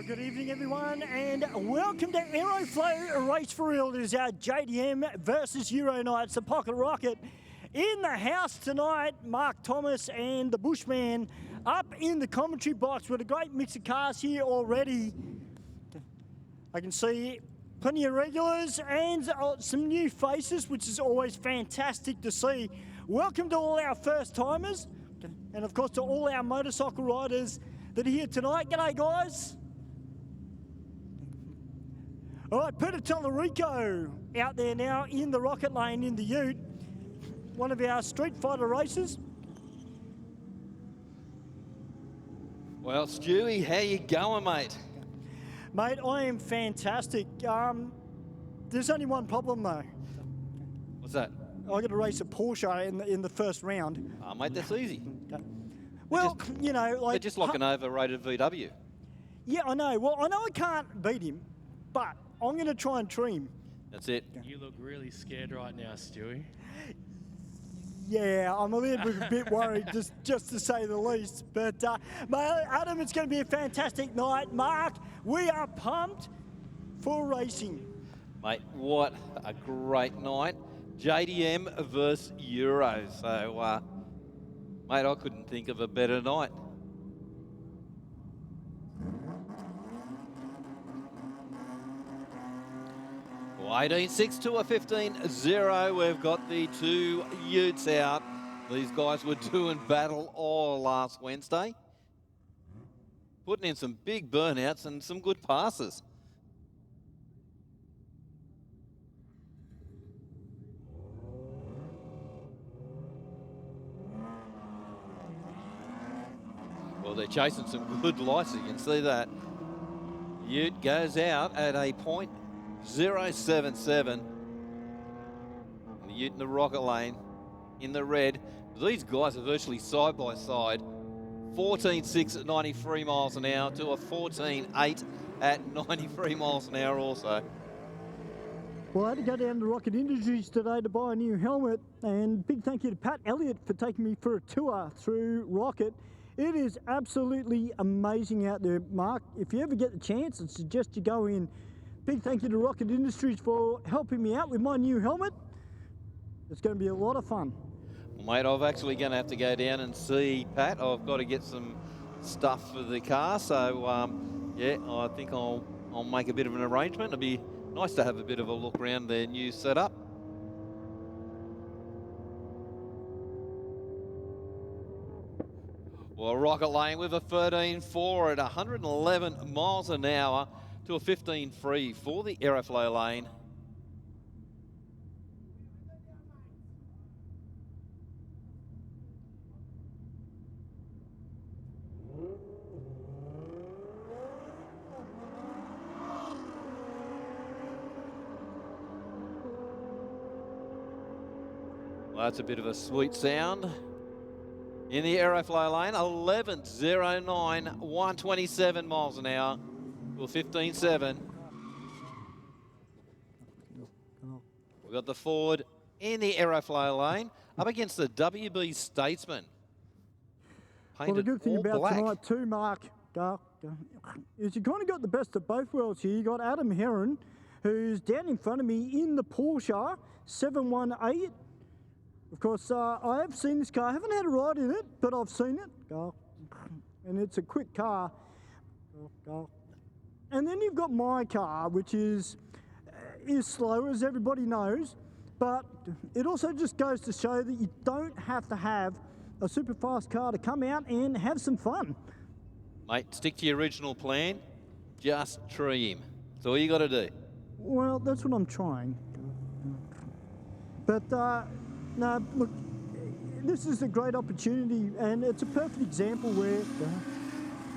Well, good evening, everyone, and welcome to Aeroflow Race for Real. It is our JDM versus Euro Nights, the Pocket Rocket. In the house tonight, Mark Thomas and the Bushman up in the commentary box with a great mix of cars here already. I can see plenty of regulars and some new faces, which is always fantastic to see. Welcome to all our first timers, and of course to all our motorcycle riders that are here tonight. G'day, guys. All right, Peter Tallarico out there now in the rocket lane in the Ute. One of our Street Fighter races. Well, Stewie, how you going, mate? Mate, I am fantastic. There's only one problem though. What's that? I got to race a Porsche in the first round. Oh, mate, that's easy. Well, you know, like... They're just like an overrated VW. Yeah, I know. Well, I know I can't beat him, but I'm going to try and tree him. That's it. You look really scared right now, Stewie. Yeah, I'm a little bit worried, just to say the least. But, mate, Adam, it's going to be a fantastic night. Mark, we are pumped for racing. Mate, what a great night. JDM versus Euro. So, mate, I couldn't think of a better night. Well, 18.6 to a 15.0. We've got the two Utes out. These guys were doing battle all last Wednesday. Putting in some big burnouts and some good passes. Well, they're chasing some good lights, you can see that. Ute goes out at a .077. The Ute in the rocket lane in the red. These guys are virtually side by side. 14.6 at 93 miles an hour to a 14.8 at 93 miles an hour also. Well, I had to go down to Rocket Industries today to buy a new helmet, and big thank you to Pat Elliott for taking me for a tour through Rocket. It is absolutely amazing out there, Mark. If you ever get the chance, I suggest you go in. Big thank you to Rocket Industries for helping me out with my new helmet. It's going to be a lot of fun. Well, mate, I'm actually going to have to go down and see Pat. I've got to get some stuff for the car, so yeah, I think I'll make a bit of an arrangement. It'll be nice to have a bit of a look around their new setup. Well, Rocket Lane with a 13.4 at 111 miles an hour to a 15.3 for the Aeroflow lane. Well, that's a bit of a sweet sound. In the Aeroflow lane, 11.09, 127 miles an hour to a 15.7. We've got the Ford in the Aeroflow lane up against the WB Statesman. Well, the good thing about tonight too, Mark, is you kind of got the best of both worlds here. You got Adam Heron, who's down in front of me in the Porsche 718. Of course, I have seen this car. I haven't had a ride in it, but I've seen it. And it's a quick car. And then you've got my car, which is slow, as everybody knows. But it also just goes to show that you don't have to have a super fast car to come out and have some fun. Mate, stick to your original plan. Just tree him. That's all you got to do. Well, that's what I'm trying. But... no, look, this is a great opportunity, and it's a perfect example where,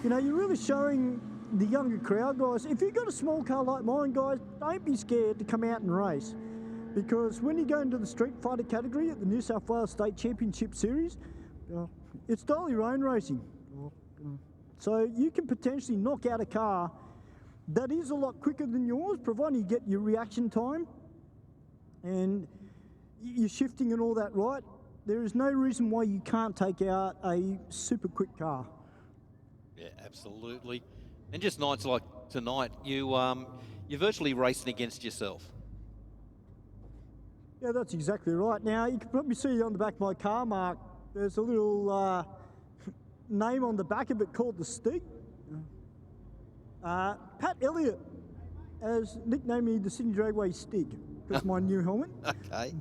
you know, you're really showing the younger crowd, guys. If you've got a small car like mine, guys, don't be scared to come out and race. Because when you go into the Street Fighter category at the New South Wales State Championship Series, it's style your own racing. So you can potentially knock out a car that is a lot quicker than yours, providing you get your reaction time and you're shifting and all that right. There is no reason why you can't take out a super quick car. Yeah, absolutely. And just nights like tonight, you're virtually racing against yourself. Yeah, that's exactly right. Now, you can probably see on the back of my car, Mark, there's a little name on the back of it called the Stig. Pat Elliott has nicknamed me the Sydney Dragway Stig because my new helmet. Okay.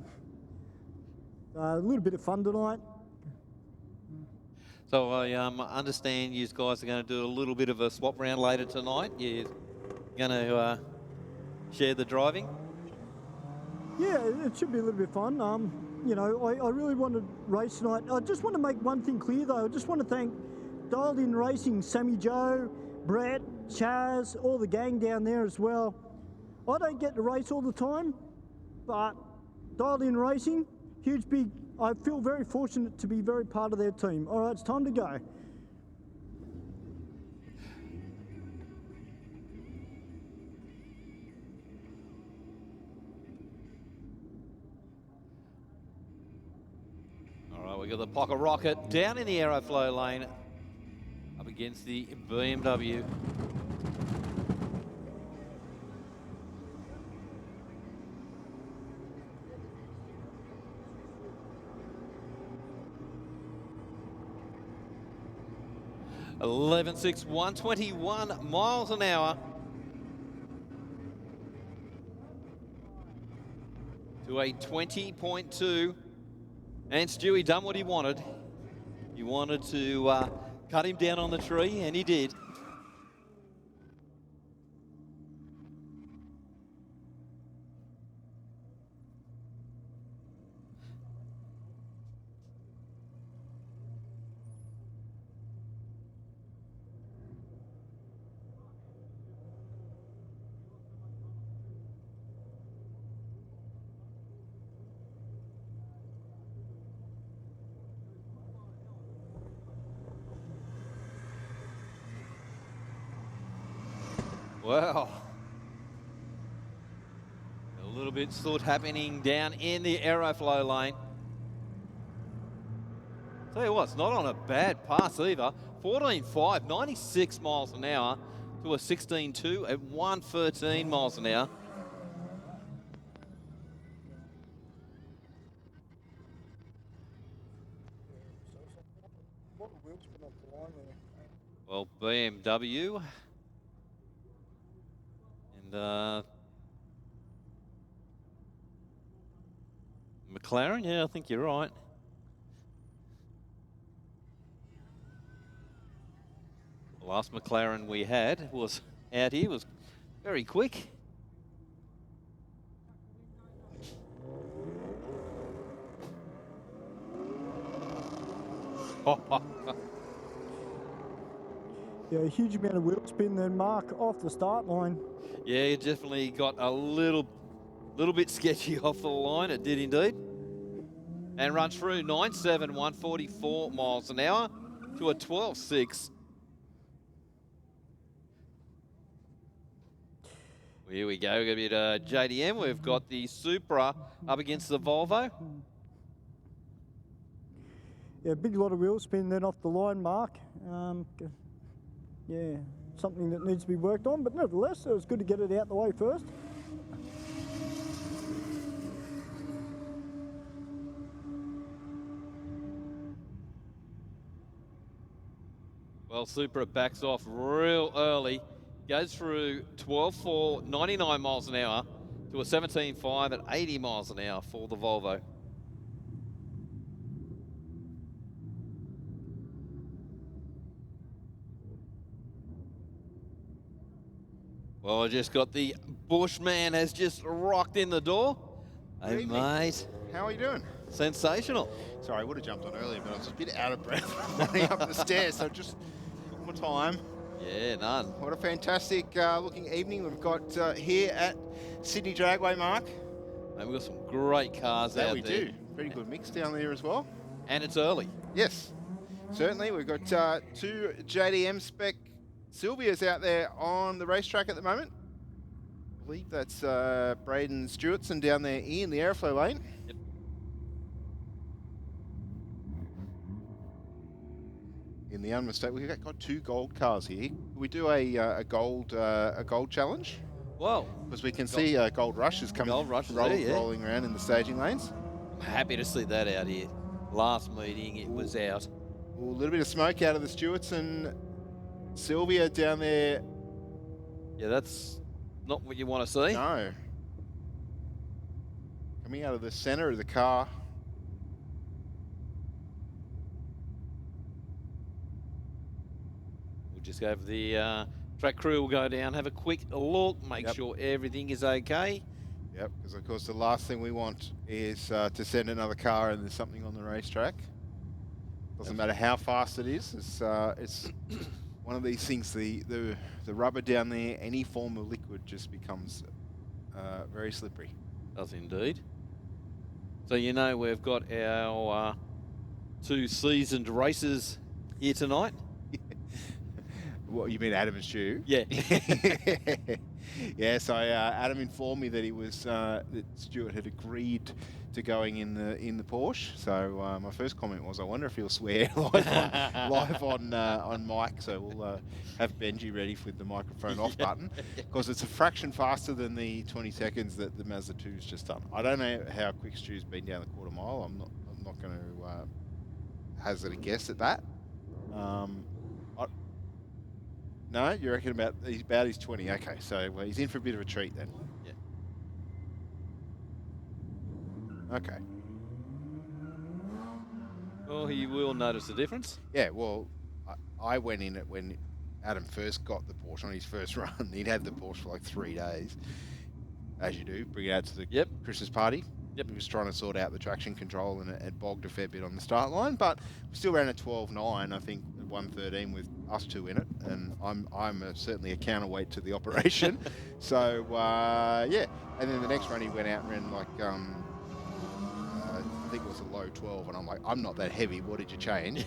A little bit of fun tonight. So I understand you guys are going to do a little bit of a swap round later tonight. You're going to share the driving? Yeah, it should be a little bit fun. You know, I really want to race tonight. I just want to make one thing clear though. I just want to thank Dialed In Racing, Sammy Joe, Brett, Chaz, all the gang down there as well. I don't get to race all the time, but Dialed In Racing, huge big, I feel very fortunate to be very part of their team. All right, it's time to go. All right, we got the Pocket Rocket down in the Aeroflow lane up against the BMW. (11.6), 121 miles an hour to a 20.2. And Stewie done what he wanted. He wanted to cut him down on the tree, and he did. Wow. A little bit sort happening down in the Aeroflow lane. Tell you what, it's not on a bad pass either. 14.5, 96 miles an hour to a 16.2 at 113 miles an hour. Well, BMW and McLaren, yeah, I think you're right. The last McLaren we had was out here, was very quick. Yeah, a huge amount of wheel spin then, Mark, off the start line. Yeah, it definitely got a little bit sketchy off the line. It did indeed. And runs through 9.7, 144 miles an hour to a 12.6. Here we go. We're going to be at JDM. We've got the Supra up against the Volvo. Yeah, big lot of wheel spin then off the line, Mark. Yeah, something that needs to be worked on, but nevertheless, it was good to get it out the way first. Well, Supra backs off real early. Goes through 12.4, 99 miles an hour to a 17.5 at 80 miles an hour for the Volvo. Well, I just got the Bushman has just rocked in the door. Good Hey, evening. mate. How are you doing? Sensational. Sorry, I would have jumped on earlier, but I was a bit out of breath running up the stairs, so just took my time. Yeah, none. What a fantastic looking evening we've got here at Sydney Dragway, Mark. And we've got some great cars That out we there. do. Pretty good mix down there as well. And it's early. Yes, certainly. We've got two JDM spec Sylvias out there on the racetrack at the moment. I believe that's Braden Stewartson down there in the Aeroflow lane. Yep. in the unmistakable. We've got 2 gold cars here. We do a gold challenge Whoa. because we can see gold rushes coming, Gold Rush is there, yeah. rolling around in the staging lanes. I'm happy to see that out here. Last meeting, it was out. Ooh, a little bit of smoke out of the Stewarts and Sylvia down there. Yeah, that's not what you want to see. No. Coming out of the centre of the car. We'll just go over the track crew. Will go down, have a quick look, make sure everything is okay. Yep, because of course the last thing we want is to send another car and there's something on the racetrack. Doesn't matter how fast it is. It's one of these things. The rubber down there, any form of liquid, just becomes very slippery. Does indeed. So you know we've got our 2 seasoned racers here tonight. What, you mean Adam and Stu? Yeah. Yeah, so Adam informed me that he was that Stuart had agreed to going in the Porsche. So my first comment was, I wonder if he'll swear live on mic. So we'll have Benji ready with the microphone off button, because it's a fraction faster than the 20 seconds that the Mazda 2's just done. I don't know how quick Stu's been down the quarter mile. I'm not going to hazard a guess at that. No, you reckon about his 20? Okay, so well, he's in for a bit of a treat then. Yeah. Okay. Well, he will notice the difference. Yeah, well, I went in it when Adam first got the Porsche on his first run. He'd had the Porsche for like 3 days, as you do, bring it out to the Christmas party. Yep. He was trying to sort out the traction control, and it bogged a fair bit on the start line, but we still ran a 12.9, I think, at 113 with us 2 in it, and I'm certainly a counterweight to the operation. So yeah, and then the next run he went out and ran like I think it was a low 12, and I'm like, I'm not that heavy. What did you change?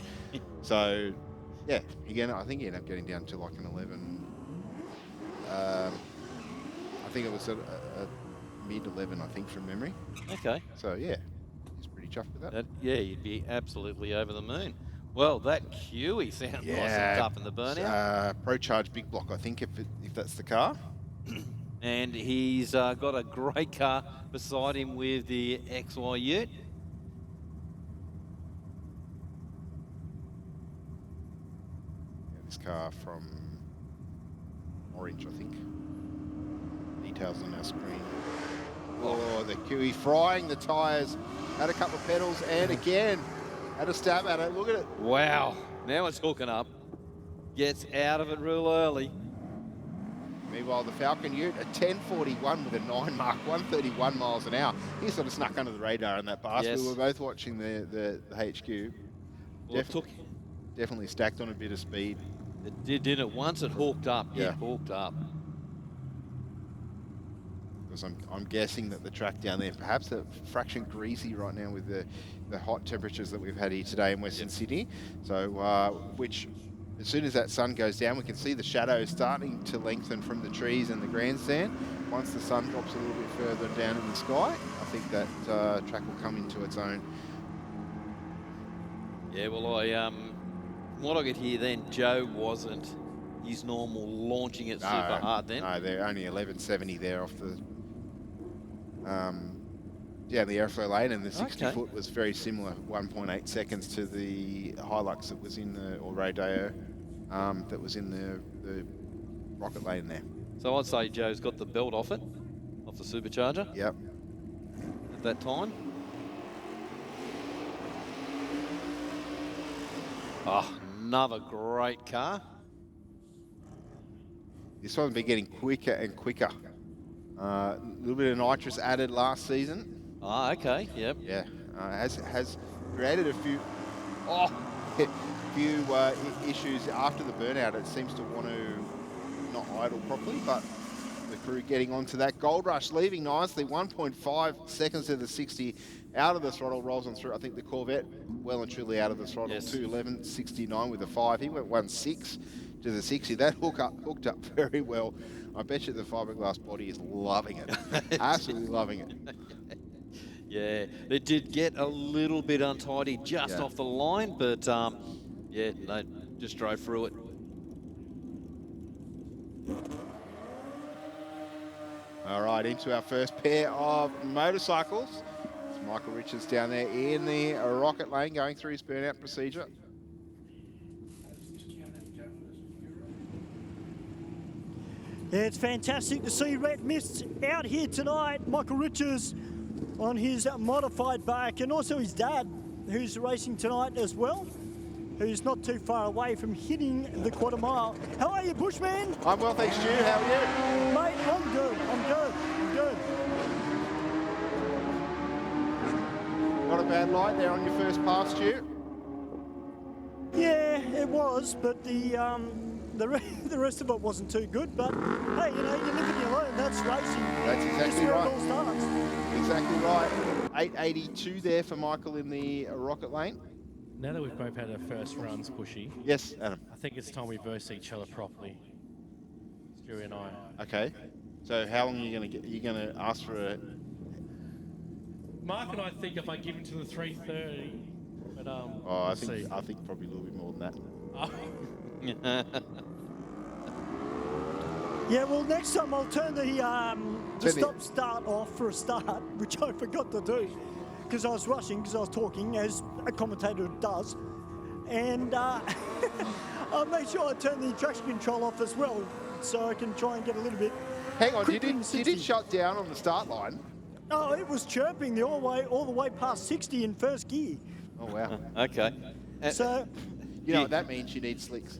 So yeah, again, I think he ended up getting down to like an 11. I think it was a mid-11, I think, from memory. Okay. So yeah, he's pretty chuffed with that. Yeah, you'd be absolutely over the moon. Well, that Kiwi sounds nice and tough in the burnout. Pro Charge Big Block, I think, if that's the car. And he's got a great car beside him with the XY Ute. Yeah, this car from Orange, I think. Details on our screen. Oh, the Kiwi frying the tyres. Had a couple of pedals, and again, had a stab at it. Look at it. Wow, now it's hooking up. Gets out of it real early. Meanwhile, the Falcon Ute at 10:41 with a 9 mark, 131 miles an hour. He sort of snuck under the radar in that pass. Yes. We were both watching the HQ. Well, Definitely stacked on a bit of speed. it did it once. It hooked up. Yeah. It hooked up. Because I'm guessing that the track down there, perhaps a fraction greasy right now with the hot temperatures that we've had here today in Western Sydney. So, which as soon as that sun goes down, we can see the shadows starting to lengthen from the trees and the grandstand. Once the sun drops a little bit further down in the sky, I think that track will come into its own. Yeah, well, what I could hear then, Joe wasn't his normal launching it super hard then. No, they're only 1170 there off the the airflow lane, and the 60 foot was very similar, 1.8 seconds to the Hilux that was in the, or Rodeo, that was in the rocket lane there. So I'd say Joe's got the belt off it, off the supercharger. Yep. At that time. Oh, another great car. This one's been getting quicker and quicker. A little bit of nitrous added last season. Ah, okay, yep. Yeah, has created a few issues after the burnout. It seems to want to not idle properly, but the crew getting onto that. Gold Rush leaving nicely, 1.5 seconds to the 60, out of the throttle, rolls on through. I think the Corvette well and truly out of the throttle, 2:11.69 with a 5. He went 1.6 to the 60. That hooked up very well. I bet you the fiberglass body is loving it, absolutely loving it. Yeah, it did get a little bit untidy just off the line, but yeah, no, just drove through it. All right, into our first pair of motorcycles. It's Michael Richards down there in the rocket lane going through his burnout procedure. Yeah, it's fantastic to see Red Mist out here tonight. Michael Richards on his modified bike, and also his dad, who's racing tonight as well, who's not too far away from hitting the quarter mile. How are you, Bushman? I'm well, thanks, Stu. How are you? Mate, I'm good. I'm good. I'm good. Not a bad light there on your first pass, Stu. Yeah, it was, but the rest of it wasn't too good. But hey, you know, you live and you learn. That's racing. That's exactly That's where right. it all starts. Exactly right. 882 there for Michael in the rocket lane. Now that we've both had our first runs, Bushy, Yes, Adam. I think it's time we verse each other properly. Stewie and I. Okay. So how long are you going to get? You're going to ask for a... Mark and I think if I give him to the 330, but Oh, we'll I see. think probably a little bit more than that. Yeah, well, next time I'll turn the Turn stop-start off for a start, which I forgot to do because I was rushing, because I was talking, as a commentator does. And I'll make sure I turn the traction control off as well, so I can try and get a little bit... Hang on, you quicker than did 60. shut down on the start line. Oh, it was chirping all the way past 60 in first gear. Oh, wow. Okay. So, You know what that means? You need slicks.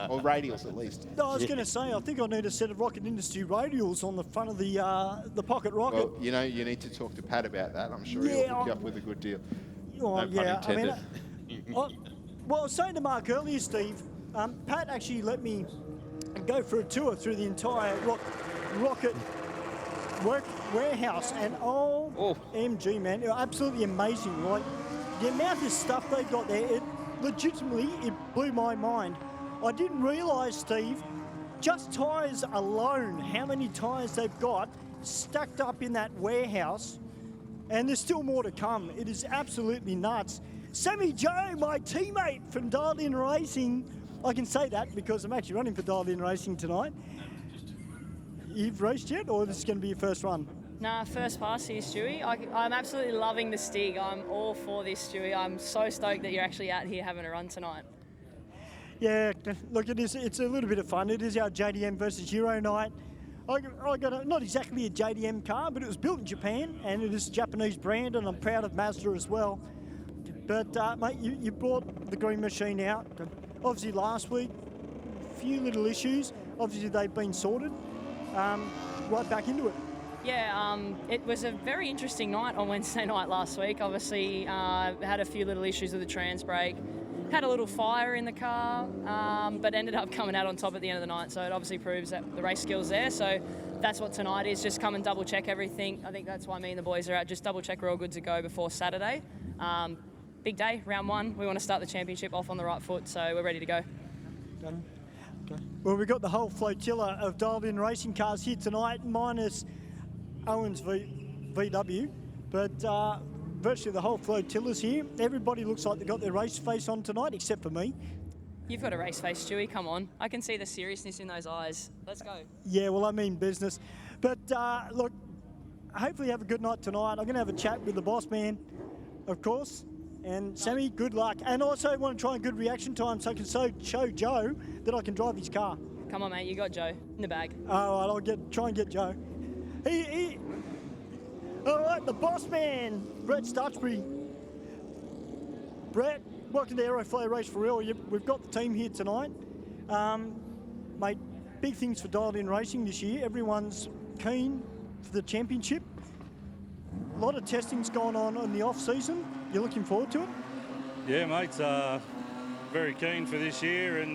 Or radials, at least. no, I was going to say, I think I need a set of Rocket Industry radials on the front of the pocket rocket. Well, you know, you need to talk to Pat about that. I'm sure Yeah, he'll hook you up with a good deal. Oh, No pun yeah, I mean, intended. well, I was saying to Mark earlier, Steve, Pat actually let me go for a tour through the entire rocket warehouse, and OMG, man, absolutely amazing. Like, the amount of stuff they got there, it blew my mind. I didn't realise, Steve, just tyres alone, how many tyres they've got stacked up in that warehouse, and there's still more to come. It is absolutely nuts. Sammy Joe, my teammate from Dialed In Racing, I can say that because I'm actually running for Dialed In Racing tonight. You've raced yet, or this is going to be your first run? Nah, first pass here, Stewie. I'm absolutely loving the Stig. I'm all for this, Stewie. I'm so stoked that you're actually out here having a run tonight. Yeah, look, it's a little bit of fun. It is our JDM versus Euro night. I got not exactly a JDM car, but it was built in Japan, and it is a Japanese brand, and I'm proud of Mazda as well. But, mate, you brought the green machine out. Obviously, last week, a few little issues. Obviously, they've been sorted. Right back into it. Yeah, it was a very interesting night on Wednesday night last week. Obviously, had a few little issues with the trans brake. Had a little fire in the car, but ended up coming out on top at the end of the night. So it obviously proves that the race skill's there. So that's what tonight is, just come and double check everything. I think that's why me and the boys are out, just double check we're all good to go before Saturday. Big day, round one. We want to start the championship off on the right foot, so we're ready to go. Well, we've got the whole flotilla of Dialed In Racing cars here tonight, minus Owen's VW, but virtually the whole flotilla's here. Everybody looks like they've got their race face on tonight, except for me. You've got a race face, Stewie. Come on. I can see the seriousness in those eyes. Let's go. Yeah, well, I mean business. But look, hopefully you have a good night tonight. I'm going to have a chat with the boss man, of course. And Sammy, good luck. And also want to try and good reaction time so I can show Joe that I can drive his car. Come on, mate. You got Joe in the bag. All right, I'll try and get Joe. All right, the boss man, Brett Stutchbury. Brett, welcome to Aeroflow Race for Real. We've got the team here tonight. Mate, big things for Dialed In Racing this year. Everyone's keen for the championship. A lot of testing's gone on in the off-season. You're looking forward to it? Yeah, mate. Very keen for this year, and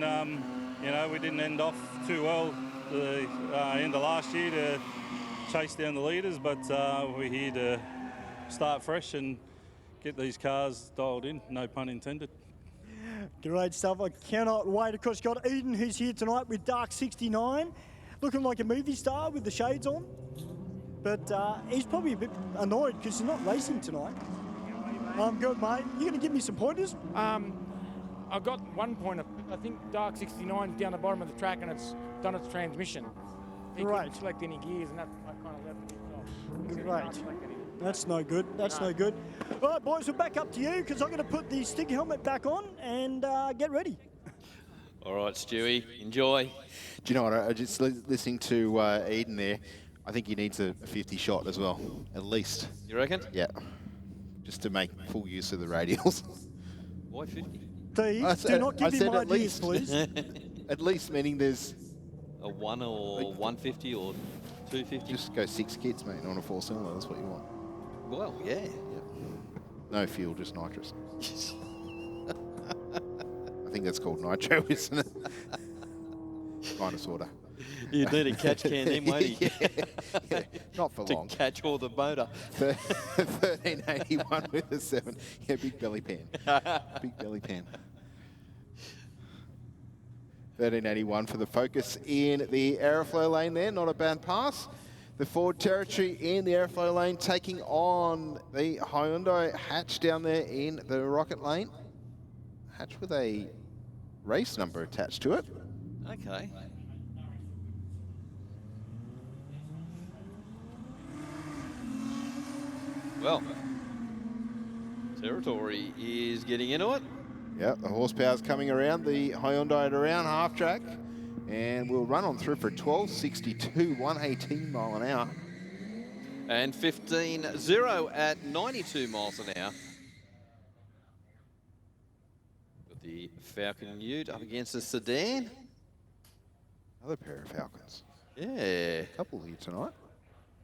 you know, we didn't end off too well the end of last year to chase down the leaders, but we're here to start fresh and get these cars dialed in. No pun intended. Great stuff. I cannot wait. Of course, you've got Eden, who's here tonight with Dark 69, looking like a movie star with the shades on. But he's probably a bit annoyed because he's not racing tonight. I'm good, mate. You going to give me some pointers? I got one point of, I think Dark 69 down the bottom of the track and it's done its transmission. He Right. couldn't select any gears and that I kind of left it off. So he Great. can't select any. That's no good. That's no good. All right, boys, we're back up to you because I'm going to put the stick helmet back on and get ready. All right, Stewie, enjoy. Do you know what? I just listening to Eden there. I think he needs a 50 shot as well, at least. You reckon? Yeah. Just to make full use of the radials. Why 50? Please, do not give me my at ideas, least. please. At least, meaning there's... A 1 or 150 or 250? Just go 6 kids, mate, on a 4-cylinder. That's what you want. Well, yeah. No fuel, just nitrous. I think that's called nitro, isn't it? Kind of, sort of. You'd need a catch can then, won't you? Yeah, not for long. To catch all the motor. 1381 with a 7. Yeah, big belly pan. Big belly pan. 1381 for the Focus in the aeroflow lane there. Not a bad pass. The Ford Territory in the airflow lane taking on the Hyundai Hatch down there in the rocket lane. Hatch with a race number attached to it. Okay. Well, Territory is getting into it. Yep, the horsepower's coming around. The Hyundai at around half track. And we'll run on through for 12.62, 118 mile an hour. And 15.0 at 92 miles an hour. With the Falcon Ute up against the sedan. Another pair of Falcons. Yeah. Couple here tonight.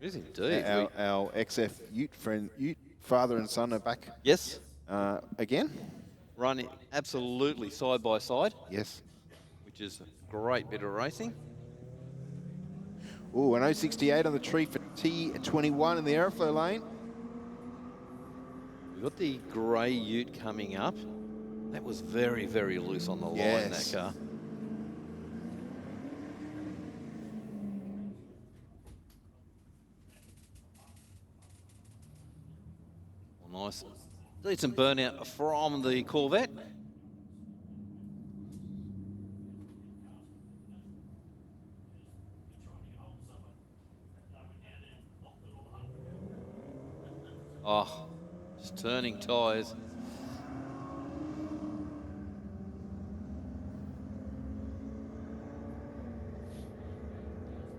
It is indeed. Our XF Ute friend, Ute father and son are back Yes. again. Running absolutely side by side, Yes. which is a great bit of racing. Ooh, an 068 on the tree for T21 in the airflow lane. We've got the grey Ute coming up. That was very, very loose on the line, Yes. that car. Well, nice. Decent burnout from the Corvette. Oh, just turning tyres.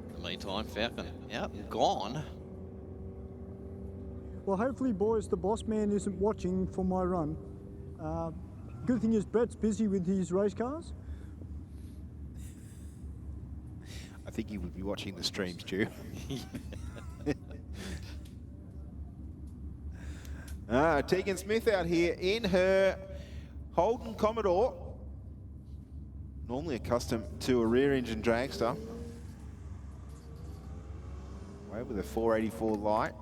In the meantime, Falcon out and gone. Well, hopefully, boys, the boss man isn't watching for my run. Good thing is Brett's busy with his race cars. I think he would be watching the stream, Stu. Tegan Smith out here in her Holden Commodore. Normally accustomed to a rear engine dragster. Away with a 484 light.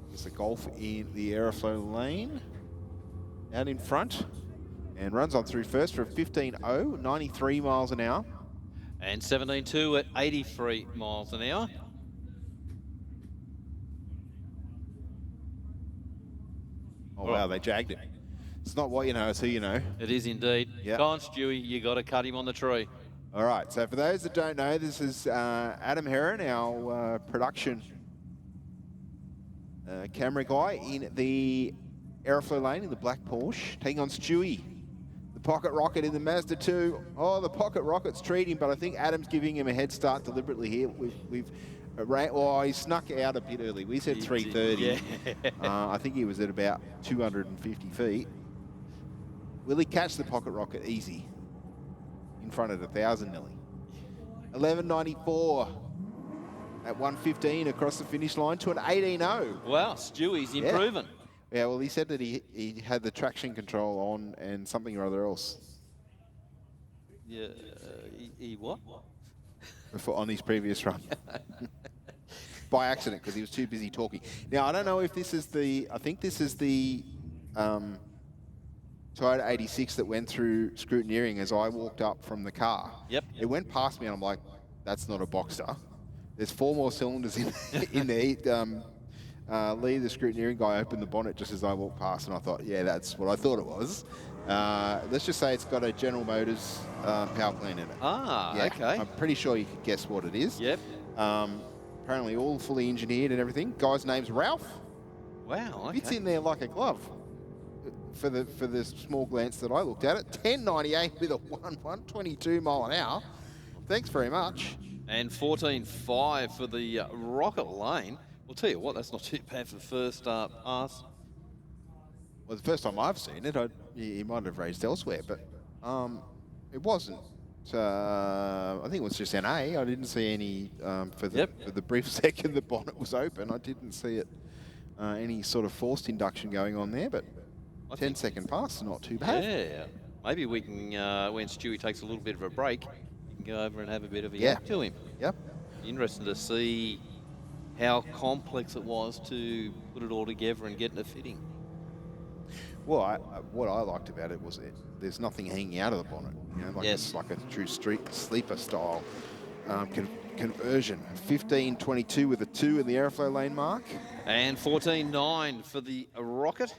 There's the Golf in the aeroflow lane. Out in front. And runs on through first for a 15.0, 93 miles an hour. And 17.2 at 83 miles an hour. Oh, wow, they jagged him. It's not what you know, it's who you know. It is indeed. Yeah. Go on, Stewie, you got to cut him on the tree. All right, so for those that don't know, this is Adam Heron, our production camera guy in the aeroflow lane in the black Porsche, taking on Stewie. The Pocket Rocket in the Mazda 2. Oh, the Pocket Rocket's treating, but I think Adam's giving him a head start deliberately here. He snuck out a bit early. We said 330. Yeah. I think he was at about 250 feet. Will he catch the Pocket Rocket easy? In front of 1,000 nearly. 11.94 at 1:15 across the finish line to an 18.0. Wow, Stewie's improving. Yeah, well, he said that he had the traction control on and something or other else Yeah, he what? on his previous run. By accident, because he was too busy talking. Now, I don't know if this is I think this is the Toyota 86 that went through scrutineering as I walked up from the car. Yep. It went past me and I'm like, that's not a Boxster. There's 4 more cylinders in the Lee, the scrutineering guy, opened the bonnet just as I walked past, and I thought, yeah, that's what I thought it was. Let's just say it's got a General Motors power plant in it. Ah, Yeah, okay. I'm pretty sure you could guess what it is. Yep. Apparently all fully engineered and everything. Guy's name's Ralph. Wow, okay. Fits in there like a glove. For the small glance that I looked at it, 10.98 with a 122 mile an hour. Thanks very much. And 14.5 for the Rocket Lane. I'll tell you what, that's not too bad for the first pass. Well, the first time I've seen it, he might have raced elsewhere, but it wasn't. I think it was just NA. I didn't see any for the brief second the bonnet was open. I didn't see it any sort of forced induction going on there, but 10-second pass, not too bad. Yeah, maybe we can, when Stewie takes a little bit of a break, you can go over and have a bit of a yak to him. Yep. Interesting to see how complex it was to put it all together and get it fitting. Well, what I liked about it was there's nothing hanging out of the bonnet. You know, like it's like a true street sleeper style conversion. 15.22 with a 2 in the airflow lane mark. And 14.9 for the Rocket.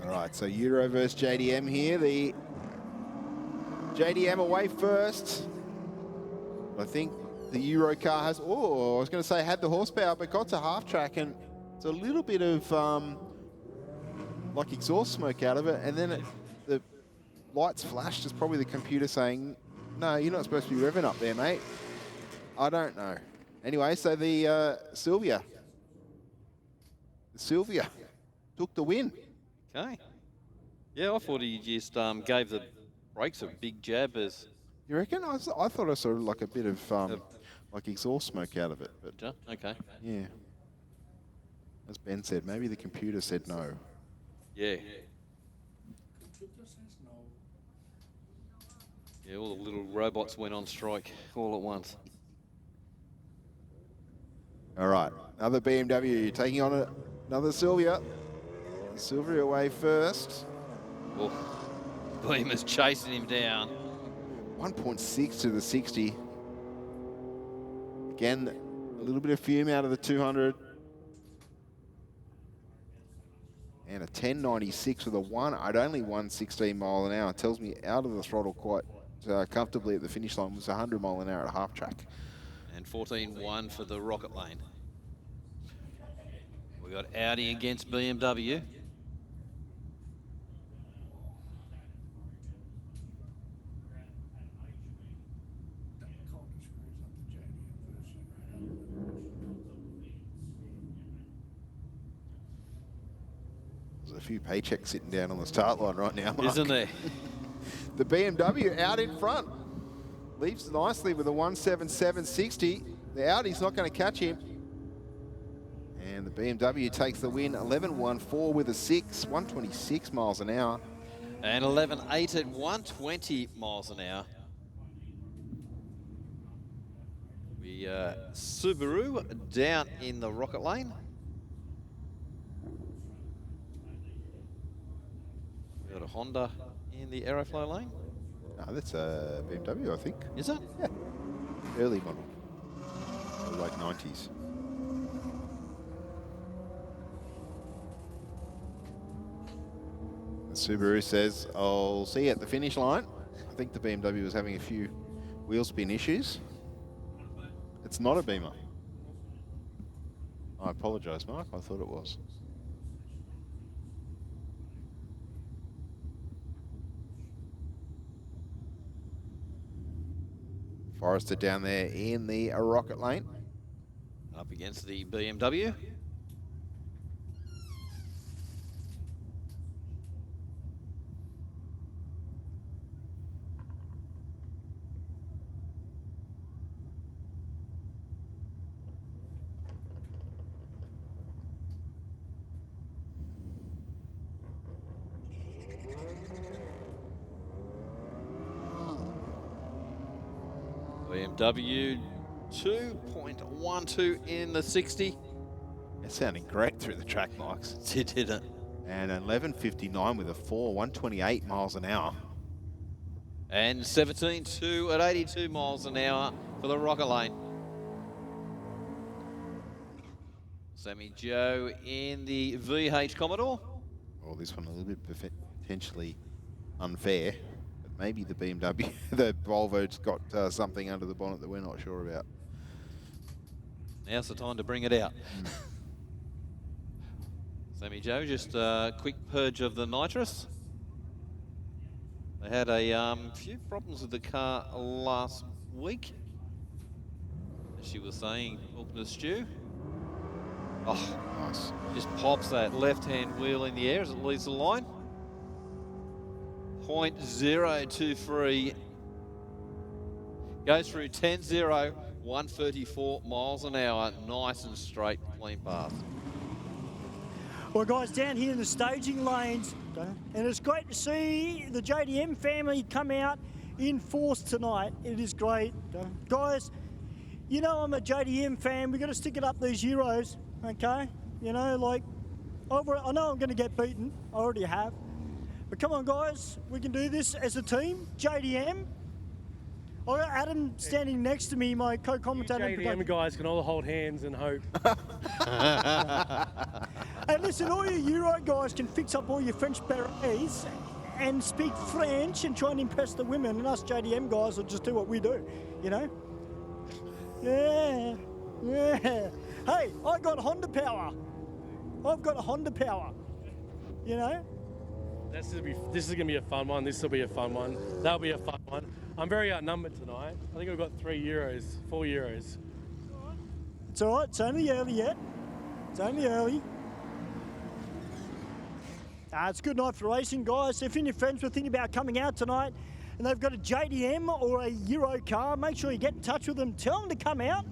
All right, so Euro versus JDM here. The JDM away first. I think the Euro car has, I was going to say had the horsepower, but got to half track and it's a little bit of like exhaust smoke out of it. And then the lights flashed. It's probably the computer saying, no, you're not supposed to be revving up there, mate. I don't know. Anyway, so the Sylvia took the win. Okay. Yeah, I thought he just gave the brakes a big jab as... You reckon? I thought I saw like a bit of like exhaust smoke out of it. But okay. Yeah. As Ben said, maybe the computer said no. Yeah. Yeah, all the little robots went on strike all at once. All right, another BMW taking on another Sylvia. Sylvia away first. Oh, Beamer's chasing him down. 1.6 to the 60. Again, a little bit of fume out of the 200. And a 10.96 with a only 116 mile an hour. Tells me out of the throttle quite comfortably at the finish line was 100 mile an hour at half track. And 14.1 for the Rocket Lane. We got Audi against BMW. There's a few paychecks sitting down on the start line right now, Mark. Isn't there? The BMW out in front. Leaves nicely with a 177.60. The Audi's not going to catch him. And the BMW takes the win, 11.14 with a 6, 126 miles an hour. And 11.8 at 120 miles an hour. We Subaru down in the Rocket Lane. We got a Honda in the Aeroflow lane. No, that's a BMW, I think. Is it? Yeah. Early model. Like 90s. The Subaru says, I'll see you at the finish line. I think the BMW was having a few wheel spin issues. It's not a Beamer. I apologise, Mark. I thought it was. Forrester down there in the Rocket Lane. Up against the BMW. BMW 2.12 in the 60. It's sounding great through the track, Mikes. It didn't. And 11.59 with a 128 miles an hour. And 17.2 at 82 miles an hour for the Rocket Lane. Sammy Joe in the VH Commodore. Well, this one a little bit potentially unfair, but maybe the BMW, the Volvo's got something under the bonnet that we're not sure about. Now's the time to bring it out. Sammy Joe, just a quick purge of the nitrous. They had a few problems with the car last week, as she was saying, talking to Stu. Oh, Nice. just pops that left-hand wheel in the air as it leaves the line. 0.023. Goes through 10-0, 134 miles an hour. Nice and straight, clean path. Well, guys, down here in the staging lanes, and it's great to see the JDM family come out in force tonight. It is great. Guys, you know I'm a JDM fan. We've got to stick it up these Euros, okay? You know, like, I know I'm going to get beaten. I already have. But come on, guys, we can do this as a team. JDM. I got Adam standing next to me, my co-commentator. JDM guys can all hold hands and hope. And listen, all you Euro guys can fix up all your French berets and speak French and try and impress the women, and us JDM guys will just do what we do, you know? Yeah, yeah. Hey, I got Honda power. I've got a Honda power, you know? This is going to be a fun one. This will be a fun one. That'll be a fun one. I'm very outnumbered tonight. I think we've got 4 Euros. It's all right. It's only early yet. It's only early. It's a good night for racing, guys. If any of your friends were thinking about coming out tonight and they've got a JDM or a Euro car, make sure you get in touch with them. Tell them to come out,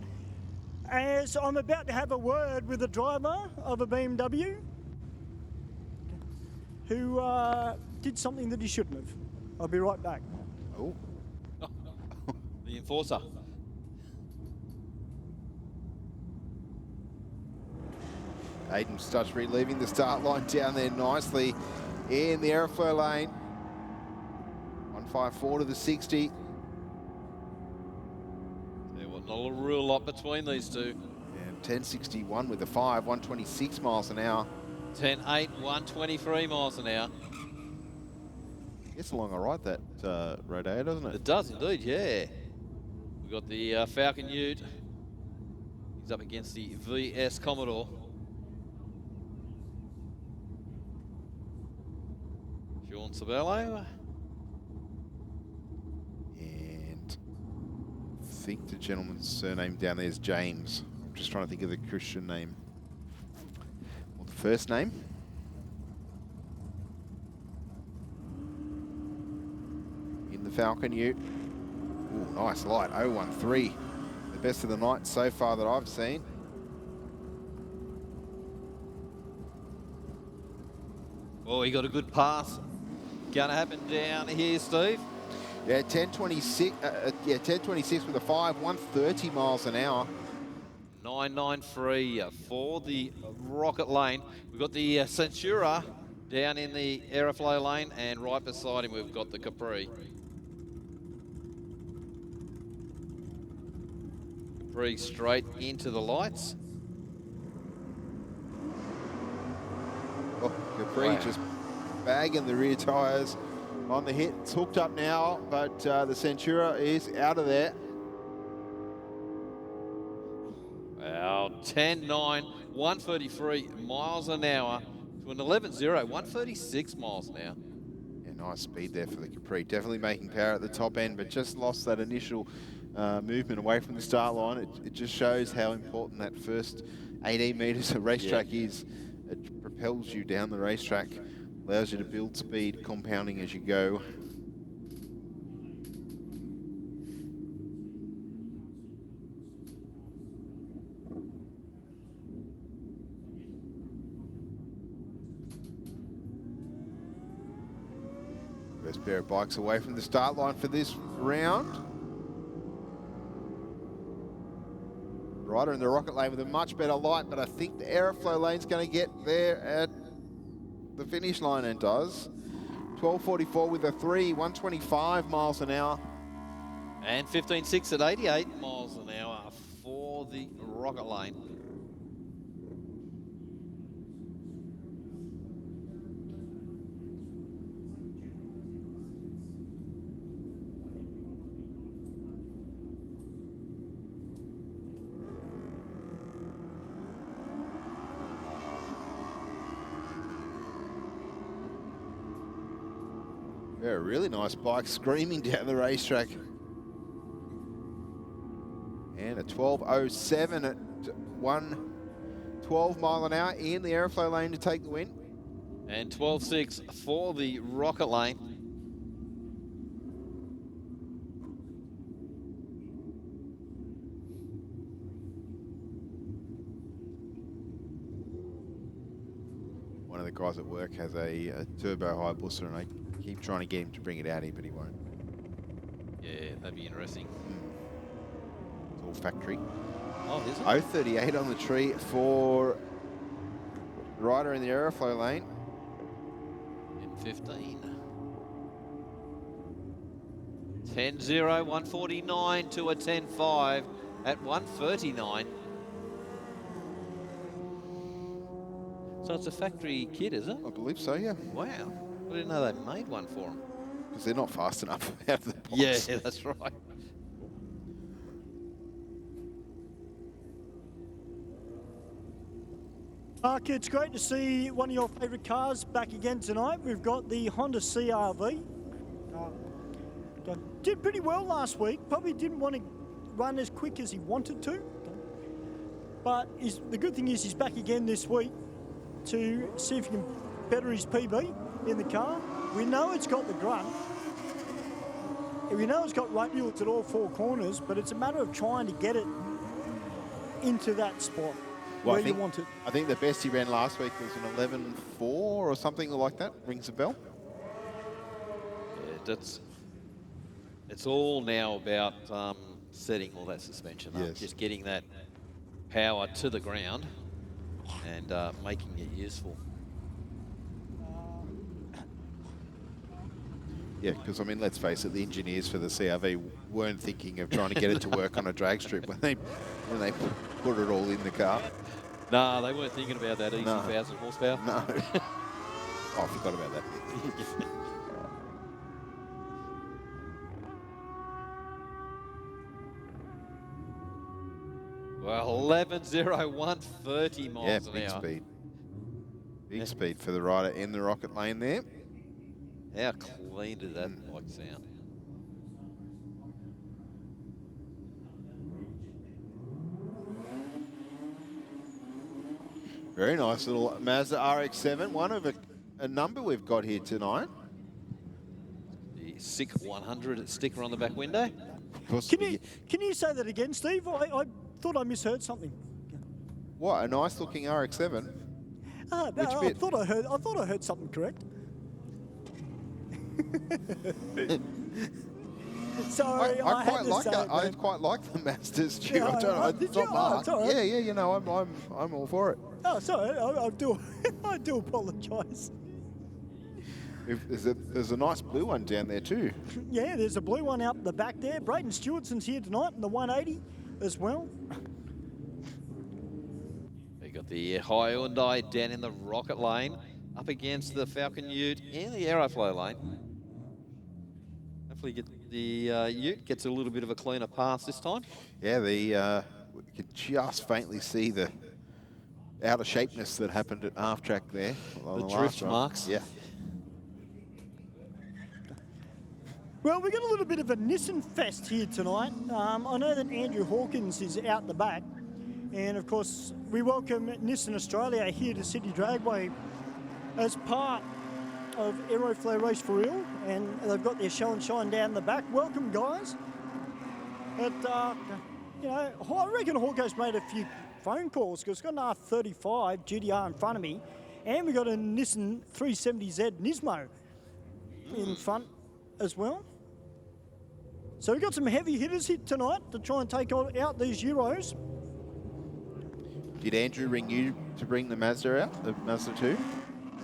as I'm about to have a word with the driver of a BMW who did something that he shouldn't have. I'll be right back. Oh. The enforcer. Aiden Stutchbury leaving the start line down there nicely in the aeroflow lane. 154 to the 60. There was not a real lot between these two. And 1061 with the 126 miles an hour. 10.8, 123 miles an hour. Gets along all right, that Rodeo, doesn't it? It does indeed, yeah. We've got the Falcon Ute. He's up against the VS Commodore. Sean Sabello. And I think the gentleman's surname down there is James. I'm just trying to think of the Christian name. Or the first name. In the Falcon Ute. Ooh, nice light, 013. The best of the night so far that I've seen. Oh, he got a good pass. Gonna happen down here, Steve. Yeah, 1026 with a 130 miles an hour. 993 for the Rocket Lane. We've got the Centura down in the aeroflow lane, and right beside him we've got the Capri. Capri straight into the lights. Oh, Capri just bagging the rear tyres on the hit. It's hooked up now, but the Centura is out of there. Wow, 10.9, 133 miles an hour to an 11.0, 136 miles an hour. Yeah, nice speed there for the Capri. Definitely making power at the top end, but just lost that initial movement away from the start line. It just shows how important that first 18 metres of racetrack is. It propels you down the racetrack, allows you to build speed, compounding as you go. First pair of bikes away from the start line for this round. Rider in the rocket lane with a much better light, but I think the aeroflow lane's going to get there at the finish line, and does. 12:44 with a 3, 125 miles an hour. And 15.6 at 88 miles an hour for the rocket lane. Yeah, a really nice bike screaming down the racetrack. And a 12:07 at 112 mile an hour in the aeroflow lane to take the win. And 12.6 for the rocket lane. One of the guys at work has a turbo Hayabusa, and I keep trying to get him to bring it out here, but he won't. Yeah, that'd be interesting. It's all factory. Oh, is it? 038 on the tree for Rider in the aeroflow lane. In 15. 10.0, 149 to a 10.5 at 139. So it's a factory kit, is it? I believe so, yeah. Wow. I didn't know they made one for them. Because they're not fast enough out of the box. Yeah, that's right. Mark, it's great to see one of your favourite cars back again tonight. We've got the Honda CR-V. Did pretty well last week. Probably didn't want to run as quick as he wanted to. But the good thing is he's back again this week to see if he can better his PB in the car. We know it's got the grunt. We know it's got radials at all four corners, but it's a matter of trying to get it into that spot where you want it. I think the best he ran last week was an 11.4 or something like that. Rings a bell. Yeah, it's all now about setting all that suspension up, Yes. just getting that power to the ground and making it useful. Yeah, because I mean, let's face it, the engineers for the CRV weren't thinking of trying to get it to work on a drag strip when they put it all in the car. No, they weren't thinking about that easy No. 1,000 horsepower. No. Oh, I forgot about that bit. Well, 11.0, 130 miles Yeah, an big hour. speed. Big speed for the rider in the rocket lane there. How clean did that bike sound? Very nice little Mazda RX-7, one of a number we've got here tonight. The SICK 100 sticker on the back window. Can you say that again, Steve? I thought I misheard something. What, a nice looking RX-7? No, Which I bit? thought I heard something correct. Sorry, I had quite to like say that. it, I man. quite like the Mazdas, Stu. Yeah, I don't know. did It's you? not Oh, Mark. it's all right. Yeah, you know, I'm all for it. Oh, sorry, I do I do apologise. There's a nice blue one down there too. Yeah, there's a blue one out the back there. Braden Stewartson's here tonight in the 180 as well. We got the Hyundai down in the rocket lane, up against the Falcon Ute in the aeroflow lane. Hopefully the Ute gets a little bit of a cleaner pass this time. Yeah, we could just faintly see the out of shapeness that happened at half track there. on The last drift run. marks. Yeah. Well, we've got a little bit of a Nissan fest here tonight. I know that Andrew Hawkins is out the back. And of course, we welcome Nissan Australia here to City Dragway as part of Aeroflow Race for Real. And they've got their show and shine down the back. Welcome, guys. But, you know, I reckon Hawko's made a few phone calls because it's got an R35 GDR in front of me. And we've got a Nissan 370Z Nismo in front as well. So we've got some heavy hitters here tonight to try and take out these Euros. Did Andrew ring you to bring the Mazda out, the Mazda 2?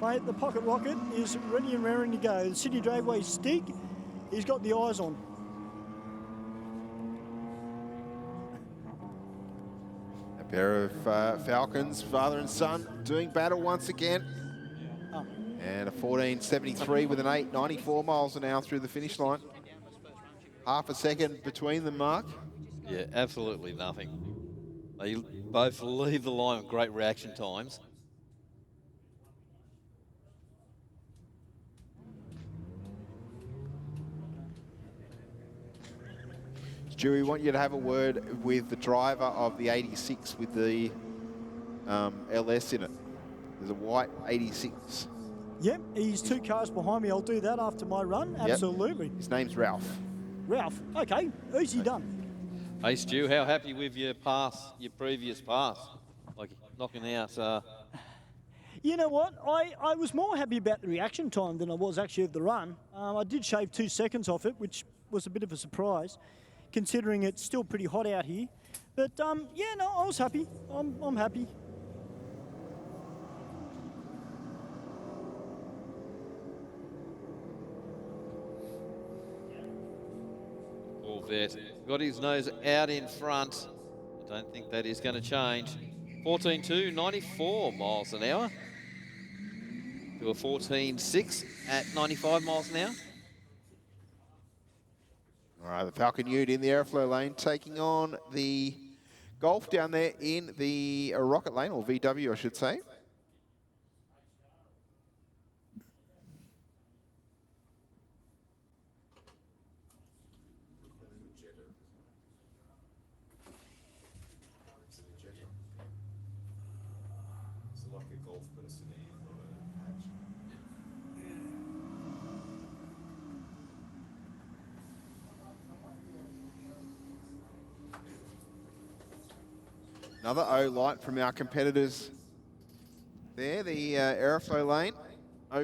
Mate, the pocket rocket is ready and raring to go. The City Dragway Stig, he's got the eyes on. A pair of Falcons, father and son, doing battle once again. Oh. And a 14.73 with an 8.94 miles an hour through the finish line. Half a second between them, Mark. Yeah, absolutely nothing. They both leave the line with great reaction times. Stu, we want you to have a word with the driver of the 86 with the LS in it. There's a white 86. Yep, he's 2 cars behind me. I'll do that after my run. Yep. Absolutely. His name's Ralph. Ralph, okay, easy done. Hey, Stu, how happy with your previous pass? Like knocking out... You know what? I was more happy about the reaction time than I was actually of the run. I did shave 2 seconds off it, which was a bit of a surprise, considering it's still pretty hot out here. But yeah, no, I was happy. I'm happy. Corvette got his nose out in front. I don't think that is going to change. 14.2, 94 miles an hour. To a 14.6 at 95 miles an hour. All right, the Falcon Ute in the airflow lane, taking on the Golf down there in the rocket lane, or VW, I should say. Another O light from our competitors there, the aeroflow lane,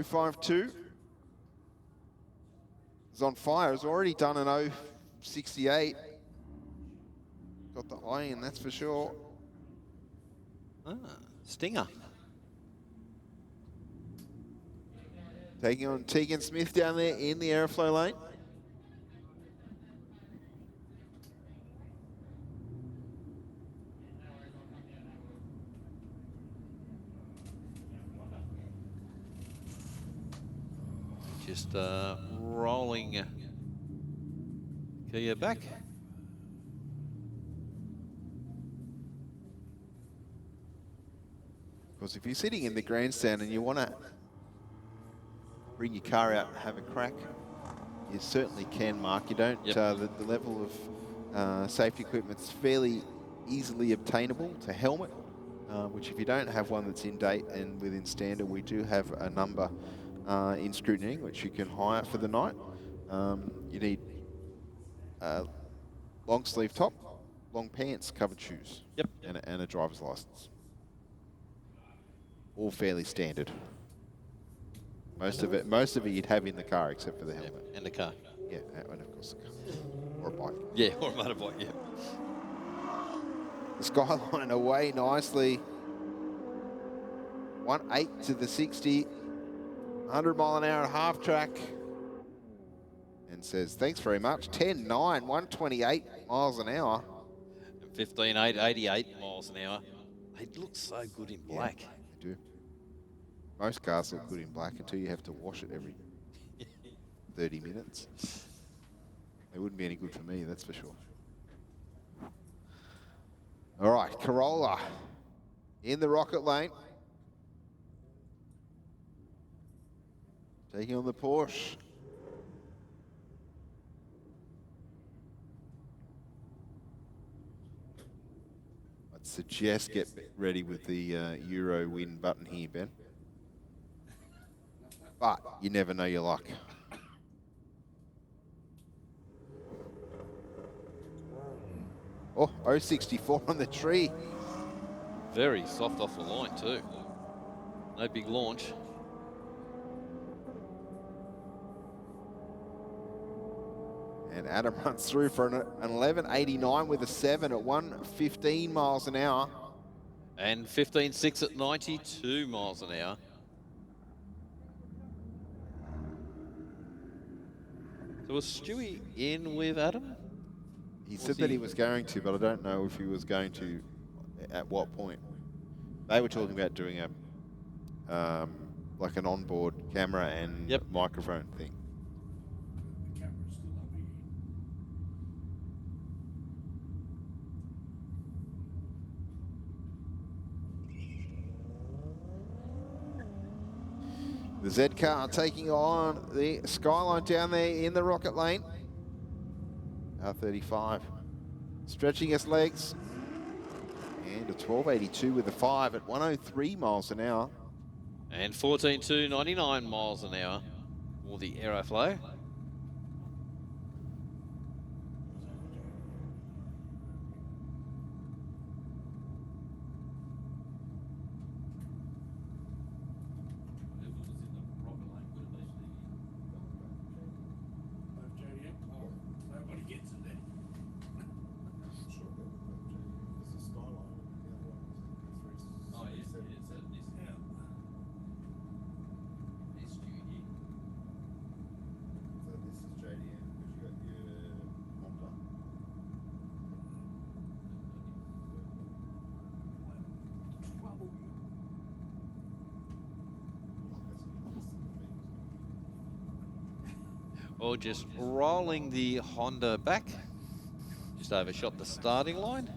052. Is on fire, has already done an 068. Got the eye in, that's for sure. Ah, Stinger. Taking on Tegan Smith down there in the aeroflow lane. Just rolling Kia back. Because if you're sitting in the grandstand and you want to bring your car out and have a crack, you certainly can, Mark. You don't, Yep. The level of safety equipment's fairly easily obtainable. It's a helmet, which if you don't have one that's in date and within standard, we do have a number in scrutiny, which you can hire for the night. You need a long sleeve top, long pants, covered shoes, Yep. and a driver's license. All fairly standard. Most of it you'd have in the car except for the helmet. And the car. Yeah, and of course the car. Or a bike. Yeah, or a motorbike, yeah. The Skyline away nicely. 1.8 to the 60. 100 mile an hour at half track. And says, thanks very much. 10.9, 128 miles an hour. And 15.8, 88 miles an hour. They look so good in black. Yeah, they do. Most cars look good in black until you have to wash it every 30 minutes. They wouldn't be any good for me, that's for sure. All right, Corolla in the rocket lane. Taking on the Porsche. I'd suggest get ready with the Euro win button here, Ben. But you never know your luck. Oh, 064 on the tree. Very soft off the line too. No big launch. And Adam runs through for an 11.89 with a 7 at 115 miles an hour. And 15.6 at 92 miles an hour. So was Stewie in with Adam? He said that he was going to, but I don't know if he was going to at what point. They were talking about doing a like an onboard camera and microphone thing. The Z car taking on the Skyline down there in the rocket lane. R35 stretching his legs. And a 1282 with a 5 at 103 miles an hour. And 14.2, 99 miles an hour for the Aeroflow. Or just rolling the Honda back. Just overshot the starting line.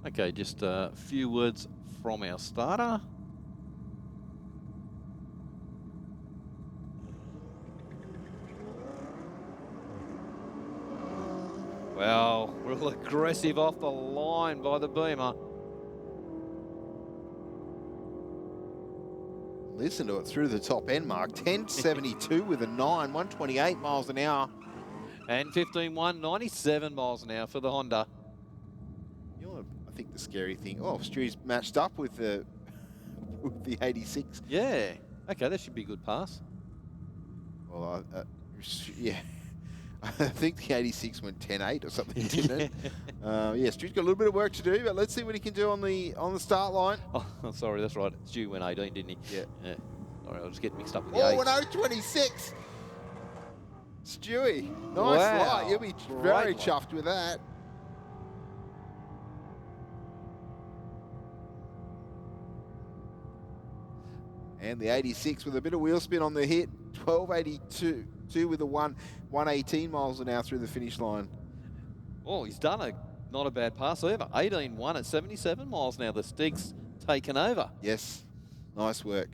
Okay, just a few words from our starter. Well, real aggressive off the line by the Beamer. Listen to it through the top end mark. 1072 with a 9, 128 miles an hour. And 15.1, 97 miles an hour for the Honda. You know, I think the scary thing, Stewie's matched up with the 86. Yeah. Okay, that should be a good pass. Well, yeah. I think the 86 went 10.8 or something, didn't it? Yeah, Stu's got a little bit of work to do, but let's see what he can do on the start line. Oh, sorry, that's right. Stu went 18, didn't he? Yeah. Sorry, I'll just get mixed up with the 8. 26. Stewie, nice Wow. flight. You'll be very chuffed with that. And the 86 with a bit of wheel spin on the hit. 1282 with a 118 miles an hour through the finish line. Oh, he's done not a bad pass either. 18.1 at 77 miles an hour. The Stig's taken over. Yes, nice work.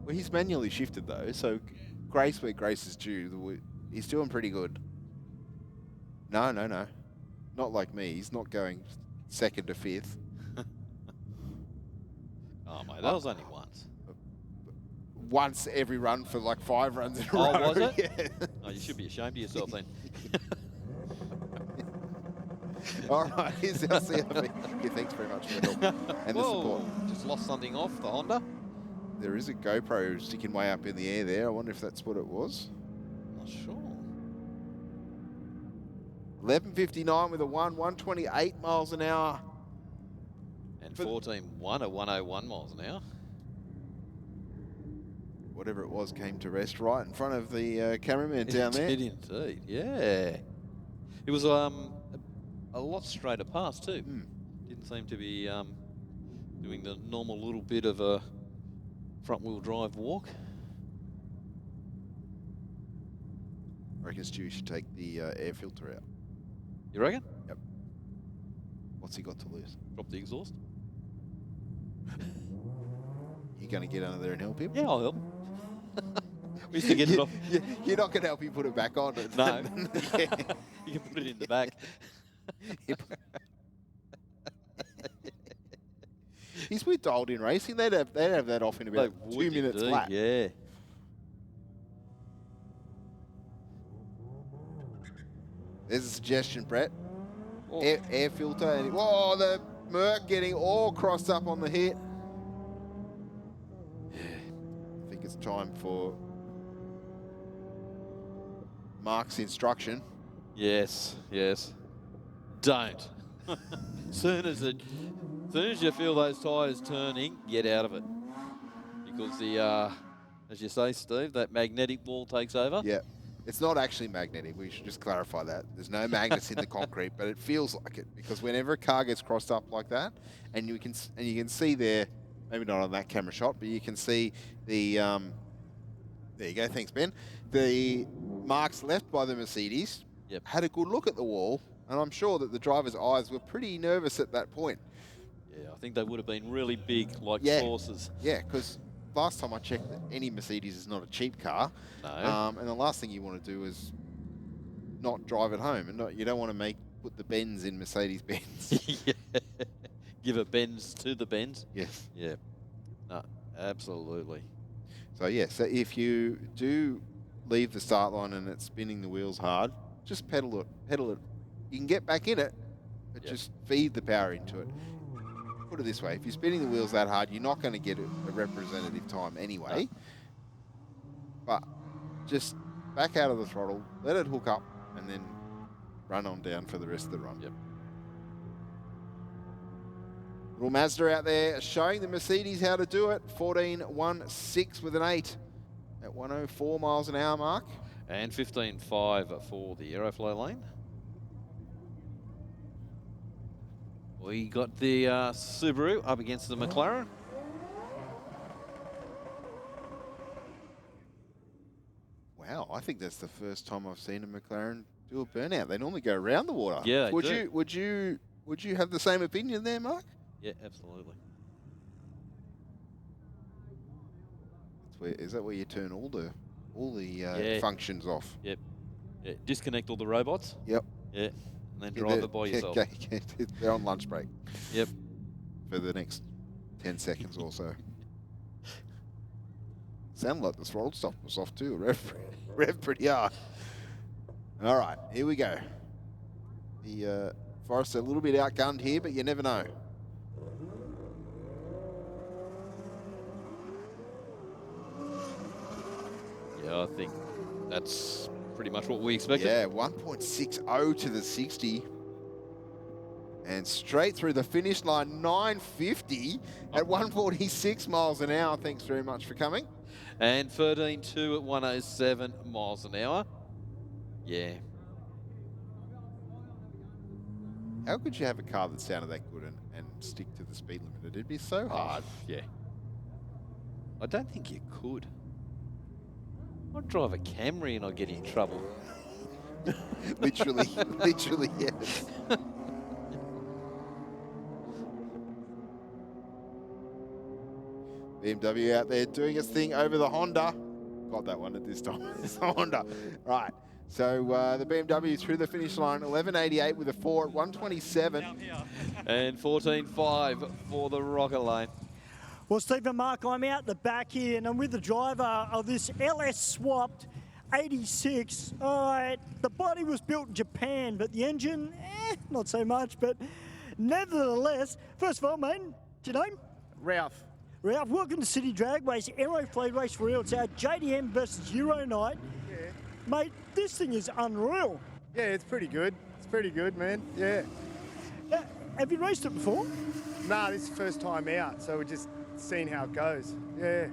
Well, he's manually shifted though, so grace where grace is due. He's doing pretty good. No. Not like me. He's not going second to fifth. Oh, mate, that was only once. Once every run for like 5 runs in a row. Oh, was it? Yeah. Oh, you should be ashamed of yourself then. All right, here's our CRV. Yeah, thanks very much for the help and the support. Just lost something off the Honda. There is a GoPro sticking way up in the air there. I wonder if that's what it was. Not sure. 11.59 with a 128 miles an hour. And 14.1 at 101 miles an hour. Whatever it was came to rest right in front of the cameraman down there. It did indeed, yeah. It was a lot straighter pass too. Didn't seem to be doing the normal little bit of a front wheel drive walk. I reckon Stu should take the air filter out. You reckon? Yep. What's he got to lose? Drop the exhaust? You going to get under there and help him? Yeah, I'll help. We used to get it off. You're not going to help him put it back on. No. You can put it in the back. He's with Dialed In Racing. They'd have that off in about 2 minutes flat. Yeah. There's a suggestion, Brett. Oh. Air filter. And whoa, the Merc getting all crossed up on the hit. I think it's time for Mark's instruction. Yes, yes. Don't. Soon as you feel those tyres turning, get out of it. Because the, as you say, Steve, that magnetic wall takes over. Yeah. It's not actually magnetic. We should just clarify that. There's no magnets in the concrete, but it feels like it because whenever a car gets crossed up like that, and you can see there, maybe not on that camera shot, but you can see the there you go. Thanks, Ben. The marks left by the Mercedes had a good look at the wall, and I'm sure that the driver's eyes were pretty nervous at that point. Yeah, I think they would have been really big, like saucers. Yeah, because last time I checked, any Mercedes is not a cheap car. No. And the last thing you want to do is not drive it home, and you don't want to put the Benz in Mercedes-Benz. Yeah. Give a Benz to the Benz. Yes. Yeah. No, absolutely. So yeah, so if you do leave the start line and it's spinning the wheels hard, just pedal it. You can get back in it, but just feed the power into it. Put it this way, if you're spinning the wheels that hard, you're not going to get a representative time anyway. No. But just back out of the throttle, let it hook up, and then run on down for the rest of the run. Yep. Little Mazda out there showing the Mercedes how to do it. 14.16 with an 8 at 104 miles an hour mark. And 15.5 for the Aeroflow lane. We got the Subaru up against the McLaren. Wow, I think that's the first time I've seen a McLaren do a burnout. They normally go around the water. Yeah, would you have the same opinion there, Mark? Yeah, absolutely. Is that where you turn all the functions off? Yep. Yeah. Disconnect all the robots. Yep. Yeah. And then drive it by yourself. They're on lunch break. Yep. For the next 10 seconds or so. Sounded like the throttle stop was off too. Rev pretty hard. All right, here we go. The Forest a little bit outgunned here, but you never know. Yeah, I think that's pretty much what we expected. Yeah, 1.60 to the 60. And straight through the finish line, 950 at 146 miles an hour. Thanks very much for coming. And 13.2 at 107 miles an hour. Yeah. How could you have a car that sounded that good and stick to the speed limit? It'd be so hard. Yeah. I don't think you could. I'd drive a Camry and I'd get in trouble. Literally, yes. BMW out there doing its thing over the Honda. Got that one at this time. It's the Honda. Right. So the BMW through the finish line, 11.88 with a 4 at 127. And 14.5 for the Rocket Lane. Well, Steve and Mark, I'm out the back here, and I'm with the driver of this LS swapped 86. All right, the body was built in Japan, but the engine, not so much. But nevertheless, first of all, mate, what's your name? Ralph. Ralph, welcome to City Dragways Aeroflow Race for Real. It's our JDM versus Euro night. Yeah. Mate, this thing is unreal. Yeah, it's pretty good. It's pretty good, man. Yeah. Have you raced it before? Nah, this is the first time out, so we're just seeing how it goes. Yeah.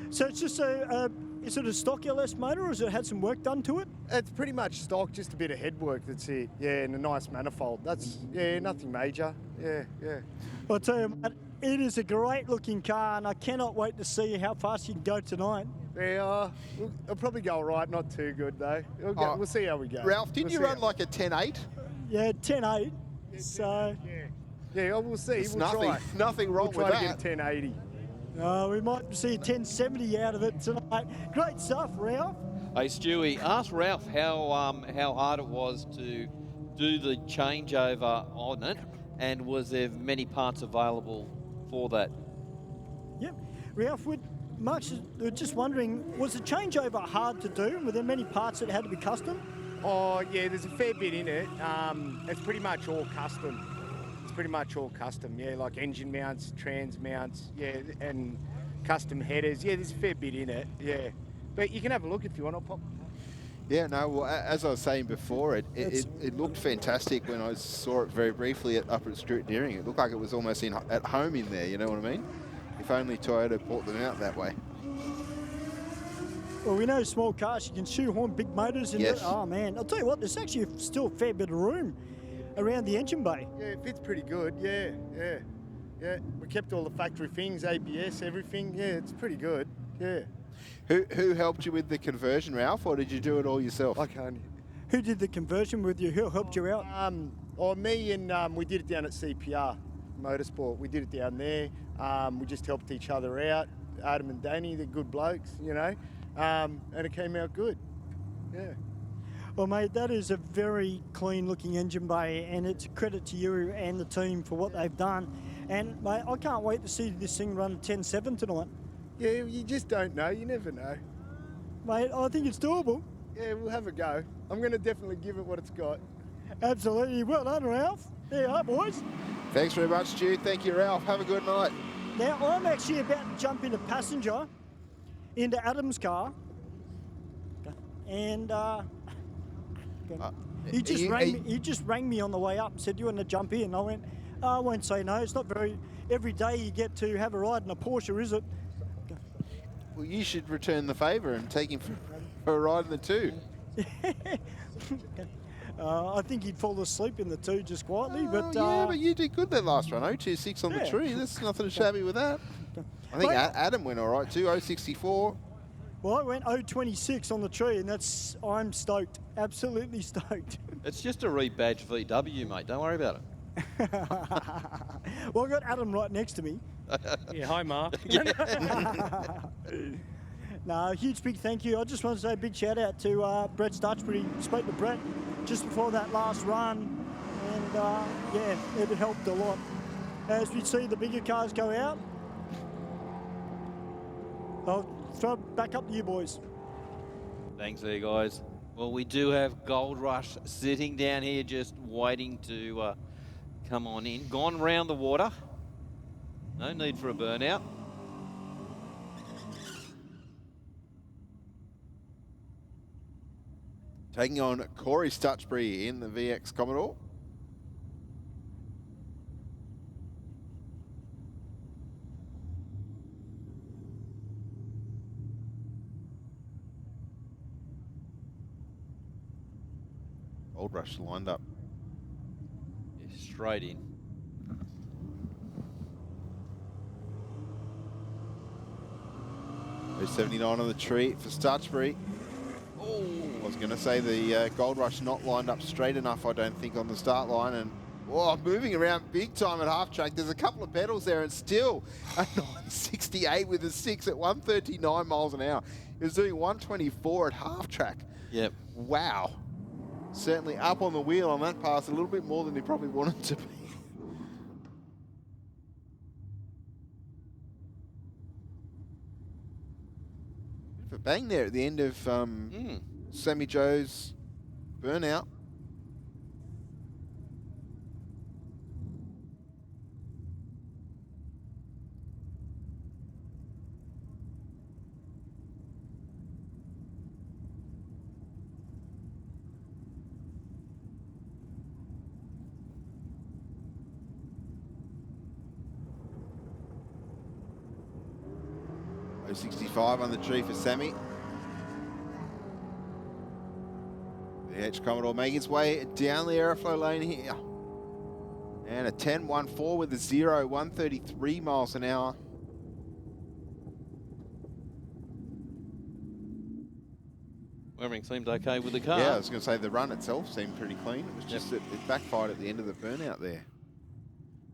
So it's just is it a stock LS motor, or has it had some work done to it? It's pretty much stock, just a bit of head work, that's it. Yeah, and a nice manifold. That's, yeah, nothing major. Yeah. I'll tell you, mate, it is a great looking car, and I cannot wait to see how fast you can go tonight. Yeah, it'll probably go all right. Not too good though. We'll see how we go. Ralph, didn't you run like a 10.8? Yeah, 10.8. So Yeah, we'll see. There's We'll try. nothing wrong We'll with try that. to get 1080. we might see a 1070 out of it tonight. Great stuff, Ralph. Hey, Stewie, ask Ralph how hard it was to do the changeover on it, and was there many parts available for that? Yep. Ralph, we're just wondering, was the changeover hard to do? Were there many parts that had to be custom? Oh yeah, there's a fair bit in it. It's pretty much all custom. Yeah, like engine mounts, trans mounts, yeah, and custom headers. Yeah, there's a fair bit in it. Yeah, but you can have a look if you want. I'll pop. Yeah, no, well, as I was saying before, it looked fantastic when I saw it very briefly up at Stewart Deering. It looked like it was almost at home in there, you know what I mean? If only Toyota brought them out that way. Well, we know small cars, you can shoehorn big motors in Yes. it. Oh, man. I'll tell you what, there's actually still a fair bit of room around the engine bay. Yeah, it fits pretty good. Yeah. We kept all the factory things, ABS, everything. Yeah, it's pretty good. Yeah. Who helped you with the conversion, Ralph, or did you do it all yourself? I can't. Who did the conversion with you? Who helped you out? Me and we did it down at CPR Motorsport. We did it down there. We just helped each other out. Adam and Danny, they're good blokes, you know, and it came out good. Yeah. Well, mate, that is a very clean-looking engine bay, and it's a credit to you and the team for what they've done. And, mate, I can't wait to see this thing run 10.7 tonight. Yeah, you just don't know. You never know. Mate, I think it's doable. Yeah, we'll have a go. I'm going to definitely give it what it's got. Absolutely. Well done, Ralph. There you are, boys. Thanks very much, Stu. Thank you, Ralph. Have a good night. Now, I'm actually about to jump into passenger into Adam's car. And he just rang me on the way up and said, "Do you want to jump in?" I went, "I won't say no. It's not very every day you get to have a ride in a Porsche, is it?" Well, you should return the favour and take him for a ride in the two. I think he'd fall asleep in the two just quietly, but yeah, but you did good that last run. 026 on the tree. There's nothing shabby with that. I think Adam went all right too. 064. Well, I went 026 on the tree, and I'm stoked. Absolutely stoked. It's just a rebadged VW, mate. Don't worry about it. Well, I got Adam right next to me. Yeah, hi, Mark. No, huge big thank you. I just want to say a big shout out to Brett Stutchbury. Spoke to Brett just before that last run, and yeah, it helped a lot. As we see the bigger cars go out, I'll throw it back up to you boys. Thanks there, guys. Well, we do have Gold Rush sitting down here just waiting to come on in. Gone round the water. No need for a burnout. Taking on Corey Stutchbury in the VX Commodore. Gold Rush lined up. Yeah, straight in. There's 79 on the tree for Stutchbury. Oh, I was going to say the Gold Rush not lined up straight enough, I don't think, on the start line. And moving around big time at half track. There's a couple of pedals there, and still a 968 with a 6 at 139 miles an hour. He was doing 124 at half track. Yep. Wow. Certainly up on the wheel on that pass a little bit more than he probably wanted to be. Bit of a bang there at the end of Sammy Joe's burnout. Oh, 65 on the tree for Sammy. The H Commodore making its way down the aeroflow lane here. And a 10.14 with a 0, 133 miles an hour. Programming seemed okay with the car. Yeah, I was going to say the run itself seemed pretty clean. It was just that it backfired at the end of the burnout there.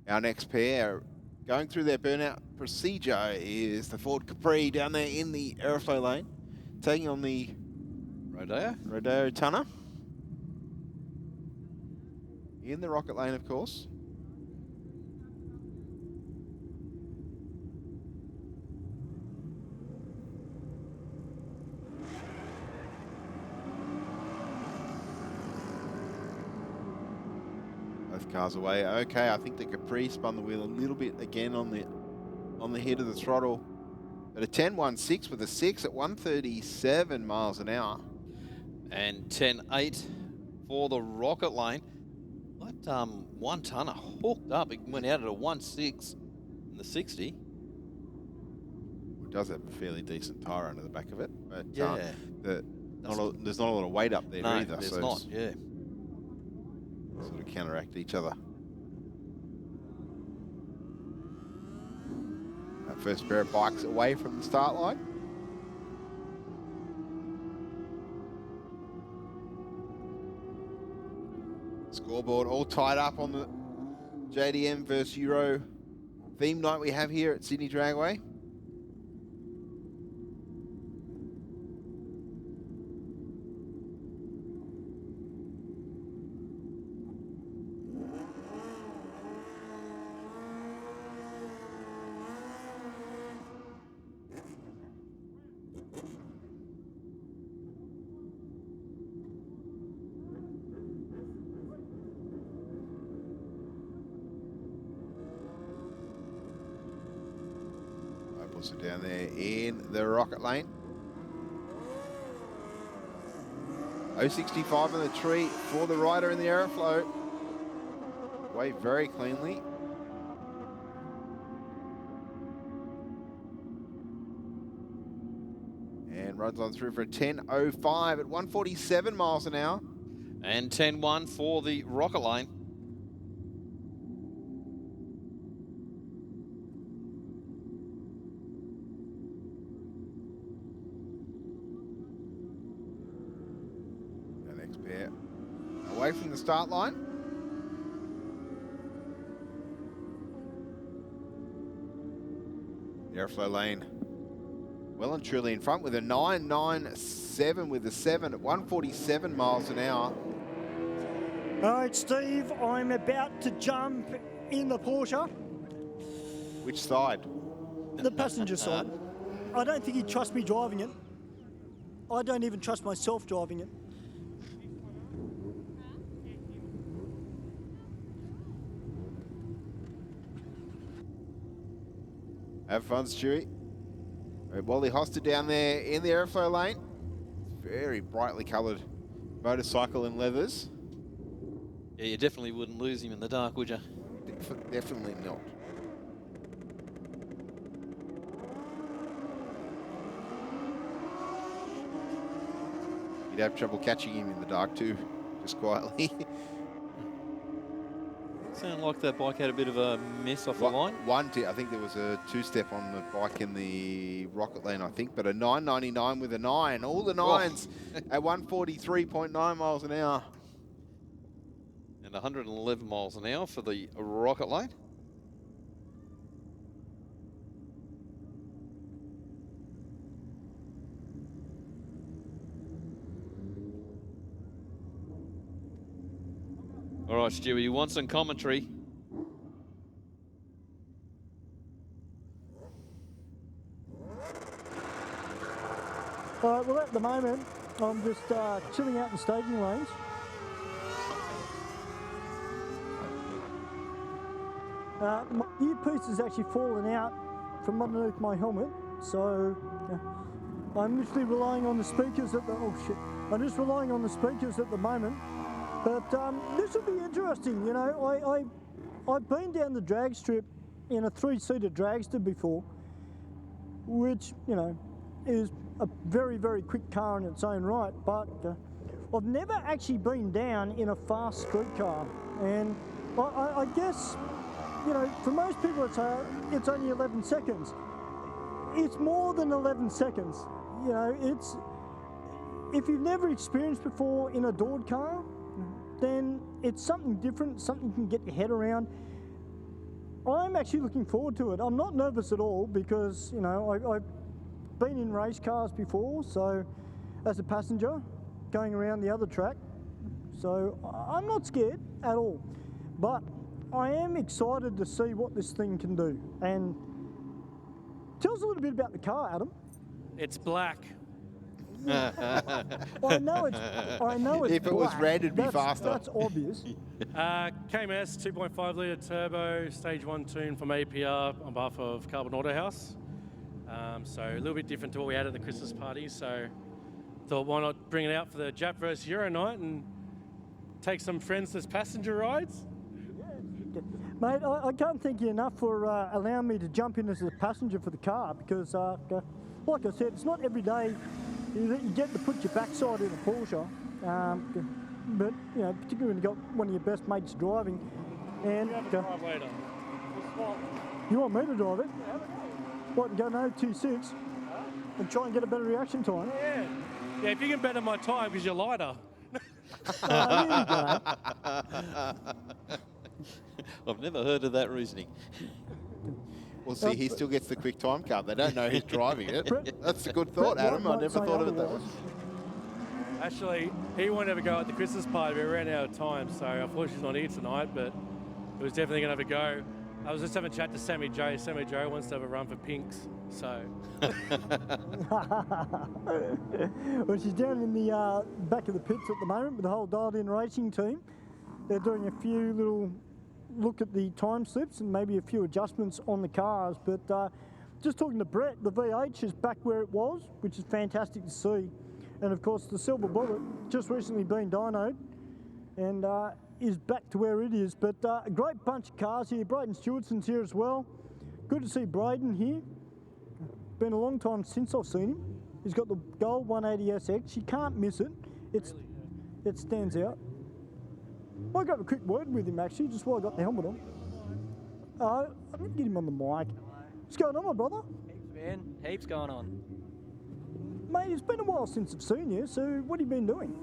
Our next pair going through their burnout procedure is the Ford Capri down there in the aeroflow lane, taking on the Rodeo Tunner in the rocket lane, of course. Both cars away. Okay, I think the Capri spun the wheel a little bit again on the head of the throttle. But a 10.16 with a 6 at 137 miles an hour. And 10.8 for the rocket lane. That one tonner hooked up. It went out at a 1.6 in the 60. It does have a fairly decent tyre under the back of it, but Yeah. there's not a lot of weight up there No, either. there's So not, yeah. sort of counteract each other. That first pair of bikes away from the start line. Scoreboard all tied up on the JDM versus Euro theme night we have here at Sydney Dragway. Also down there in the rocket lane. 065 in the tree for the rider in the aeroflow. Way very cleanly. And runs on through for a 10.05 at 147 miles an hour. And 10.1 for the rocket lane. Away from the start line. The airflow lane well and truly in front with a 9.97 with a 7 at 147 miles an hour. All right, Steve, I'm about to jump in the Porsche. Which side? The passenger side. I don't think he'd trust me driving it. I don't even trust myself driving it. Have fun, Stewie. Wally Hoster down there in the airflow lane. Very brightly coloured motorcycle in leathers. Yeah, you definitely wouldn't lose him in the dark, would you? Definitely not. You'd have trouble catching him in the dark too, just quietly. Sound like that bike had a bit of a mess off the line. I think there was a two-step on the bike in the rocket lane, I think, but a 9.99 with a 9. All the 9s at 143.9 miles an hour. And 111 miles an hour for the rocket lane. All right, Stewie, you want some commentary? All right, well, at the moment, I'm just chilling out in staging lanes. My earpiece has actually fallen out from underneath my helmet, so I'm literally relying on the speakers at the... Oh, shit. I'm just relying on the speakers at the moment. But this will be interesting, you know. I've been down the drag strip in a 3-seater dragster before, which, you know, is a very, very quick car in its own right, but I've never actually been down in a fast street car. And I guess, you know, for most people it's only 11 seconds. It's more than 11 seconds. You know, if you've never experienced before in a doored car, then it's something different, something you can get your head around. I'm actually looking forward to it. I'm not nervous at all because, you know, I've been in race cars before, so as a passenger going around the other track, so I'm not scared at all. But I am excited to see what this thing can do. And tell us a little bit about the car, Adam. It's black. I know it's If it was black. red, it'd be That's- faster. That's obvious. KMS 2.5 litre turbo, stage 1 tune from APR on behalf of Carbon Auto House. So a little bit different to what we had at the Christmas party. So thought why not bring it out for the Jap versus Euro night and take some friends as passenger rides. Mate, I can't thank you enough for allowing me to jump in as a passenger for the car because, like I said, it's not every day you get to put your backside in a Porsche. But, you know, particularly when you've got one of your best mates driving. And You have a drive later. We'll swap. you want me to drive it? What, and go no 2.6 and try and get a better reaction time? Yeah. Yeah, if you can better my time because you're lighter. There you go. I've never heard of that reasoning. Well, see, he still gets the quick time card. They don't know who's driving it. That's a good thought, Brett Adam. I might never say thought of it that way. otherwise. Actually, he won't ever go at the Christmas party, but we ran out of time, so unfortunately he's not here tonight, but it was definitely going to have a go. I was just having a chat to Sammy J. Sammy J wants to have a run for Pinks, so... Well, she's down in the back of the pits at the moment with the whole dialed-in racing team. They're doing a few little look at the time slips and maybe a few adjustments on the cars. But just talking to Brett, the VH is back where it was, which is fantastic to see. And of course, the Silver Bullet just recently been dynoed and is back to where it is. But a great bunch of cars here. Braden Stewartson's here as well. Good to see Braden here. Been a long time since I've seen him. He's got the gold 180SX. You can't miss it. It stands out. I'll go have a quick word with him actually, just while I got the helmet on. I'm going to get him on the mic. What's going on, my brother? Heaps, man. Heaps going on. Mate, it's been a while since I've seen you, so what have you been doing?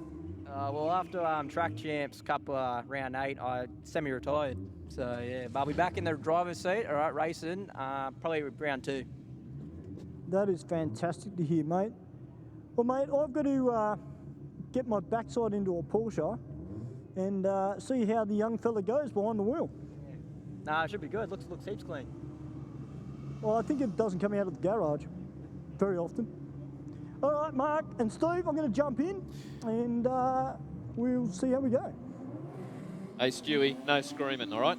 Well, after Track Champs Cup round 8, I semi-retired. So, yeah, but I'll be back in the driver's seat, all right, racing, probably round 2. That is fantastic to hear, mate. Well, mate, I've got to get my backside into a Porsche and see how the young fella goes behind the wheel. Nah, it should be good. Looks heaps clean. Well, I think it doesn't come out of the garage very often. All right, Mark and Steve, I'm going to jump in and we'll see how we go. Hey, Stewie, no screaming, all right?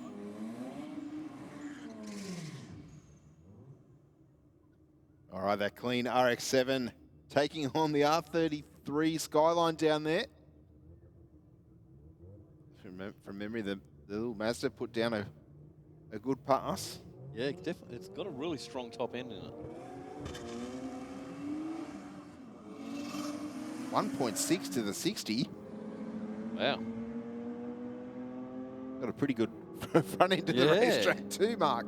All right, that clean RX-7 taking on the R33 Skyline down there. From memory, the little Mazda put down a good pass. Yeah, definitely. It's got a really strong top end in it. 1.6 to the 60. Wow. Got a pretty good front end to the racetrack too, Mark.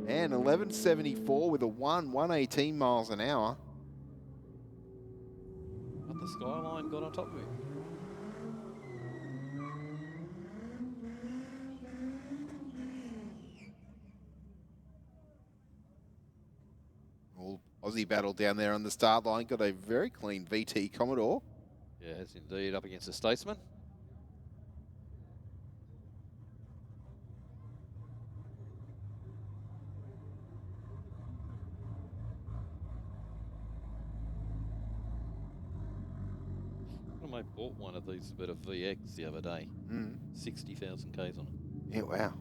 And 1174 with a 118 miles an hour. But the Skyline got on top of it. All Aussie battle down there on the start line. Got a very clean VT Commodore. Yes, indeed, up against the Statesman. I bought one of these, a bit of VX the other day. 60,000 Ks on it. Yeah, wow.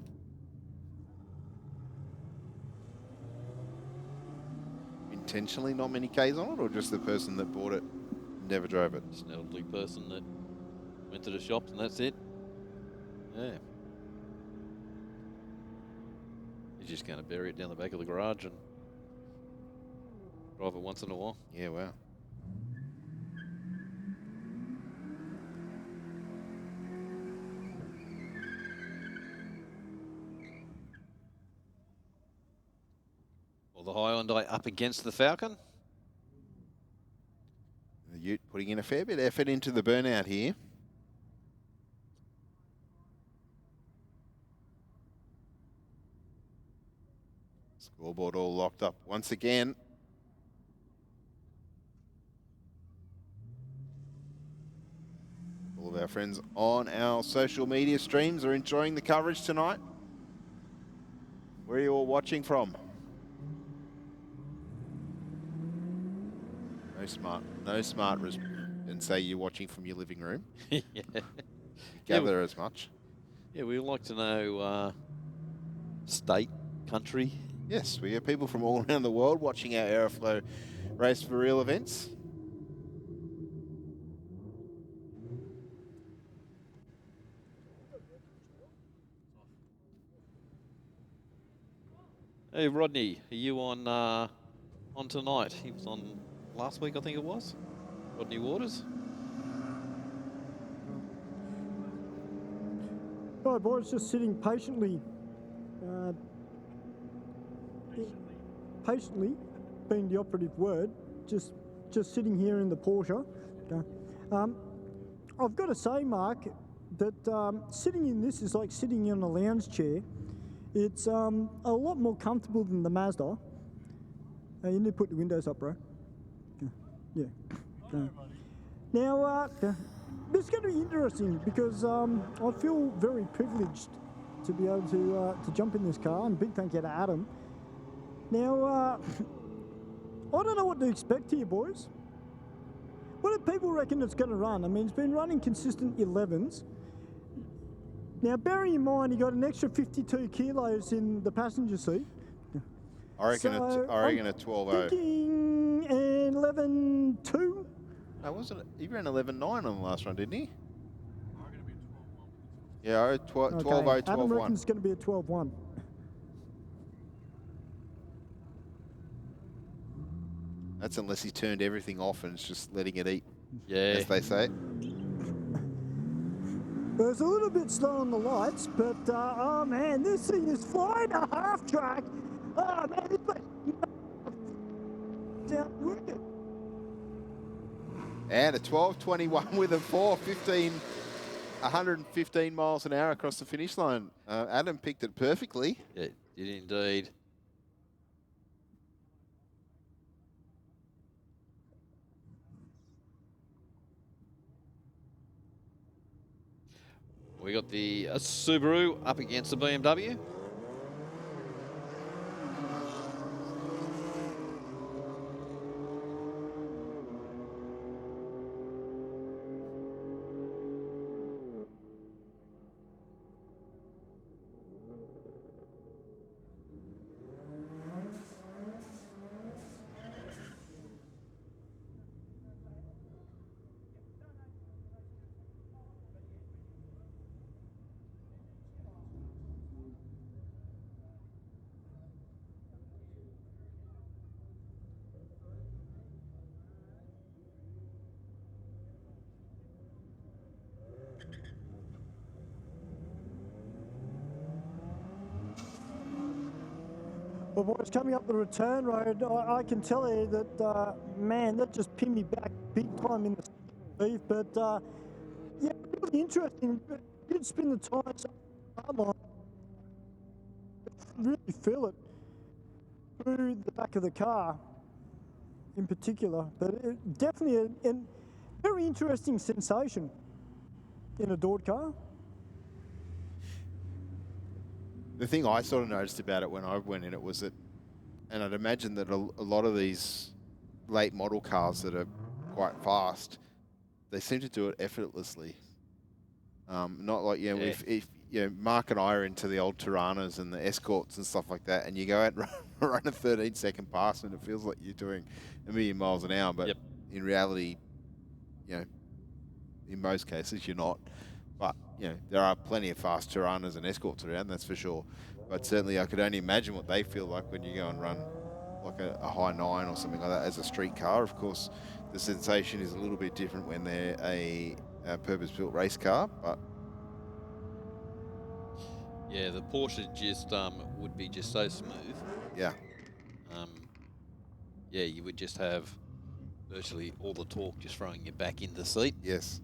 Intentionally not many Ks on it, or just the person that bought it never drove it? Just an elderly person that went to the shops and that's it. Yeah. He's just going to bury it down the back of the garage and drive it once in a while. Yeah, wow. Well, the Hyundai up against the Falcon. The Ute putting in a fair bit of effort into the burnout here. Scoreboard all locked up once again. All of our friends on our social media streams are enjoying the coverage tonight. Where are you all watching from? No smart and say you're watching from your living room. Yeah. We gather as much. Yeah, we would like to know state, country. Yes, we have people from all around the world watching our Aeroflow Race for Real events. Hey, Rodney, are you on tonight? He was on last week, I think it was. Rodney Waters. Oh, boys, just sitting patiently. Patiently being the operative word. Just sitting here in the Porsche. I've got to say, Mark, that sitting in this is like sitting in a lounge chair. It's a lot more comfortable than the Mazda. You need to put the windows up, bro. Yeah. Now, this is going to be interesting because I feel very privileged to be able to jump in this car, and big thank you to Adam. Now, I don't know what to expect here, boys. What do people reckon it's going to run? I mean, it's been running consistent 11s. Now, bearing in mind, you got an extra 52 kilos in the passenger seat. I reckon a 12.0. Thinking an 11.2. No, wasn't it? He ran 11.9 on the last run, didn't he? Yeah, 12.0, 12.1. Adam reckons it's going to be a 12.1. That's unless he turned everything off and is just letting it eat, Yeah. as they say. Well, it's a little bit slow on the lights, but oh man, this thing is flying a half track. Oh man, this down wicked. And a 12.21 with a 115 miles an hour across the finish line. Adam picked it perfectly. Yeah, did indeed. We got the Subaru up against the BMW. Well, boys, coming up the return road, I can tell you that, man, that just pinned me back big time in the beef. But, yeah, really interesting. Did spin the tyres hard line. Really feel it through the back of the car in particular. But it, definitely a very interesting sensation in a Dord car. The thing I sort of noticed about it when I went in it was that, and I'd imagine that a lot of these late model cars that are quite fast, they seem to do it effortlessly. Not like, you know, Yeah. if you know, Mark and I are into the old Tiranas and the Escorts and stuff like that, and you go out and run a 13-second pass and it feels like you're doing a million miles an hour, but Yep. in reality, you know, in most cases you're not. But, you know, there are plenty of fast Tiranas and Escorts around, that's for sure. But certainly I could only imagine what they feel like when you go and run like a high 9 or something like that as a street car. Of course, the sensation is a little bit different when they're a purpose-built race car, but Yeah, the Porsche just would be just so smooth. yeah. Yeah, you would just have virtually all the torque just throwing you back in the seat. Yes.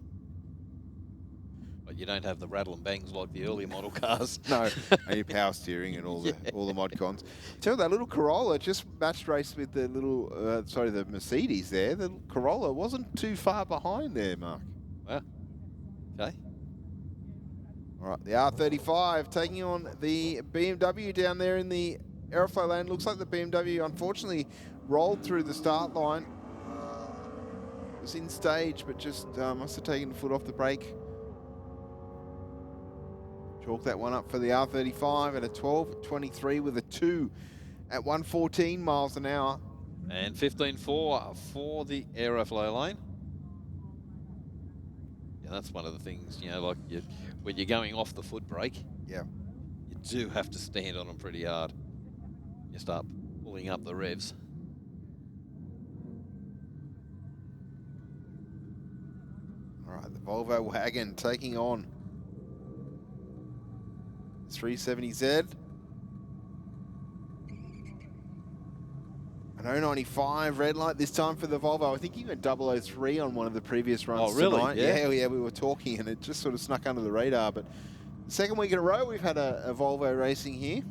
But you don't have the rattle and bangs like the earlier model cars. No, and your power steering and all the mod cons. Tell that little Corolla just matched race with the little, the Mercedes there. The Corolla wasn't too far behind there, Mark. Wow. Okay. All right, the R35 taking on the BMW down there in the aeroflow lane. Looks like the BMW unfortunately rolled through the start line. It was in stage, but just must have taken the foot off the brake. Chalk that one up for the R35 at a 12.23 with a 2 at 114 miles an hour. And 15.4 for the aeroflow lane. Yeah, that's one of the things, you know, like when you're going off the foot brake, yeah, you do have to stand on them pretty hard. You start pulling up the revs. All right, the Volvo wagon taking on 370Z. An 095 red light this time for the Volvo. I think he went 003 on one of the previous runs tonight. Yeah, we were talking and it just sort of snuck under the radar. But the second week in a row, we've had a Volvo racing here.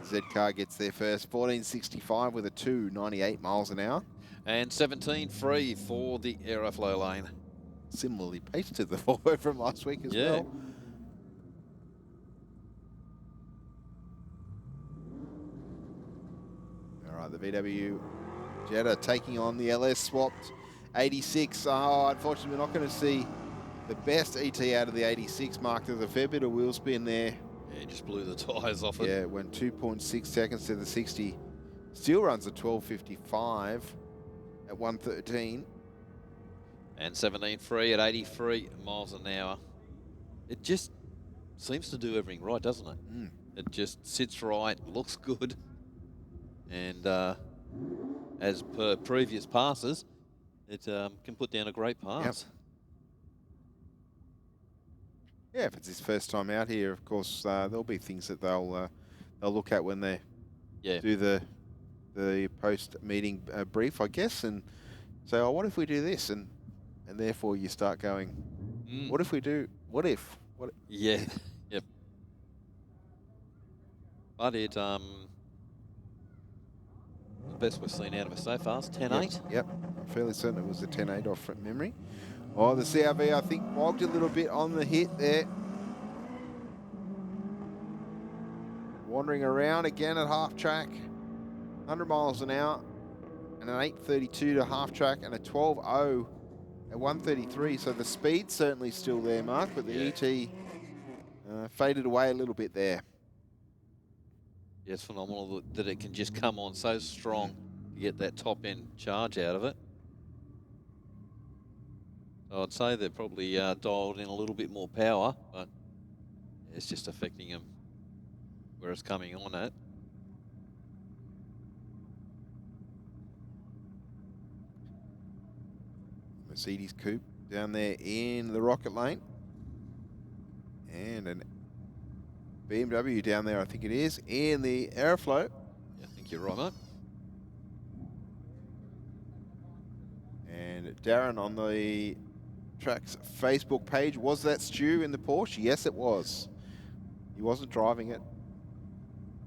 Z car gets there first, 14.65 with a 2.98 miles an hour. And 17.3 for the aeroflow lane. Similarly paced to the Volvo from last week as well. All right, the VW Jetta taking on the LS swapped 86. Oh, unfortunately, we're not going to see the best ET out of the 86, Mark. There's a fair bit of wheel spin there. Yeah, just blew the tyres off it. Yeah, it went 2.6 seconds to the 60. Still runs at 12.55 at 113. And 17.3 at 83 miles an hour. It just seems to do everything right, doesn't it? Mm. It just sits right, looks good. And as per previous passes, it can put down a great pass. Yep. Yeah, if it's his first time out here, of course, there'll be things that they'll look at when they do the post-meeting brief, I guess, and say, oh, what if we do this? And therefore you start going, what if we do, what if? Yeah, yep. But it, the best we've seen out of it so far is 10.8. Yep, I'm fairly certain it was a 10.8 off from memory. Oh, the CRV, I think, bogged a little bit on the hit there. Wandering around again at half track, 100 miles an hour, and an 8.32 to half track, and a 12.0 at 133. So the speed's certainly still there, Mark, but the ET faded away a little bit there. Yeah, it's phenomenal that it can just come on so strong to get that top end charge out of it. So I'd say they're probably dialed in a little bit more power, but it's just affecting them where it's coming on at. Mercedes coupe down there in the rocket lane. And an BMW down there, I think it is, in the aeroflow. Yeah, I think you're right, mate. And Darren on the track's Facebook page, was that Stu in the Porsche? Yes, it was. He wasn't driving it,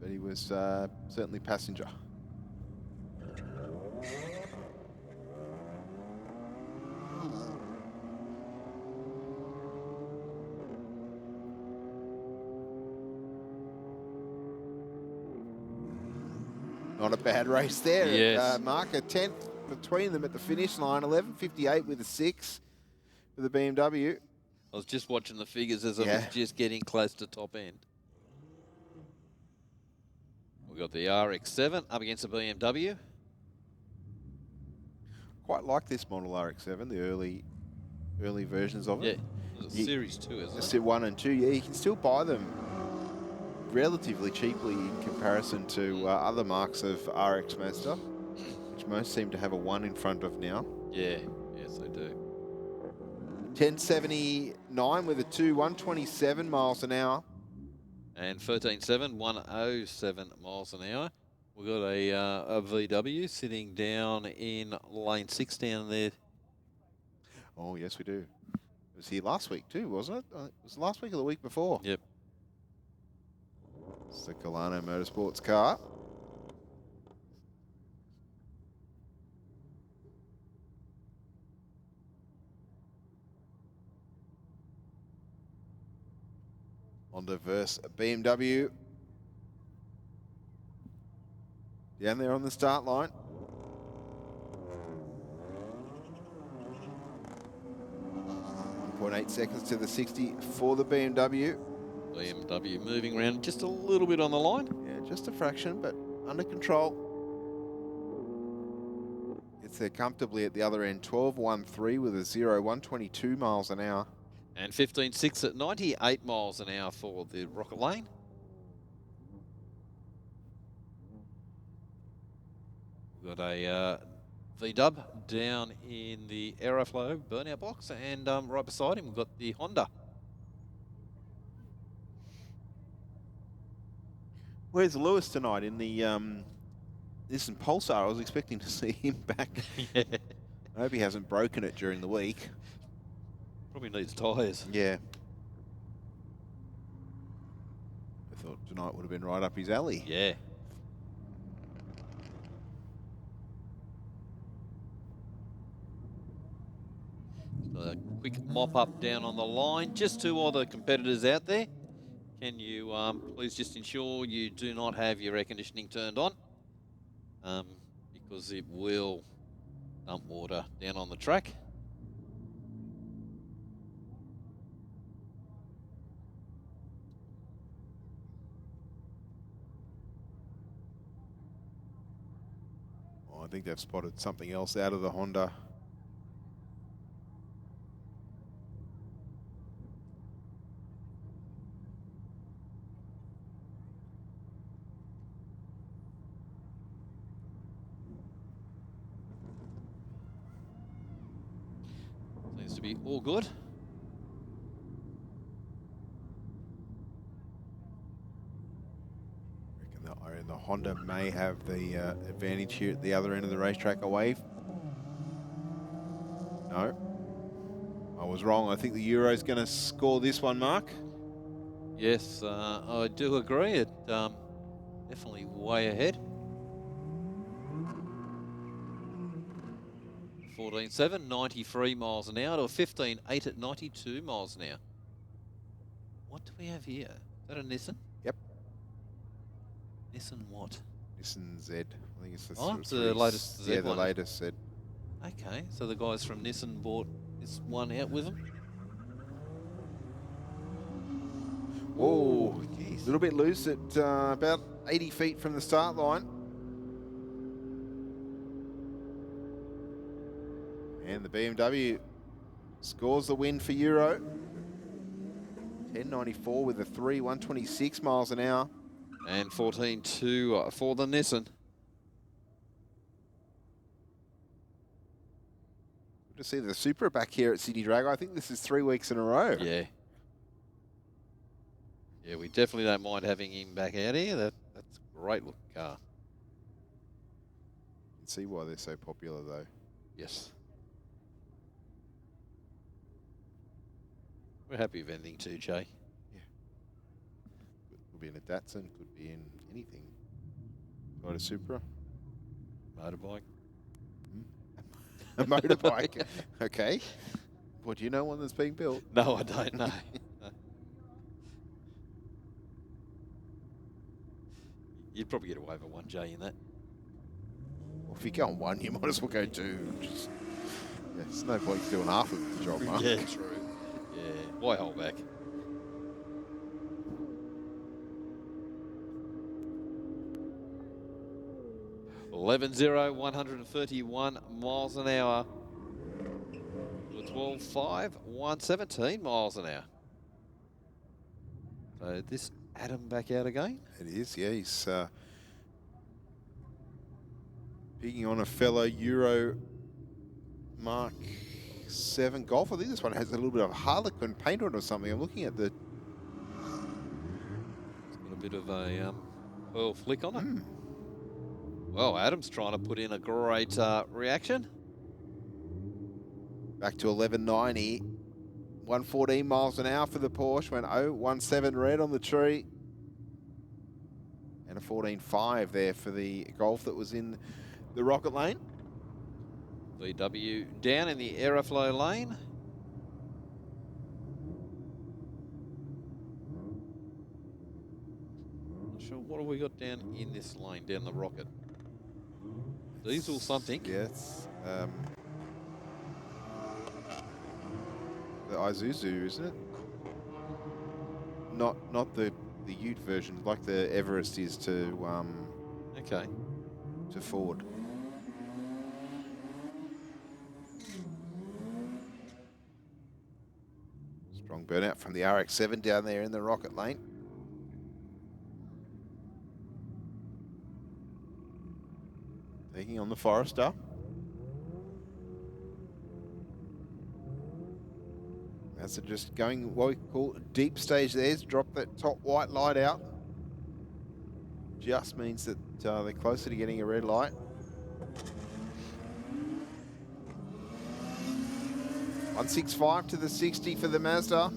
but he was certainly passenger. Not a bad race there. Yes. Mark, a 10th between them at the finish line, 11.58 with a 6 for the BMW. I was just watching the figures as I was just getting close to top end. We've got the RX-7 up against the BMW. Quite like this model RX-7, the early versions of it. Yeah, it's a Series 2, isn't it? It's 1 and 2. Yeah, you can still buy them relatively cheaply in comparison to other marks of RX Mazda, which most seem to have a 1 in front of now. Yeah, yes they do. 1079 with a 2, 127 miles an hour. And 13.7, 107 miles an hour. We've got a VW sitting down in lane 6 down there. Oh, yes, we do. It was here last week too, wasn't it? It was last week or the week before. Yep. It's the Colano Motorsports car. Honda versus BMW. Down there on the start line. .8 seconds to the 60 for the BMW. BMW moving around just a little bit on the line. Yeah, just a fraction, but under control. Gets there comfortably at the other end. 12.13 with a 122 miles an hour. And 15.6 at 98 miles an hour for the Rocket Lane. We've got a V-dub down in the Aeroflow burnout box, and right beside him we've got the Honda. Where's Lewis tonight in the Nissan Pulsar? I was expecting to see him back. Yeah. I hope he hasn't broken it during the week. Probably needs tyres. Yeah. I thought tonight would have been right up his alley. Yeah. A quick mop up down on the line. Just two other competitors out there. Can you please just ensure you do not have your air conditioning turned on, because it will dump water down on the track. Oh, I think they've spotted something else out of the Honda. Seems to be all good. I reckon the Honda may have the advantage here at the other end of the racetrack away. No. I was wrong. I think the Euro's going to score this one, Mark. Yes, I do agree. It definitely way ahead. 14.7, 93 miles an hour to a 15.8 at 92 miles an hour. What do we have here? Is that a Nissan? Yep. Nissan what? Nissan Z. I think it's the, Oh, sort of it's the three- latest Z Yeah, the one. latest Z. Okay, so the guys from Nissan bought this one out with them. Whoa, a little bit loose at about 80 feet from the start line. And the BMW scores the win for Euro. 10.94 with a 126 miles an hour. And 14.2 for the Nissan. Good to see the Supra back here at Sydney Drag. I think this is 3 weeks in a row. Yeah. Yeah, we definitely don't mind having him back out here. That's a great looking car. You can see why they're so popular though. Yes. We're happy with anything too, Jay. Could be in a Datsun, could be in anything. Got a Supra. Motorbike. A motorbike. Okay. Well, do you know one that's being built? No, I don't know. You'd probably get away with one, Jay, in that. Well, if you go on one, you might as well go two. Just, yeah, there's no point doing half of the job, Mark. Yeah, true. Yeah, why hold back? .11.0, 131 miles an hour. To a 12.5, 117 miles an hour. So this Adam back out again? It is, yeah. He's picking on a fellow Euro Mark 7 Golf. I think this one has a little bit of Harlequin paint on it or something. I'm looking at the... It's got a bit of a pearl flick on it. Well, Adam's trying to put in a great reaction. Back to 1190. 114 miles an hour for the Porsche. Went 017 red on the tree. And a 14.5 there for the Golf that was in the rocket lane. VW down in the aeroflow lane. Not sure what have we got down in this lane, down the rocket. Diesel something. Yes. The Isuzu, isn't it? Not the Ute version, like the Everest is to Okay. to Ford. Strong burnout from the RX-7 down there in the rocket lane. Taking on the Forester. As they're just going what we call deep stage there, drop that top white light out. Just means that they're closer to getting a red light. .165 to the 60 for the Mazda.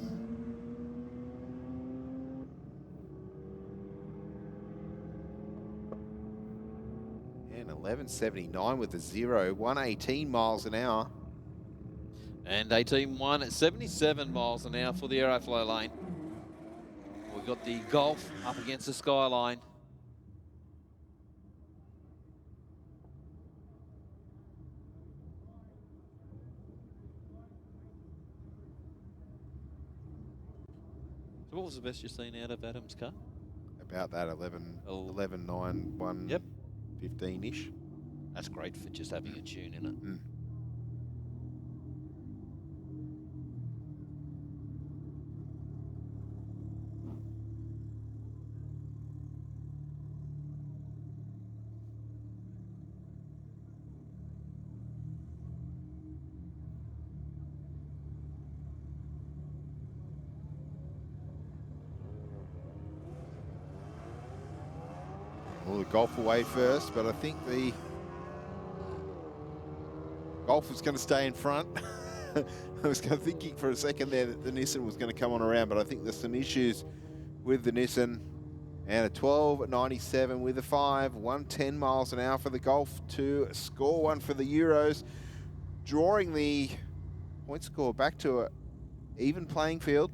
And 1179 with the 0, 118 miles an hour. And 18-1 at 77 miles an hour for the aeroflow lane. We've got the Golf up against the Skyline. So what was the best you've seen out of Adam's car? About that 11, 9, 1, Yep. 15-ish. That's great for just having a tune in it. Mm. Well, the Golf away first, but I think the Golf was going to stay in front. I was thinking for a second there that the Nissan was going to come on around, but I think there's some issues with the Nissan. And a 12.97 with a 5, 110 miles an hour for the Golf to score one for the Euros, drawing the point score back to a even playing field.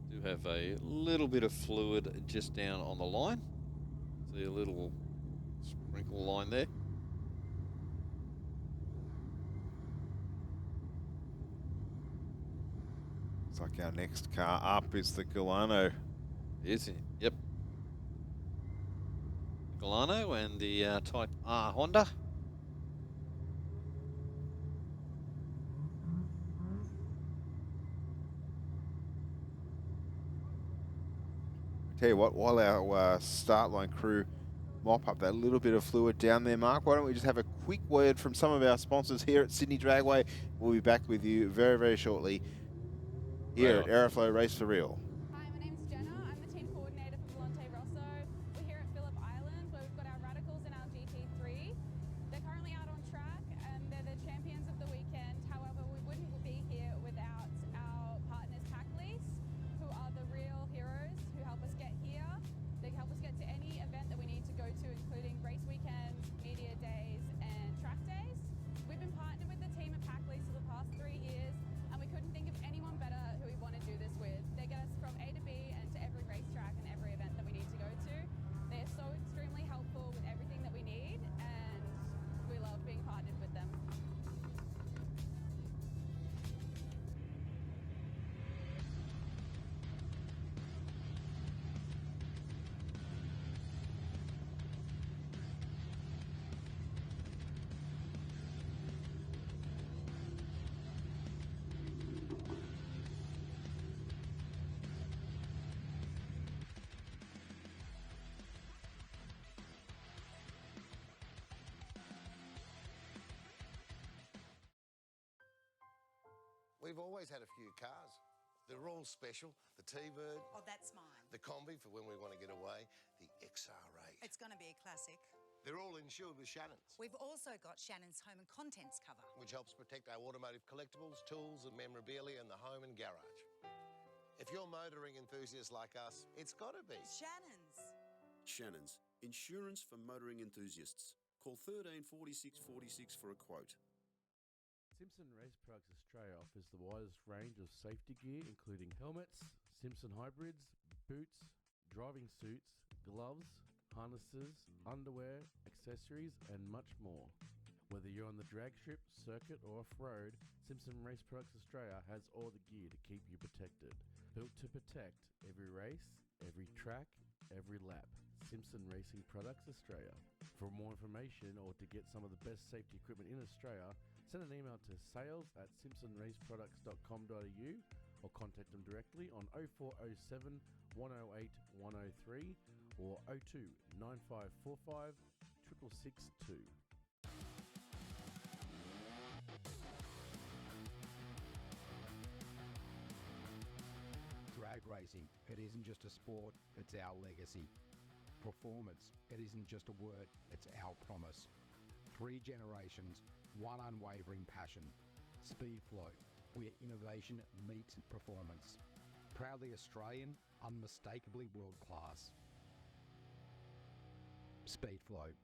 Do have a little bit of fluid just down on the line. See a little sprinkle line there. Looks like our next car up is the Galano. Is it? Yep. Galano and the Type R Honda. Tell you what, while our start line crew mop up that little bit of fluid down there, Mark, why don't we just have a quick word from some of our sponsors here at Sydney Dragway. We'll be back with you very, very shortly here at Aeroflow Race for Real. Hi, my name's Jenna. I'm the team coordinator for Volante Rosso. We're here at Phillip Island where we've got our Radicals and our GT3. They're currently out on track and they're the champions of the weekend. However, we wouldn't be here without our partners Pack Lease, who are the real heroes who help us get here. They help us get to any event that we need to go to, including race weekends, media days, and track days. We've been partnered with the team at Pack Lease for the past 3 years, and we couldn't think of anyone better who we want to do this with. They get us from A to B and to every racetrack and every event that we need to go to. They are so extremely helpful with everything that we need, and we love being partnered with them. We've always had a few cars. They're all special. The T-Bird. Oh, that's mine. The Combi for when we want to get away. The XR8. It's going to be a classic. They're all insured with Shannon's, We've also got Shannon's home and contents cover. which helps protect our automotive collectibles, tools and memorabilia in the home and garage. If you're motoring enthusiasts like us, it's got to be Shannon's. Shannon's, insurance for motoring enthusiasts. Call 13 46 46 for a quote. Simpson Race Products Australia offers the widest range of safety gear, including helmets, Simpson hybrids, boots, driving suits, gloves, harnesses, underwear, accessories, and much more. Whether you're on the drag strip, circuit, or off-road, Simpson Race Products Australia has all the gear to keep you protected. Built to protect every race, every track, every lap. Simpson Racing Products Australia. For more information or to get some of the best safety equipment in Australia, send an email to sales@simpsonraceproducts.com.au or contact them directly on 0407 108 103 or 02 9545 6662. Drag racing, it isn't just a sport, it's our legacy. Performance, it isn't just a word, it's our promise. 3 generations, one unwavering passion. Speedflow, where innovation meets performance. Proudly Australian, unmistakably world class. Speedflow.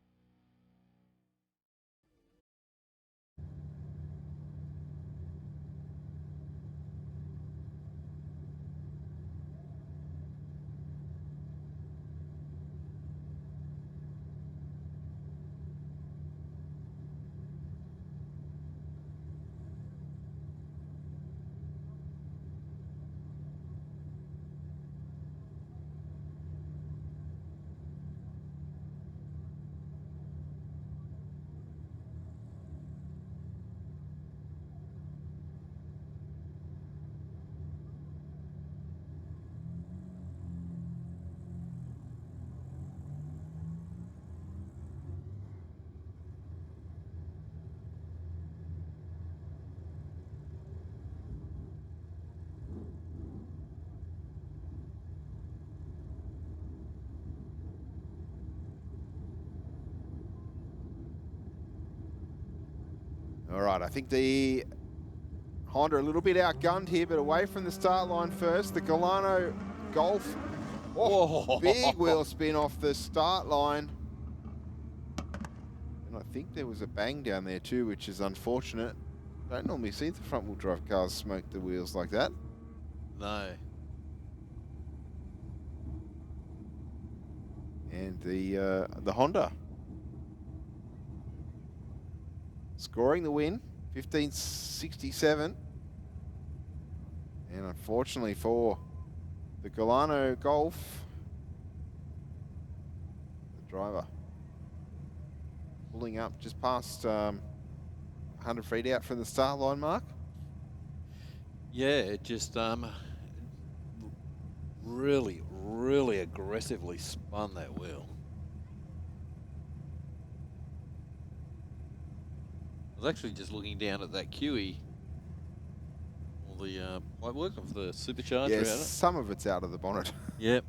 All right, I think the Honda a little bit outgunned here, but away from the start line first. The Galano Golf. Oh, big wheel spin off the start line. And I think there was a bang down there too, which is unfortunate. Don't normally see the front wheel drive cars smoke the wheels like that. No. And the Honda scoring the win, 1567. And unfortunately for the Galano Golf, the driver pulling up just past 100 feet out from the start line mark. Yeah, it just really aggressively spun that wheel. I was actually just looking down at that QE, all the pipework of the supercharger Yes, out of it. some of it's out of the bonnet. Yep.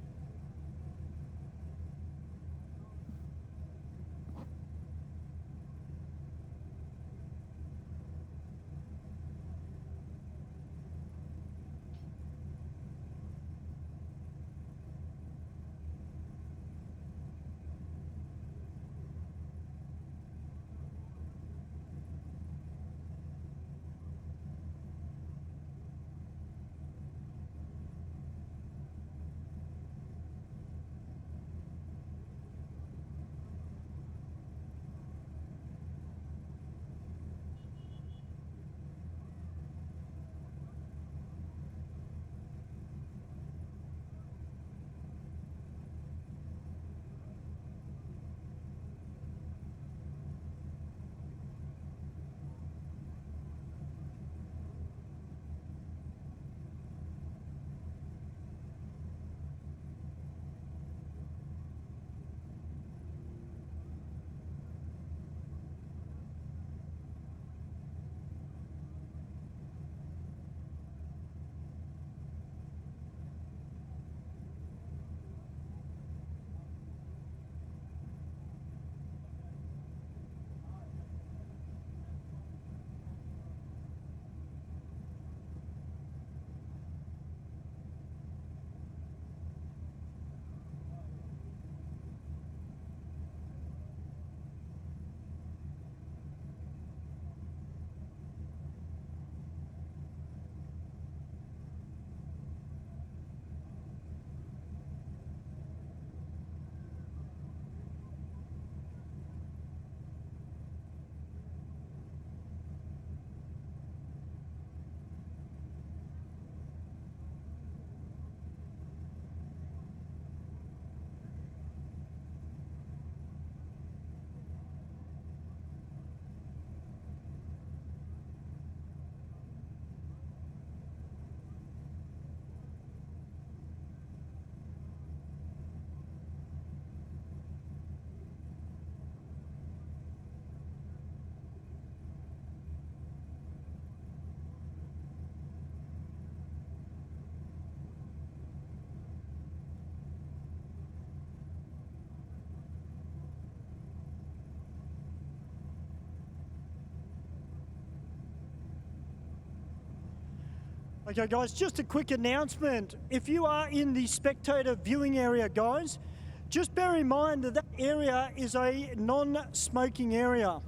Okay, guys, just a quick announcement. If you are in the spectator viewing area, guys, just bear in mind that that area is a non-smoking area.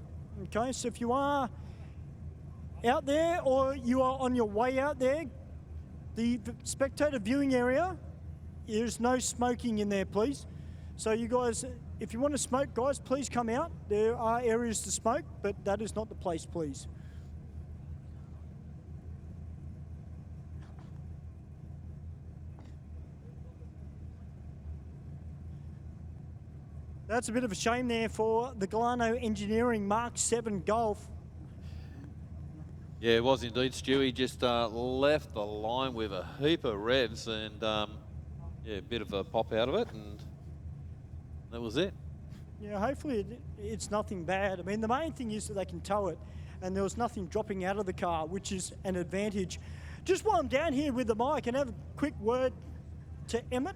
Okay, so if you are out there or you are on your way out there, the spectator viewing area, there's no smoking in there, please. So you guys, if you want to smoke, guys, please come out. There are areas to smoke, but that is not the place, please. That's a bit of a shame there for the Galano Engineering Mark 7 Golf. Yeah, it was indeed, Stu. He just left the line with a heap of revs and, yeah, a bit of a pop out of it, and that was it. Yeah, hopefully it's nothing bad. I mean, the main thing is that they can tow it, and there was nothing dropping out of the car, which is an advantage. Just while I'm down here with the mic, and have a quick word to Emmett.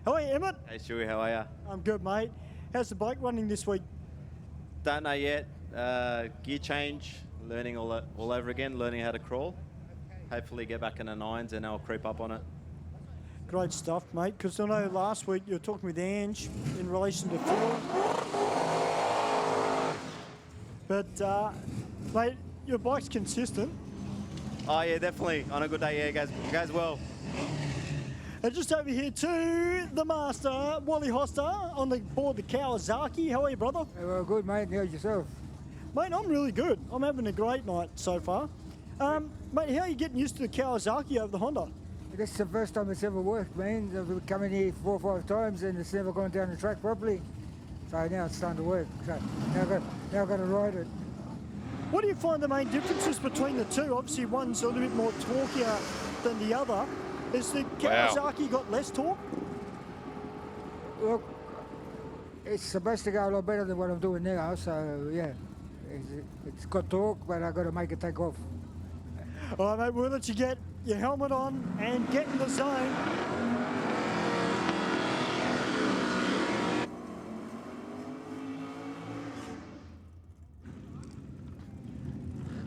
How are you, Emmett? Hey, Stewie, how are you? I'm good, mate. How's the bike running this week? Don't know yet. Gear change, learning all over again, learning how to crawl. Hopefully get back in the 9s and I'll creep up on it. Great stuff, mate, because I know last week you were talking with Ange in relation to Phil. But, mate, your bike's consistent. Oh, yeah, definitely. On a good day, yeah, it goes well. And just over here to the master, Wally Hoster, on the board the Kawasaki. How are you, brother? Well, good, mate. How's yourself? Mate, I'm really good. I'm having a great night so far. Mate, how are you getting used to the Kawasaki over the Honda? This is the first time it's ever worked, man. I've come in here 4 or 5 times and it's never gone down the track properly. So now it's starting to work. So now I've got to ride it. What do you find the main differences between the two? Obviously, one's a little bit more torquier than the other. Has the Kawasaki got less torque? Look, it's supposed to go a lot better than what I'm doing now, so yeah. It's got torque, but I've got to make it take off. All right, mate, we'll let you get your helmet on and get in the zone.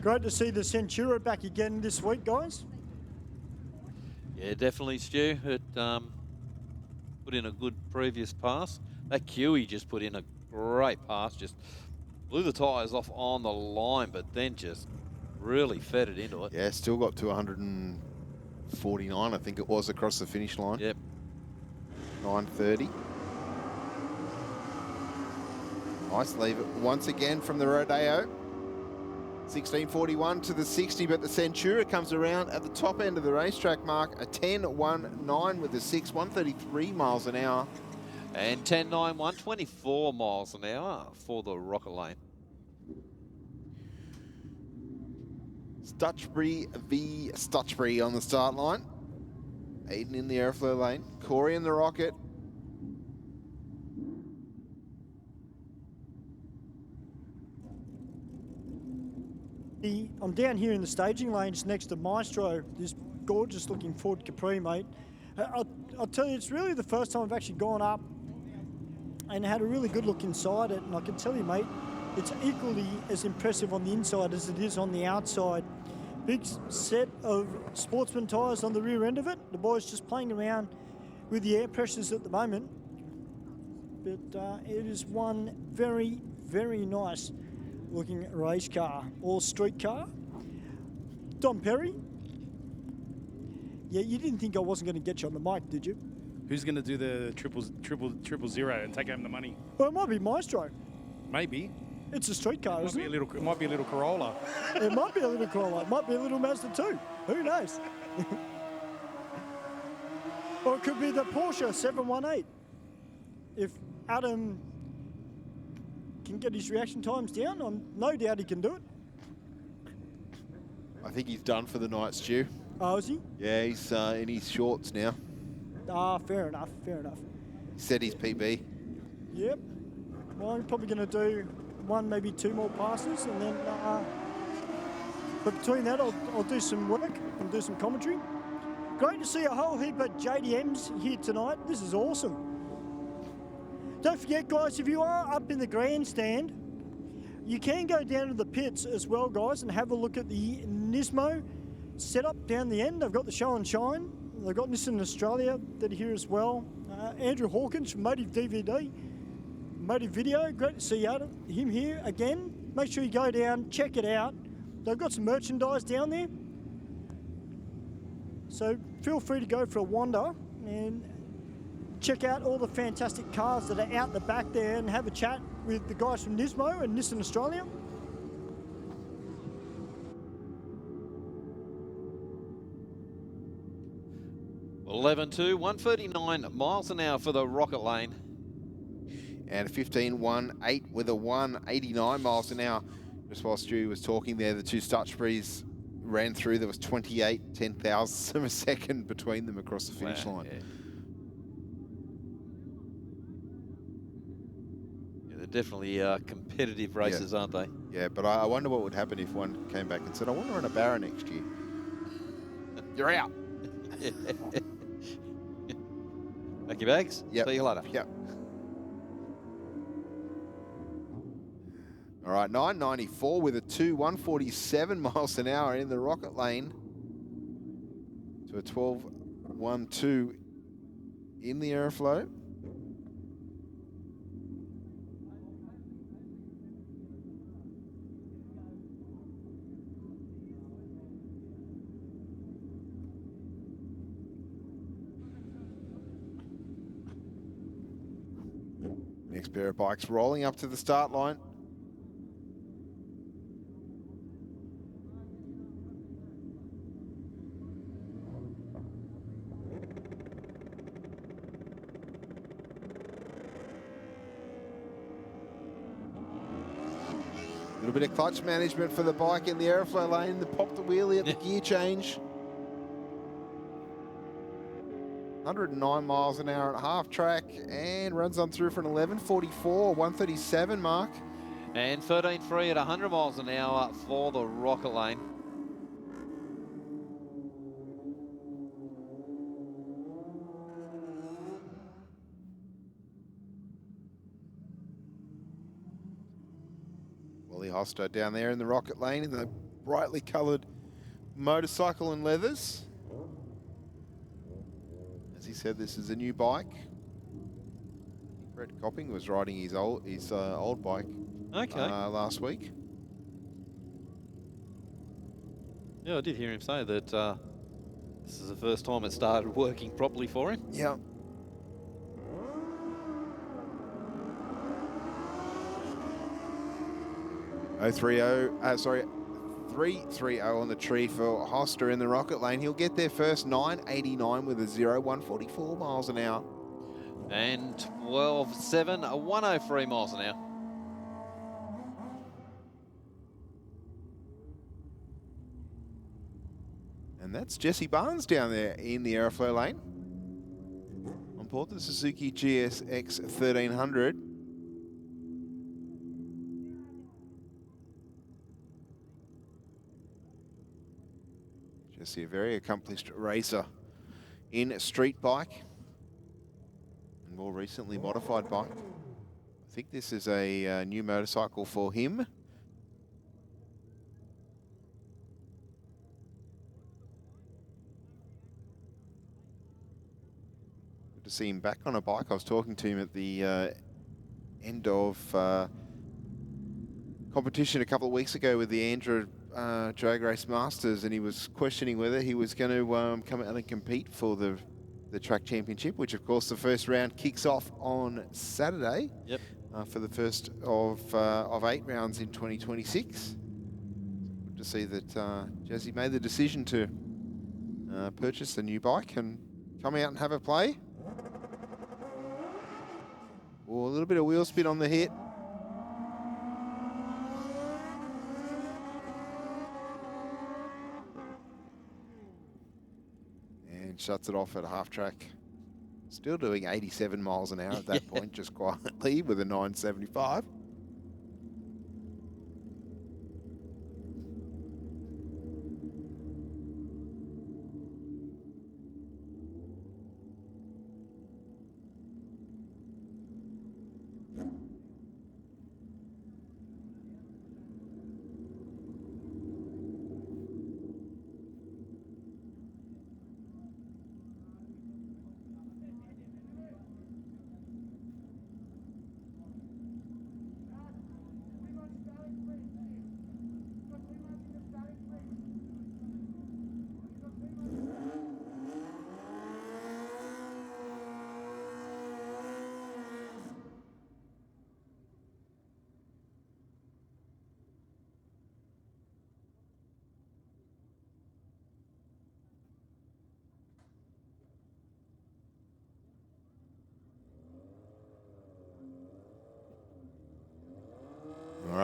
Great to see the Centura back again this week, guys. Yeah, definitely, Stu. It put in a good previous pass. That Kiwi just put in a great pass, just blew the tyres off on the line, but then just really fed it into it. Yeah, still got to 149, I think it was, across the finish line. Yep. 9:30. Nice leave it once again from the Rodeo. 16:41 to the 60, but the Centura comes around at the top end of the racetrack, Mark. A 10.19 with the 6, 133 miles an hour. And 10.9, 124 miles an hour for the Rocket Lane. Stutchbury v. Stutchbury on the start line. Aiden in the airflow lane. Corey in the Rocket. I'm down here in the staging lanes next to Maestro, this gorgeous looking Ford Capri, mate. I'll tell you, it's really the first time I've actually gone up and had a really good look inside it. And I can tell you, mate, it's equally as impressive on the inside as it is on the outside. Big set of Sportsman tyres on the rear end of it. The boys just playing around with the air pressures at the moment. But it is one very, very nice looking race car or street car. Don Perry. Yeah, you didn't think I wasn't going to get you on the mic, did you? Who's going to do the triple zero and take home the money? Well, it might be Maestro. Maybe. It's a street car, isn't it? It might be a little Corolla. It might be a little Corolla. It might be a little Mazda 2. Who knows? Or it could be the Porsche 718. If Adam can get his reaction times down, I'm no doubt he can do it. I think he's done for the night, Stu. Oh, is he? Yeah, he's in his shorts now. Ah, fair enough, fair enough. He set his PB. Yep. Well, I'm probably going to do 1, maybe 2 more passes, and then, but between that, I'll do some work and do some commentary. Great to see a whole heap of JDMs here tonight. This is awesome. Don't forget, guys, if you are up in the grandstand, you can go down to the pits as well, guys, and have a look at the Nismo setup down the end. They've got the show and shine. They've got Nissan Australia that are here as well. Andrew Hawkins from Motive DVD, Motive Video. Great to see him here again. Make sure you go down, check it out. They've got some merchandise down there. So feel free to go for a wander and check out all the fantastic cars that are out the back there and have a chat with the guys from Nismo and Nissan Australia. Well, 11-2, 139 miles an hour for the Rocket Lane. And a 15.18 with a 189 miles an hour. Just while Stu was talking there, the two Stutchburys ran through. There was 28 10,000ths of a second between them across the finish line. Yeah. They're definitely competitive races, aren't they? Yeah, but I wonder what would happen if one came back and said, I want to run a Barra next year. You're out. Pack your bags. Yep. See you later. Yep. All right, 994 with a 147 miles an hour in the Rocket Lane to a 12.12 in the airflow. Next pair of bikes rolling up to the start line. A little bit of clutch management for the bike in the airflow lane. They pop the wheelie at the gear change. 109 miles an hour at half track and runs on through for an 11.44, 137 mark. And 13.3 at 100 miles an hour for the Rocket Lane. Wally Hoster down there in the Rocket Lane in the brightly coloured motorcycle and leathers. As he said, this is a new bike. Brett Copping was riding his old bike last week. Yeah, I did hear him say that this is the first time it started working properly for him. Yeah. Oh, 330 on the tree for Hoster in the Rocket Lane. He'll get there first, 989 with a 144 miles an hour. And 12.7, 103 miles an hour. And that's Jesse Barnes down there in the airflow lane. On board the Suzuki GSX 1300. Jesse, a very accomplished racer in street bike and more recently modified bike. I think this is a new motorcycle for him. Good to see him back on a bike. I was talking to him at the end of competition a couple of weeks ago with the Andrew Drag Race Masters, and he was questioning whether he was going to come out and compete for the track championship, which of course the first round kicks off on Saturday. Yep. For the first of 8 rounds in 2026. Good to see that Jesse made the decision to purchase a new bike and come out and have a play. Oh, a little bit of wheel spin on the hit. And shuts it off at half track. Still doing 87 miles an hour at that point, just quietly with a 975.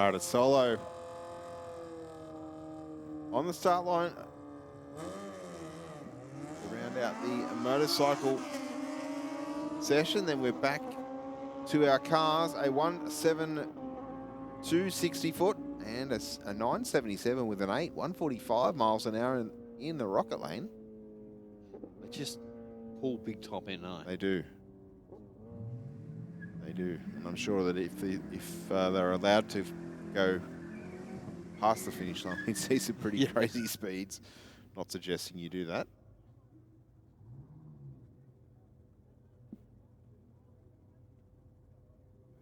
Camarada Solo on the start line to round out the motorcycle session. Then we're back to our cars, a 172 60 foot and a 977 with an 145 miles an hour in the rocket lane. They just pull big top in, don't they? They do. They do. And I'm sure that if they're allowed to go past the finish line, we'd see some pretty crazy speeds. Not suggesting you do that.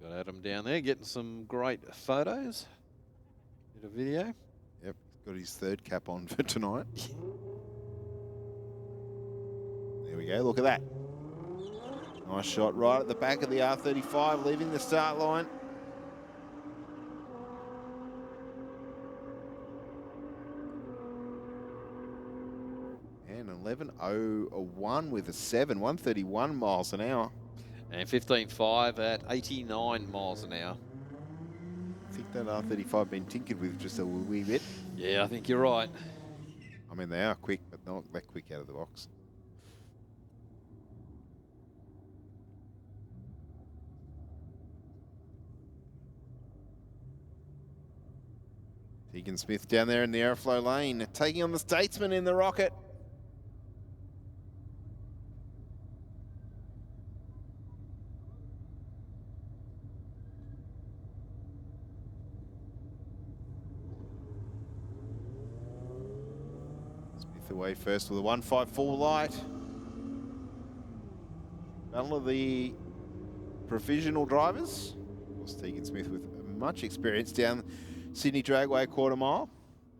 Got Adam down there getting some great photos. Bit of video. Yep, got his third cap on for tonight. There we go, look at that. Nice shot right at the back of the R35, leaving the start line. And 11.01 with a 131 miles an hour. And 15.5 at 89 miles an hour. I think that R35 been tinkered with just a wee bit. Yeah, I think you're right. I mean, they are quick, but not that quick out of the box. Tegan Smith down there in the airflow lane, taking on the Statesman in the rocket. Smith away first with a 154 light. Battle of the provisional drivers. Of course, Tegan Smith with much experience down Sydney Dragway quarter mile,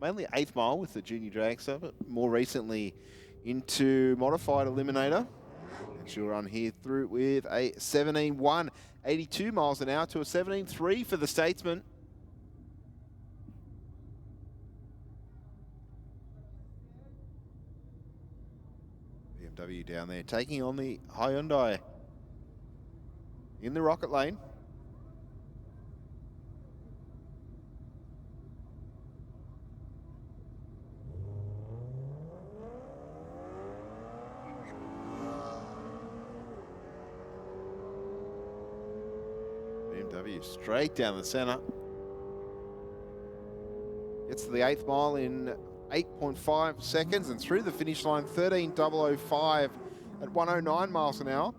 mainly 8th mile with the junior dragster, but more recently into modified eliminator. And she'll run here through with a 17.1, 82 miles an hour to a 17.3 for the Statesman. BMW down there taking on the Hyundai in the rocket lane. BMW straight down the centre. Gets to the 8th mile in 8.5 seconds and through the finish line 13.005 at 109 miles an hour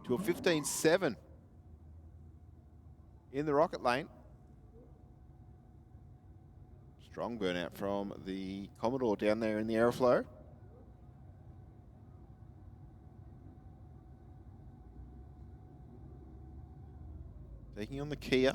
to a 15.7 in the rocket lane. Strong burnout from the Commodore down there in the aeroflow. Taking on the Kia.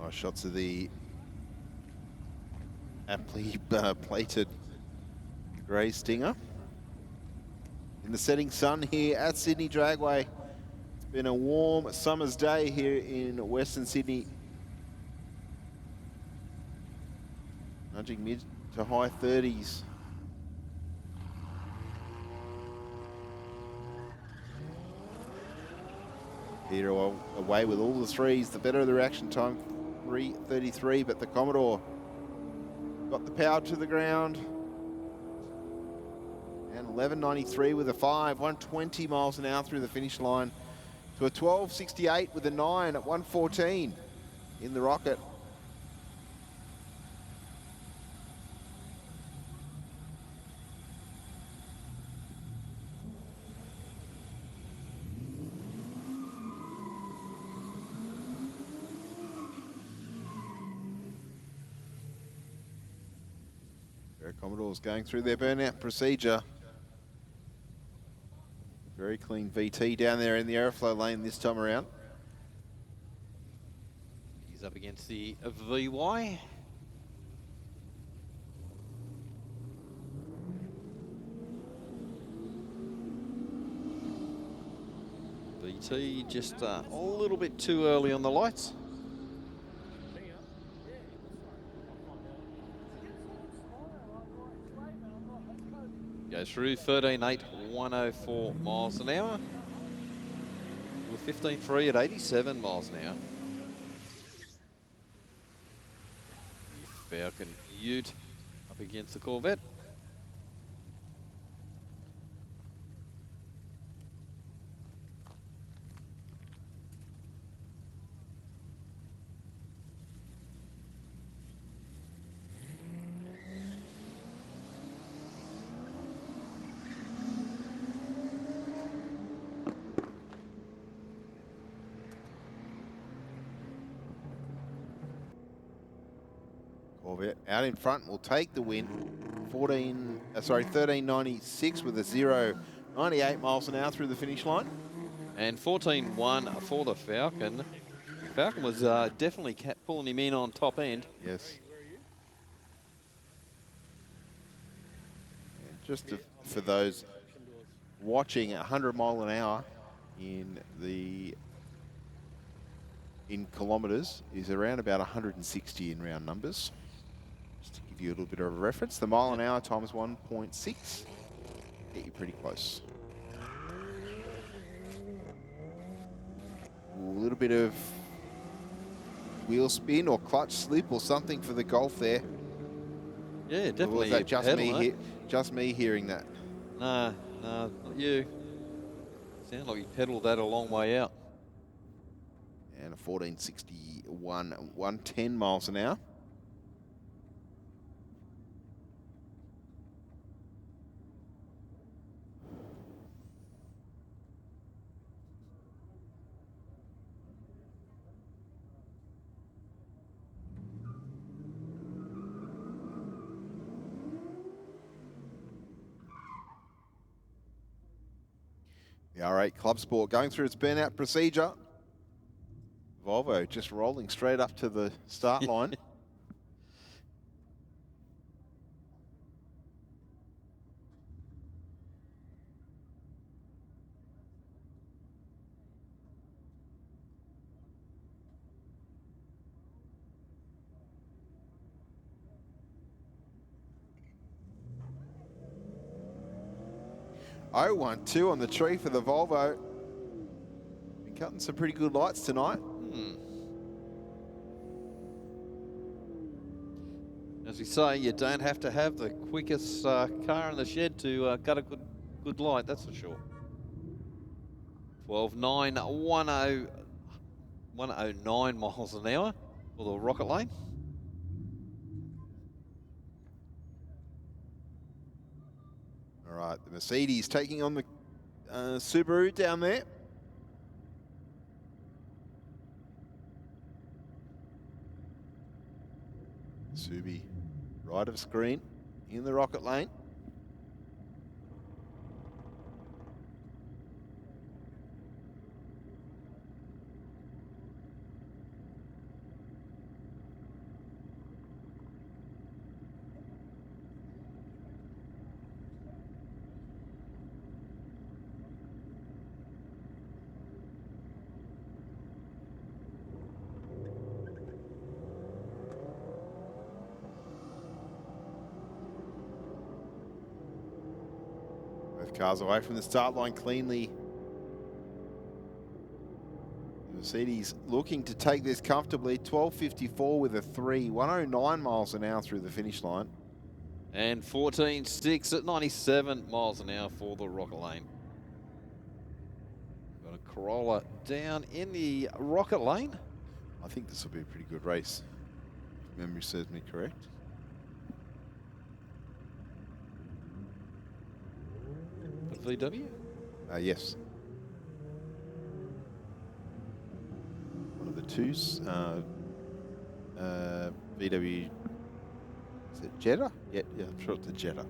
Nice shots of the aptly plated grey Stinger. In the setting sun here at Sydney Dragway. It's been a warm summer's day here in Western Sydney. Nudging mid to high 30s. Peter away with all the threes. The better the reaction time, 3:33, but the Commodore got the power to the ground. And 11.93 with a 5, 120 miles an hour through the finish line to a 12.68 with a 9 at 114 in the rocket. Commodores going through their burnout procedure. Very clean VT down there in the airflow lane this time around. He's up against the VY. VT just a little bit too early on the lights. Goes through 13.8, 104 miles an hour. With 15.3 at 87 miles an hour. Falcon Ute up against the Corvette. Corvette out in front will take the win. 13.96 with a 0.98 miles an hour through the finish line. And 14.1 for the Falcon. Falcon was definitely pulling him in on top end. Yes. And just for those watching, 100 mile an hour in kilometres is around about 160 in round numbers. Just to give you a little bit of a reference, the mile an hour times 1.6 get you pretty close. A little bit of wheel spin or clutch slip or something for the Golf there. Yeah, definitely. Or was that just me hearing that? Nah, not you. Sound like you pedalled that a long way out. And a 1461, 110 miles an hour. The R8 Club Sport going through its burnout procedure. Volvo just rolling straight up to the start line. Oh, 1-2 on the tree for the Volvo. Been cutting some pretty good lights tonight. As we say, you don't have to have the quickest car in the shed to cut a good light, that's for sure. 12.9, 109 miles an hour for the Rocket Lane. All right, the Mercedes taking on the Subaru down there. Subi, right of screen in the Rocket Lane. Both cars away from the start line cleanly. The Mercedes looking to take this comfortably. 12.54 with a 3, 109 miles an hour through the finish line. And 14.6 at 97 miles an hour for the Rocket Lane. Got a Corolla down in the Rocket Lane. I think this will be a pretty good race, if memory serves me correct. The VW? Yes. One of the twos. VW, is it Jetta? Yeah, I'm sure it's a Jetta.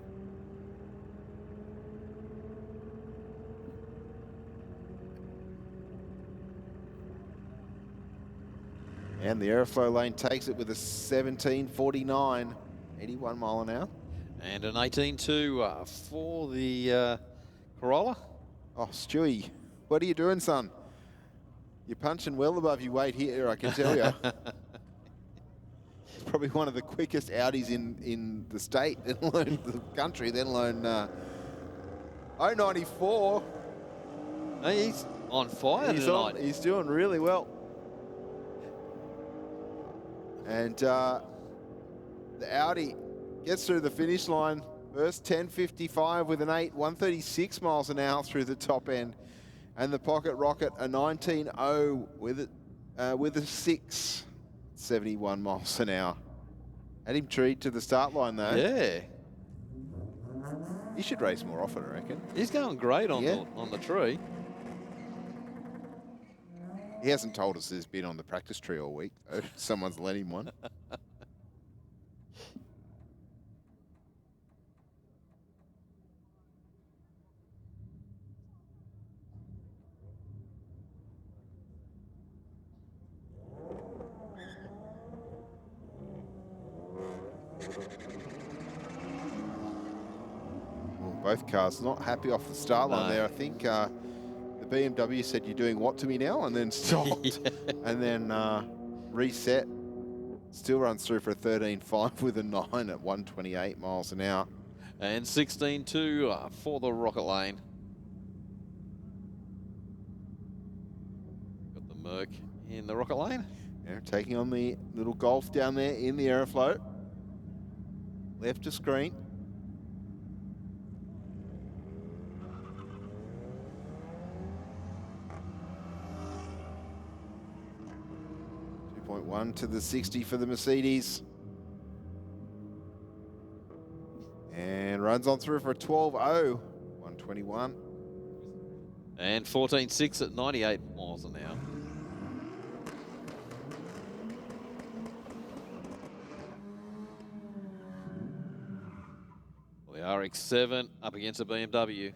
And the airflow lane takes it with a 17.49, 81 mile an hour. And an 18.2 for the Corolla. Oh, Stewie, what are you doing, son? You're punching well above your weight here, I can tell you. It's probably one of the quickest Audis in the state, let alone the country, let alone 094. Hey, he's on fire tonight. He's doing really well. And the Audi gets through the finish line. First 10.55 with an 8, 136 miles an hour through the top end. And the Pocket Rocket, a 19.0 with a 6, 71 miles an hour. Had him treed to the start line though. Yeah. He should race more often, I reckon. He's going great on the tree. He hasn't told us he's been on the practice tree all week, though. Someone's lent him one. Well, both cars not happy off the start line there. I think the BMW said, "You're doing what to me now?" and then stopped and then reset. Still runs through for a 13.5 with a 9 at 128 miles an hour. And 16.2 for the Rocket Lane. Got the Merc in the Rocket Lane. Yeah, taking on the little Golf down there in the Aerofloat. Left of screen. .1 to the 60 for the Mercedes. And runs on through for a 12.0, 121. And 14.6 at 98 miles an hour. The RX-7 up against a BMW.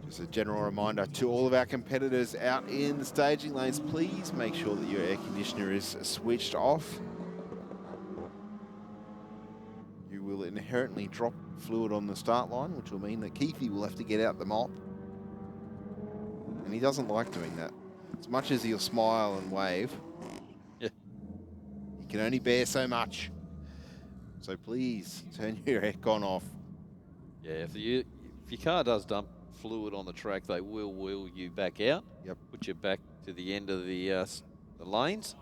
Just a general reminder to all of our competitors out in the staging lanes, please make sure that your air conditioner is switched off. You will inherently drop fluid on the start line, which will mean that Keithy will have to get out the mop. And he doesn't like doing that. As much as he'll smile and wave, he can only bear so much. So please turn your aircon off. Yeah, if your car does dump fluid on the track, they will wheel you back out. Yep. Put you back to the end of the lanes.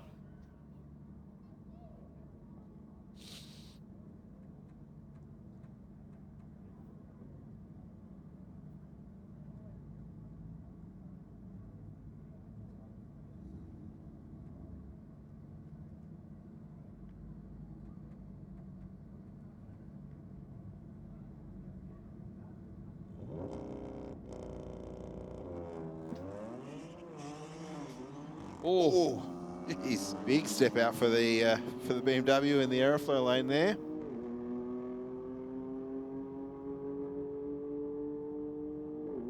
Oh, geez. Big step out for the BMW in the Aeroflow lane there.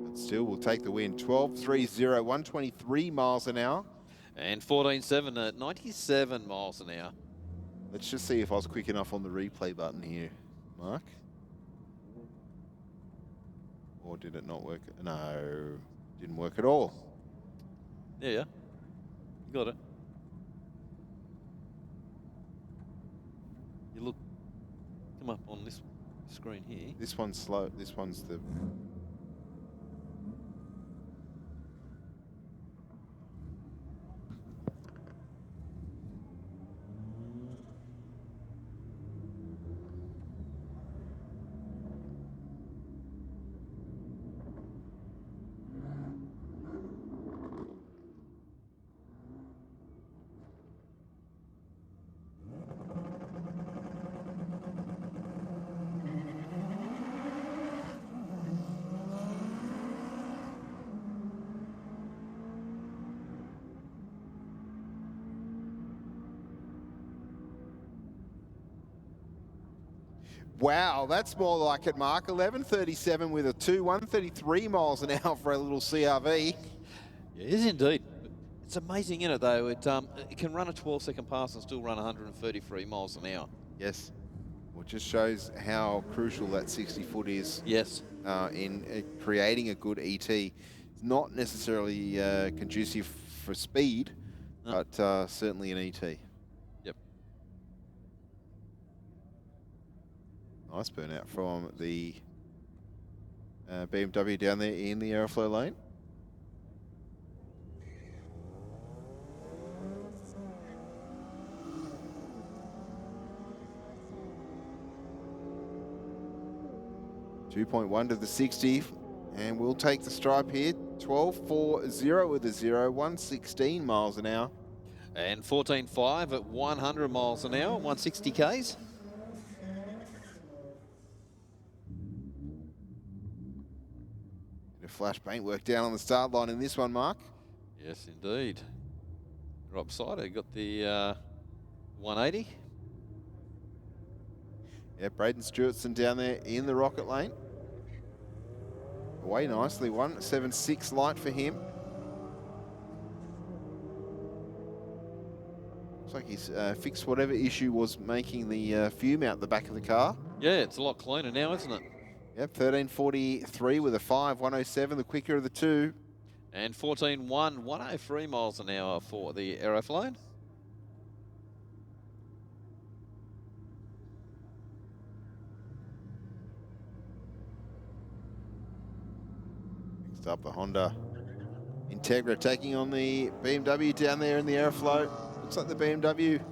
But still will take the win. 12.30, 123 miles an hour. And 14.7 at 97 miles an hour. Let's just see if I was quick enough on the replay button here, Mark. Or did it not work? No, didn't work at all. Yeah, you got it. You look, come up on this screen here. This one's slow. This one's the... Wow, that's more like it, Mark. 11:37 with a 2, 133 miles an hour for a little CRV. Yeah, it is indeed. It's amazing, isn't it, though? It can run a 12-second pass and still run 133 miles an hour. Yes. Well, it just shows how crucial that 60-foot is. Yes. In creating a good ET. It's not necessarily conducive for speed, but certainly an ET. Yep. Nice burnout from the BMW down there in the aeroflow lane. .1 to the 60, and we'll take the stripe here. 12.40 with a 0, 116 miles an hour. And 14.5 at 100 miles an hour, 160 Ks. Bit of flash paintwork down on the start line in this one, Mark. Yes, indeed. Rob Sider got the 180. Yeah, Braden Stewartson down there in the rocket lane. Away nicely, 176 light for him. Looks like he's fixed whatever issue was making the fume out the back of the car. Yeah, it's a lot cleaner now, isn't it? Yep, 13.43 with a 5, 107, the quicker of the two. And 14.1, 103 miles an hour for the aeroflame. Next up, the Honda Integra taking on the BMW down there in the airflow. Looks like the BMW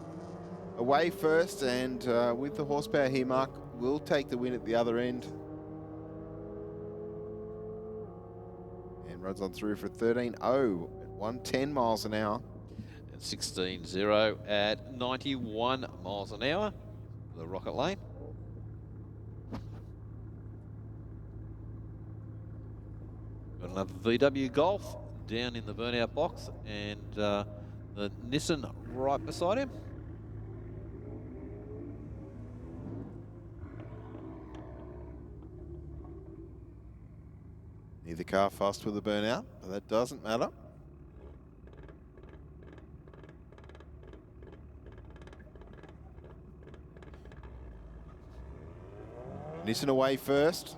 away first, and with the horsepower here, Mark will take the win at the other end. And runs on through for 13.0 at 110 miles an hour. And 16.0 at 91 miles an hour for the rocket lane. Got another VW Golf down in the burnout box, and the Nissan right beside him. Neither car fast with the burnout, but that doesn't matter. Nissan away first.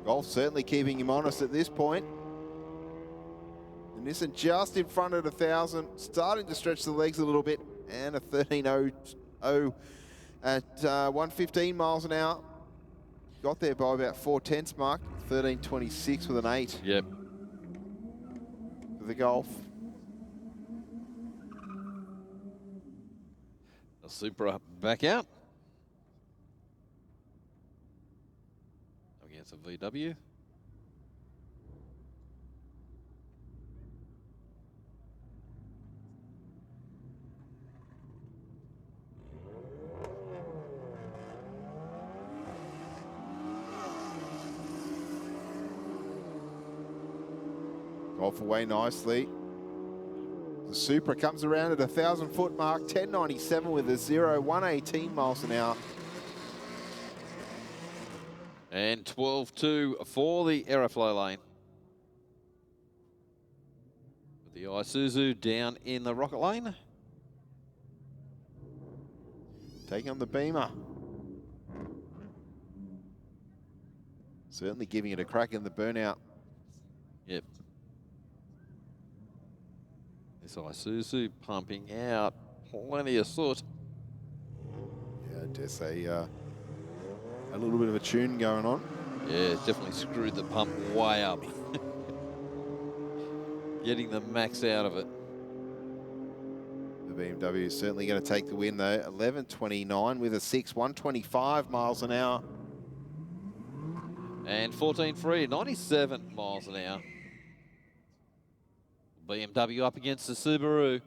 Golf certainly keeping him honest at this point. The Nissan just in front at 1,000, starting to stretch the legs a little bit, and a 13.00 at 115 miles an hour. Got there by about 4/10, Mark. 13.26 with an 8. Yep. For the Golf. The Supra back out. Against a VW. Golf away nicely. The Supra comes around at 1,000-foot mark, 10.97 with a 0, 118 miles an hour. And 12.2 for the aeroflow lane. With the Isuzu down in the rocket lane. Taking on the Beamer. Certainly giving it a crack in the burnout. Yep. This Isuzu pumping out plenty of soot. Yeah, I dare say a little bit of a tune going on. Yeah, definitely screwed the pump way up. Getting the max out of it. The BMW is certainly going to take the win though. 11.29 with a 6, 125 miles an hour. And 14.3, 97 miles an hour. BMW up against the Subaru.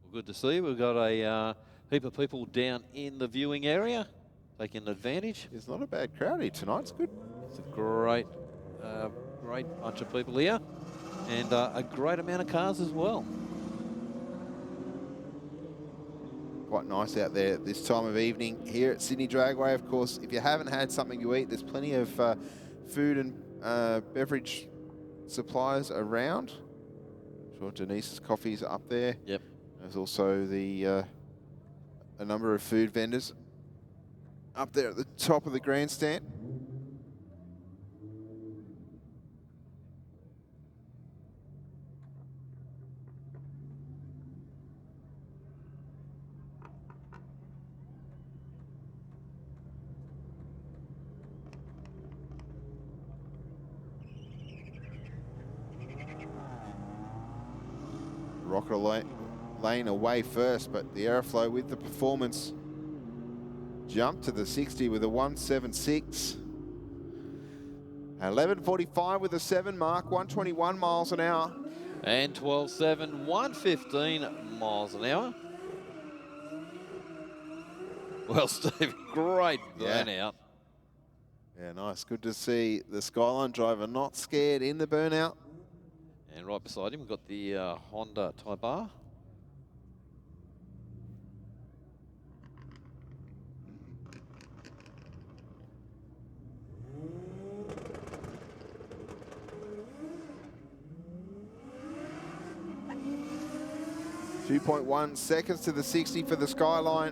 Well, good to see. We've got a heap of people down in the viewing area taking advantage. It's not a bad crowd here tonight. It's good. It's a great, great bunch of people here, and a great amount of cars as well. quite nice out there at this time of evening here at Sydney Dragway. Of course, if you haven't had something to eat, there's plenty of food and beverage suppliers around. I'm sure Denise's coffee's up there. Yep. There's also the a number of food vendors up there at the top of the grandstand. Rocket lane away first, but the Aeroflow with the performance jumped to the 60 with a 176. 11:45 with a 7 mark, 121 miles an hour. And 12.7, 115 miles an hour. Well, Steve, great burnout. Yeah, nice. Good to see the Skyline driver not scared in the burnout. And right beside him, we've got the Honda Type R. .1 seconds to the 60 for the Skyline.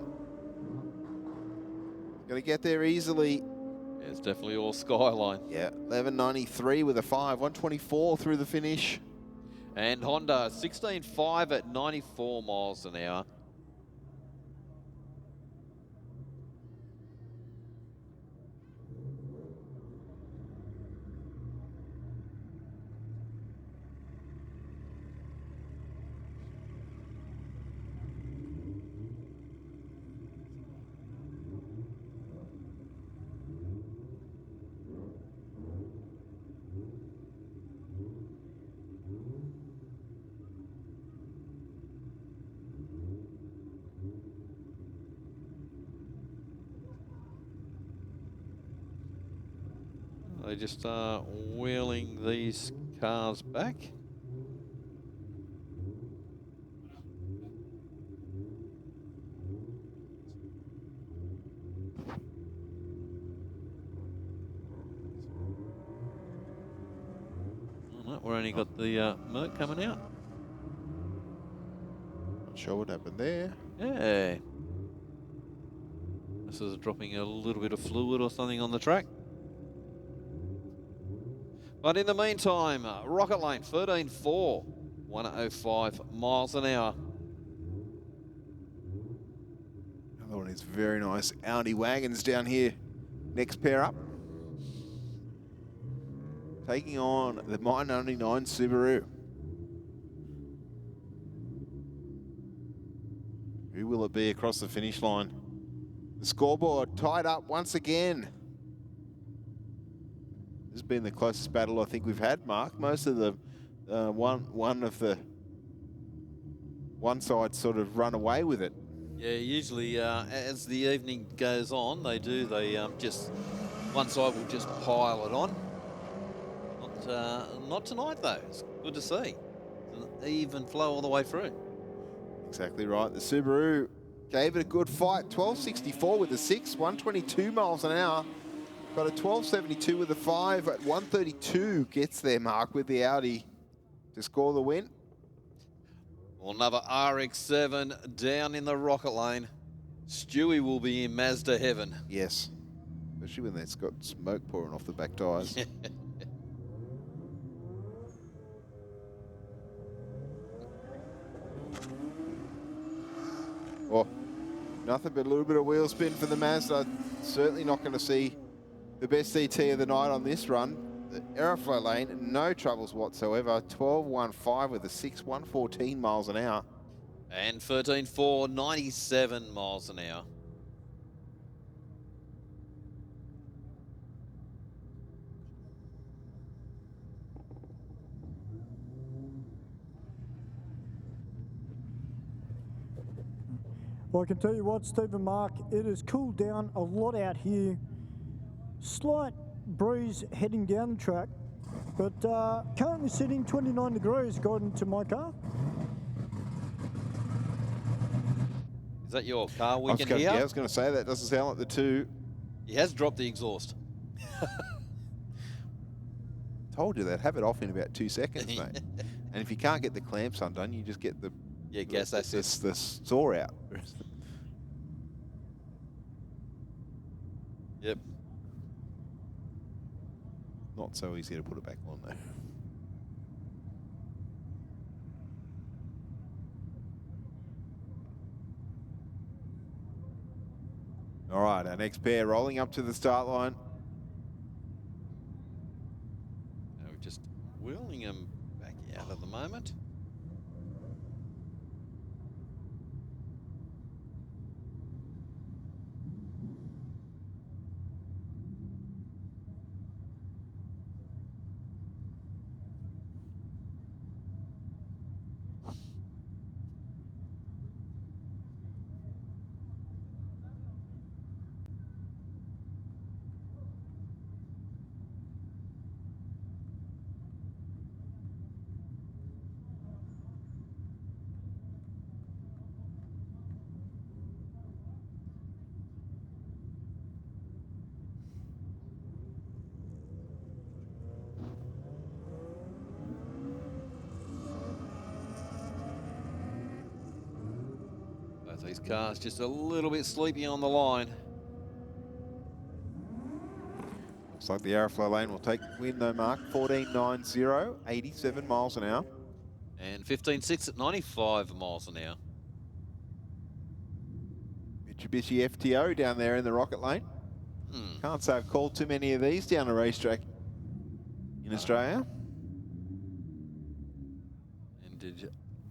Going to get there easily. Yeah, it's definitely all Skyline. Yeah, 11.93 with a 5, 124 through the finish. And Honda, 16.5 at 94 miles an hour. They just are wheeling these cars back. Oh, no, we're only got the Merc coming out. Not sure what happened there. Yeah. This is dropping a little bit of fluid or something on the track. But in the meantime, Rocket Lane, 13.4, 105 miles an hour. Another one is very nice. Audi wagons down here. Next pair up. Taking on the Mine 99 Subaru. Who will it be across the finish line? The scoreboard tied up once again. This has been the closest battle I think we've had, Mark. Most of the one side sort of run away with it. Yeah, usually as the evening goes on, they just one side will just pile it on. Not tonight though. It's good to see. It's an even flow all the way through. Exactly right. The Subaru gave it a good fight. 12.64 with a 6, 122 miles an hour. Got a 12.72 with a 5 at 132. Gets there, Mark, with the Audi to score the win. Well, another RX-7 down in the Rocket Lane. Stewie will be in Mazda heaven. Yes. Especially when it's got smoke pouring off the back tyres. Oh, nothing but a little bit of wheel spin for the Mazda. Certainly not going to see the best CT of the night on this run. The Aeroflow lane, no troubles whatsoever. 12.15 with a 6, 114 miles an hour. And 13.4, 97 miles an hour. Well, I can tell you what, Steve and Mark, it has cooled down a lot out here. Slight breeze heading down the track, but currently sitting 29 degrees according to my car. Is that your car we can Yeah, hear? I was going to say that doesn't sound like the two. He has dropped the exhaust. Told you they'd have it off in about 2 seconds, mate. And if you can't get the clamps undone, you just get the the saw out. Yep. Not so easy to put it back on though. All right, our next pair rolling up to the start line. We're just wheeling him back out at the moment. Both these cars just a little bit sleepy on the line. Looks like the Aeroflow lane will take the win though, Mark. 14.90, 87 miles an hour. And 15.6 at 95 miles an hour. Mitsubishi FTO down there in the rocket lane. Can't say I've called too many of these down a racetrack in Australia. And did you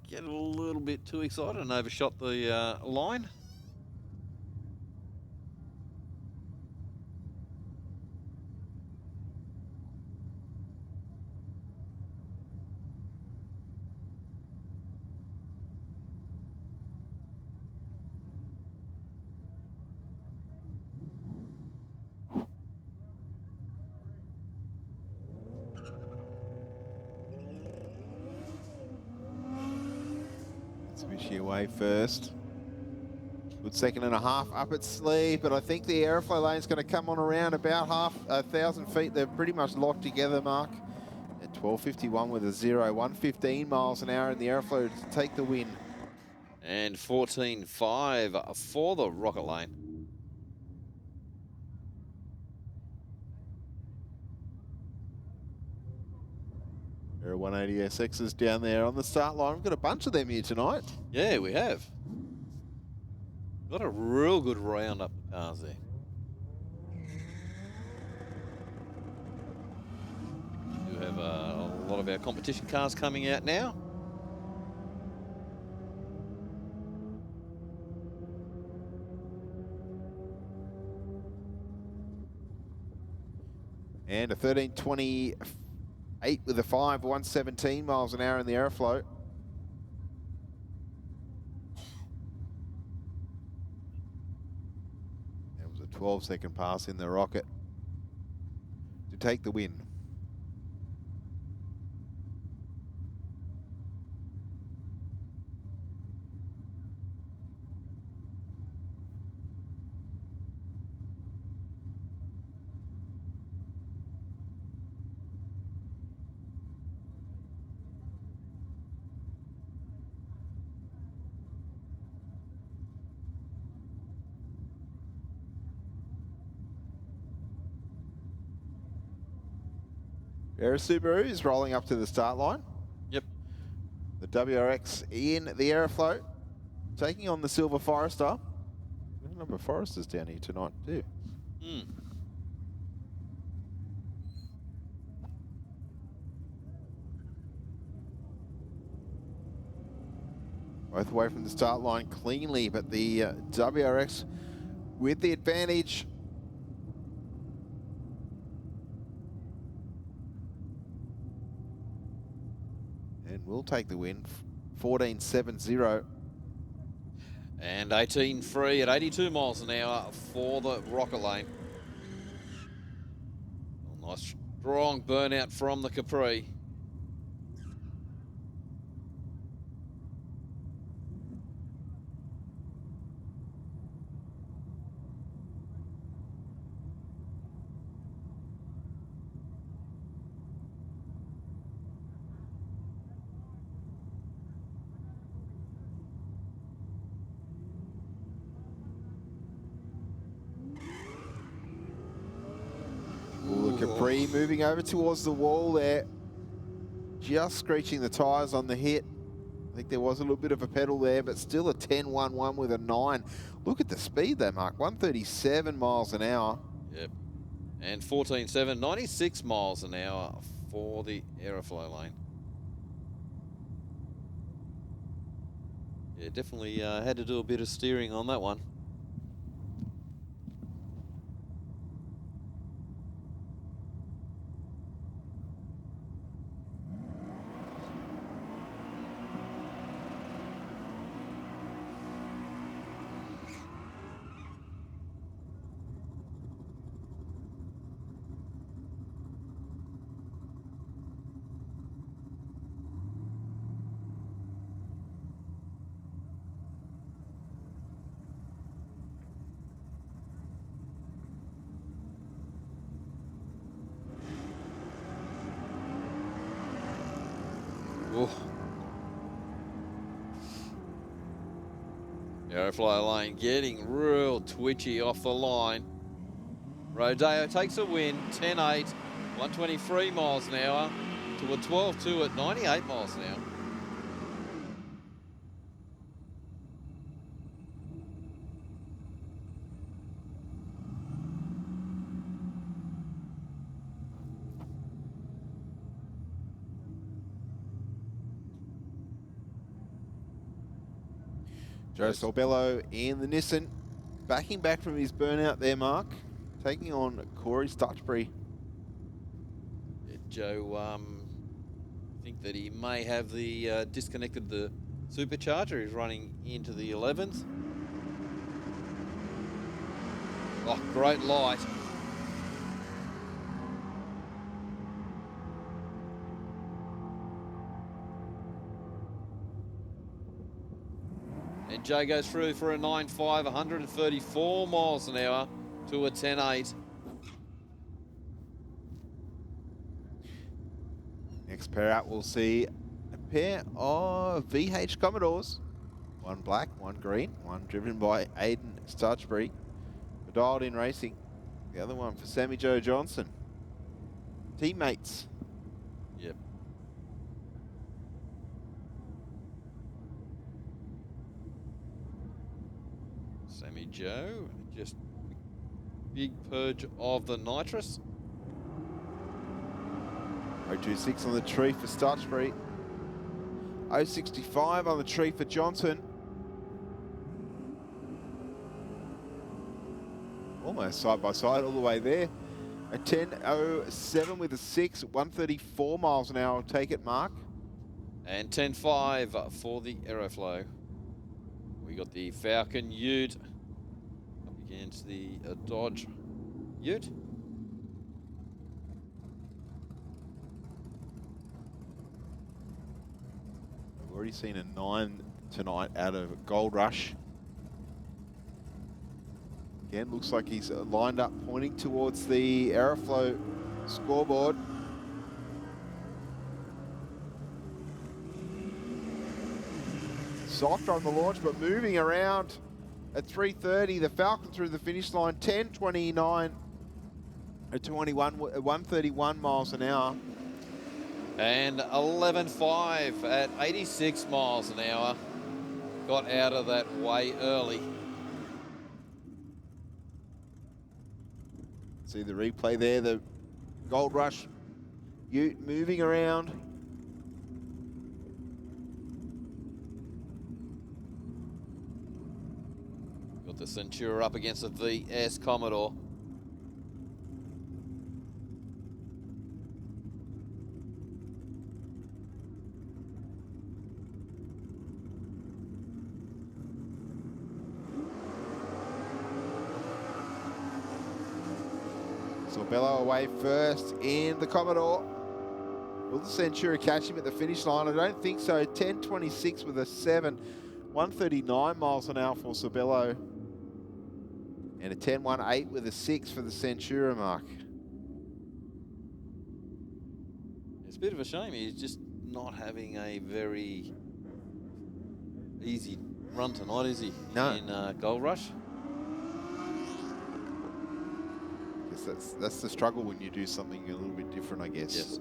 get a little bit too excited and overshot the line? Mitsubishi away first. Good second and a half up its sleeve, but I think the Aeroflow lane is going to come on around about 1,000 feet. They're pretty much locked together, Mark. At 12.51 with a 0, 115 miles an hour in the Aeroflow to take the win. And 14.5 for the rocket lane. There are 180 SXs down there on the start line. We've got a bunch of them here tonight. Yeah, we have. Got a real good round up the cars there. We do have a lot of our competition cars coming out now. And a 13.28 with a 5, 117 miles an hour in the Aeroflow. It was a 12-second pass in the rocket to take the win. Aero Subaru is rolling up to the start line. Yep. The WRX in the Aeroflow, taking on the Silver Forester. There's a number of Foresters down here tonight too. Both away from the start line cleanly, but the WRX with the advantage. And will take the win, 14.70. And 18.3 at 82 miles an hour for the rocket lane. A nice strong burnout from the Capri. Capri moving over towards the wall there. Just screeching the tyres on the hit. I think there was a little bit of a pedal there, but still a 10.11 with a 9. Look at the speed there, Mark. 137 miles an hour. Yep. And 14.7, 96 miles an hour for the Aeroflow lane. Yeah, definitely had to do a bit of steering on that one. Aerofly lane getting real twitchy off the line. Rodeo takes a win, 10.8, 123 miles an hour to a 12.2 at 98 miles an hour. Joe Sorbello in the Nissan, backing back from his burnout there, Mark. Taking on Corey Stutchbury. Yeah, Joe, I think that he may have the disconnected the supercharger. He's running into the 11th. Oh, great light. And Joe goes through for a 9.5, 134 miles an hour to a 10.8. Next pair out, we'll see a pair of VH Commodores. One black, one green, one driven by Aidan Stutchbury for Dialed In Racing. The other one for Sammy Joe Johnson. Teammates. Yep. Sammy Joe, just big purge of the nitrous. 026 on the tree for Stutchbury. 065 on the tree for Johnson. Almost side by side all the way there. A 10.07 with a 6, 134 miles an hour. Take it, Mark. And 10.5 for the Aeroflow. We got the Falcon Ute up against the Dodge Ute. We've already seen a 9 tonight out of Gold Rush. Again, looks like he's lined up pointing towards the Aeroflow scoreboard. Softer on the launch, but moving around at 3:30. The Falcon through the finish line, 10.29 at 131 miles an hour. And 11.5 at 86 miles an hour. Got out of that way early. See the replay there, the Gold Rush Ute moving around. Got the Centura up against the VS Commodore. Sorbello away first in the Commodore. Will the Centura catch him at the finish line? I don't think so. 10.26 with a 7. 139 miles an hour for Sorbello. And a 10.18 with a 6 for the Centura, Mark. It's a bit of a shame. He's just not having a very easy run tonight, is he? No. In Gold Rush. things. That's the struggle when you do something a little bit different, I guess. Yes.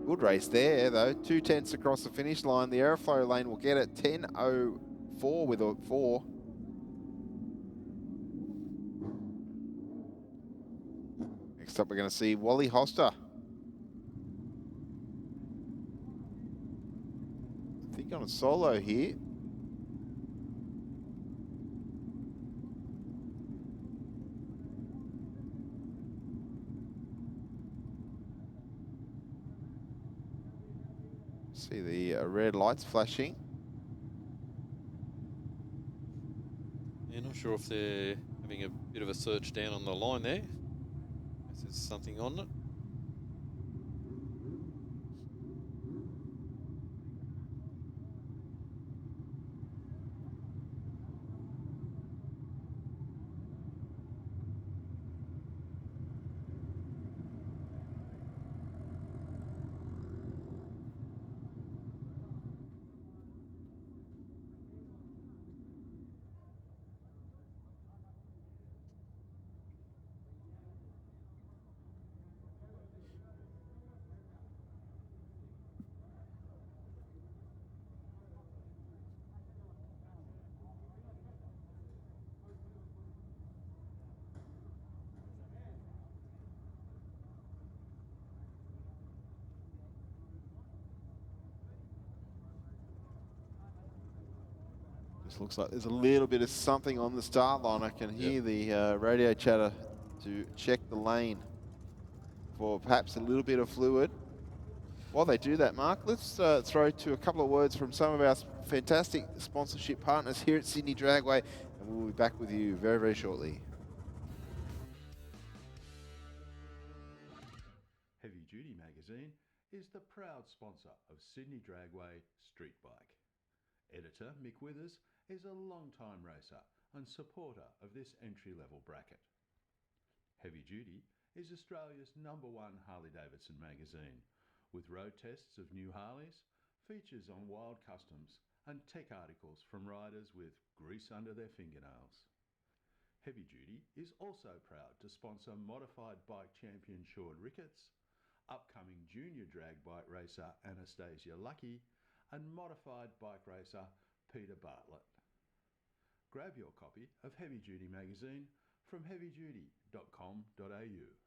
Good race there, though. 2/10 across the finish line. The aeroflow lane will get it 10:04 with a 4. Next up, we're going to see Wally Hoster. I think on a solo here. See the red lights flashing. Yeah, not sure if they're having a bit of a search down on the line there. Guess there's something on it. Just looks like there's a little bit of something on the start line. I can hear the radio chatter to check the lane for perhaps a little bit of fluid. While they do that, Mark, let's throw to a couple of words from some of our fantastic sponsorship partners here at Sydney Dragway, and we'll be back with you very, very shortly. Heavy Duty magazine is the proud sponsor of Sydney Dragway Street Bike. Editor Mick Withers is a long-time racer and supporter of this entry-level bracket. Heavy Duty is Australia's #1 Harley-Davidson magazine, with road tests of new Harleys, features on wild customs, and tech articles from riders with grease under their fingernails. Heavy Duty is also proud to sponsor modified bike champion Sean Ricketts, upcoming junior drag bike racer Anastasia Lucky, and modified bike racer Peter Bartlett. Grab your copy of Heavy Duty magazine from heavyduty.com.au.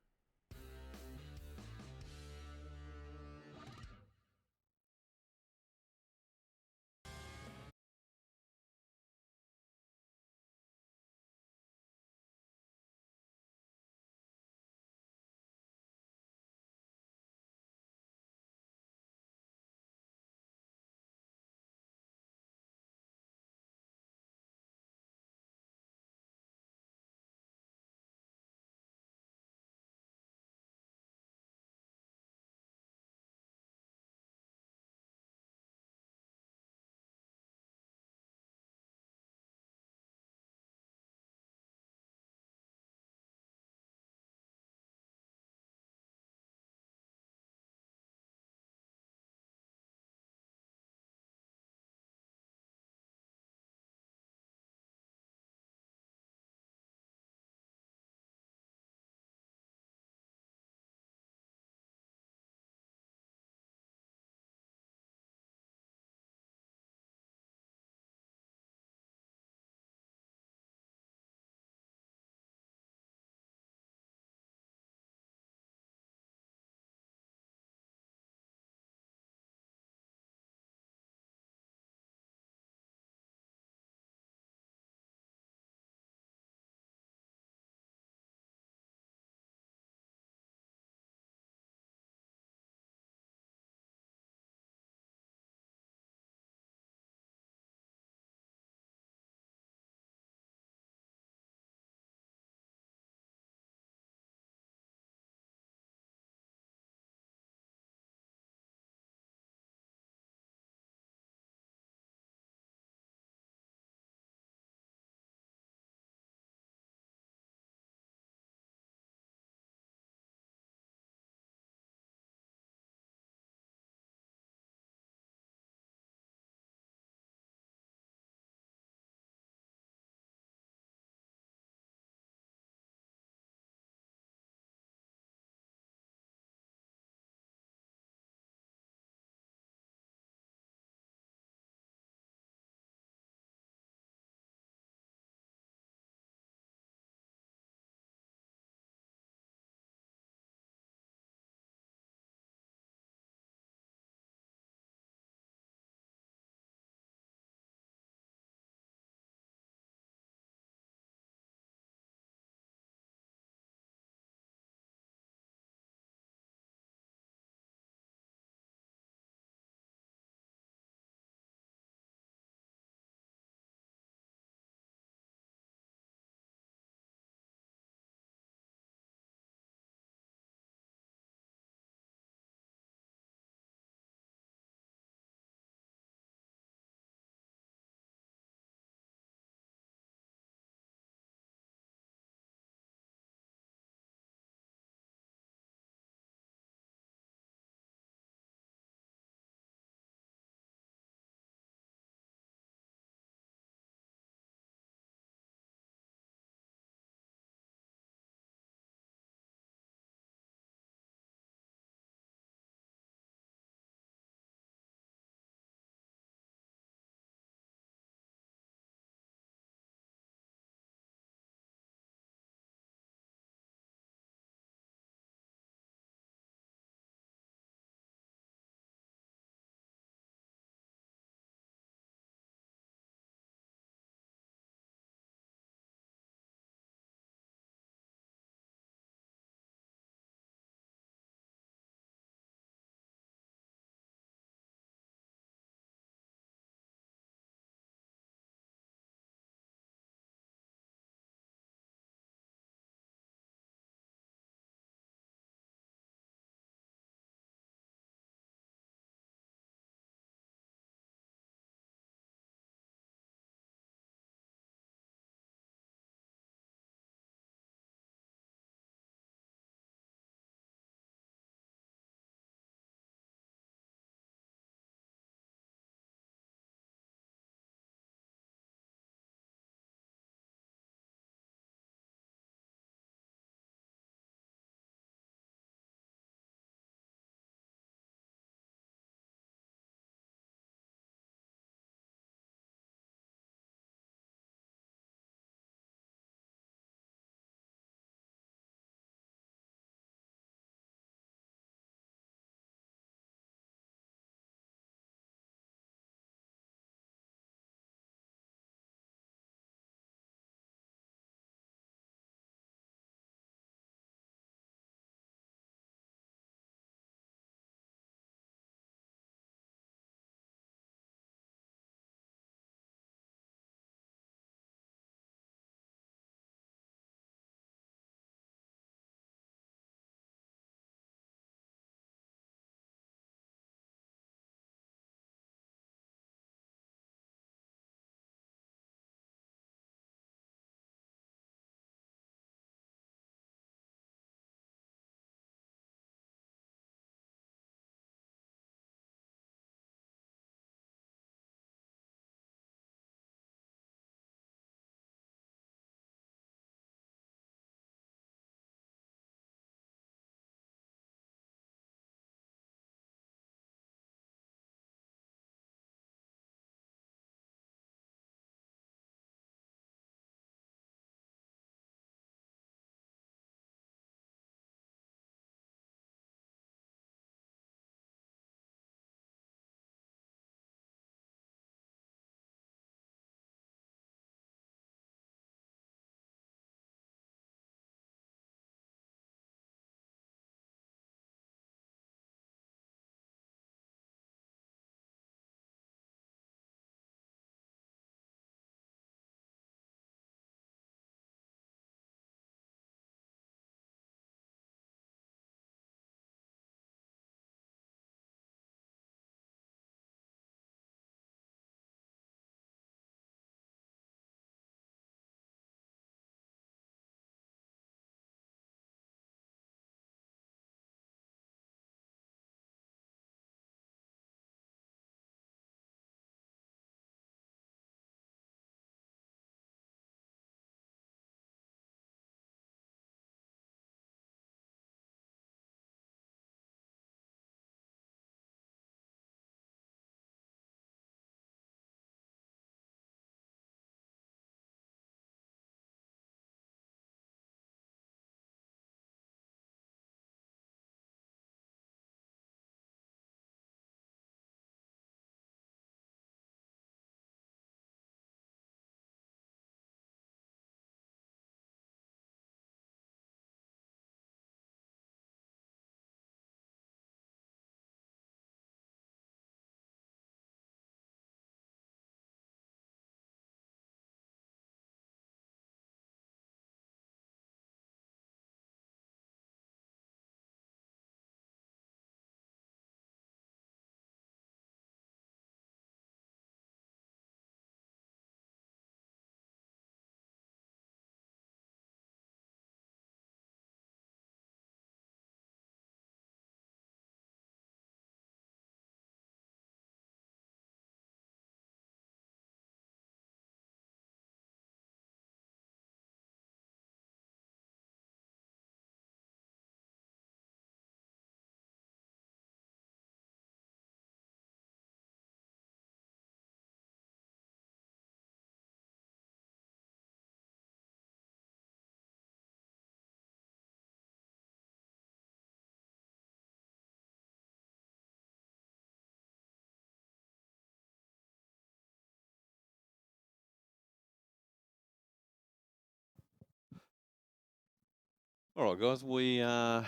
All right, guys, we a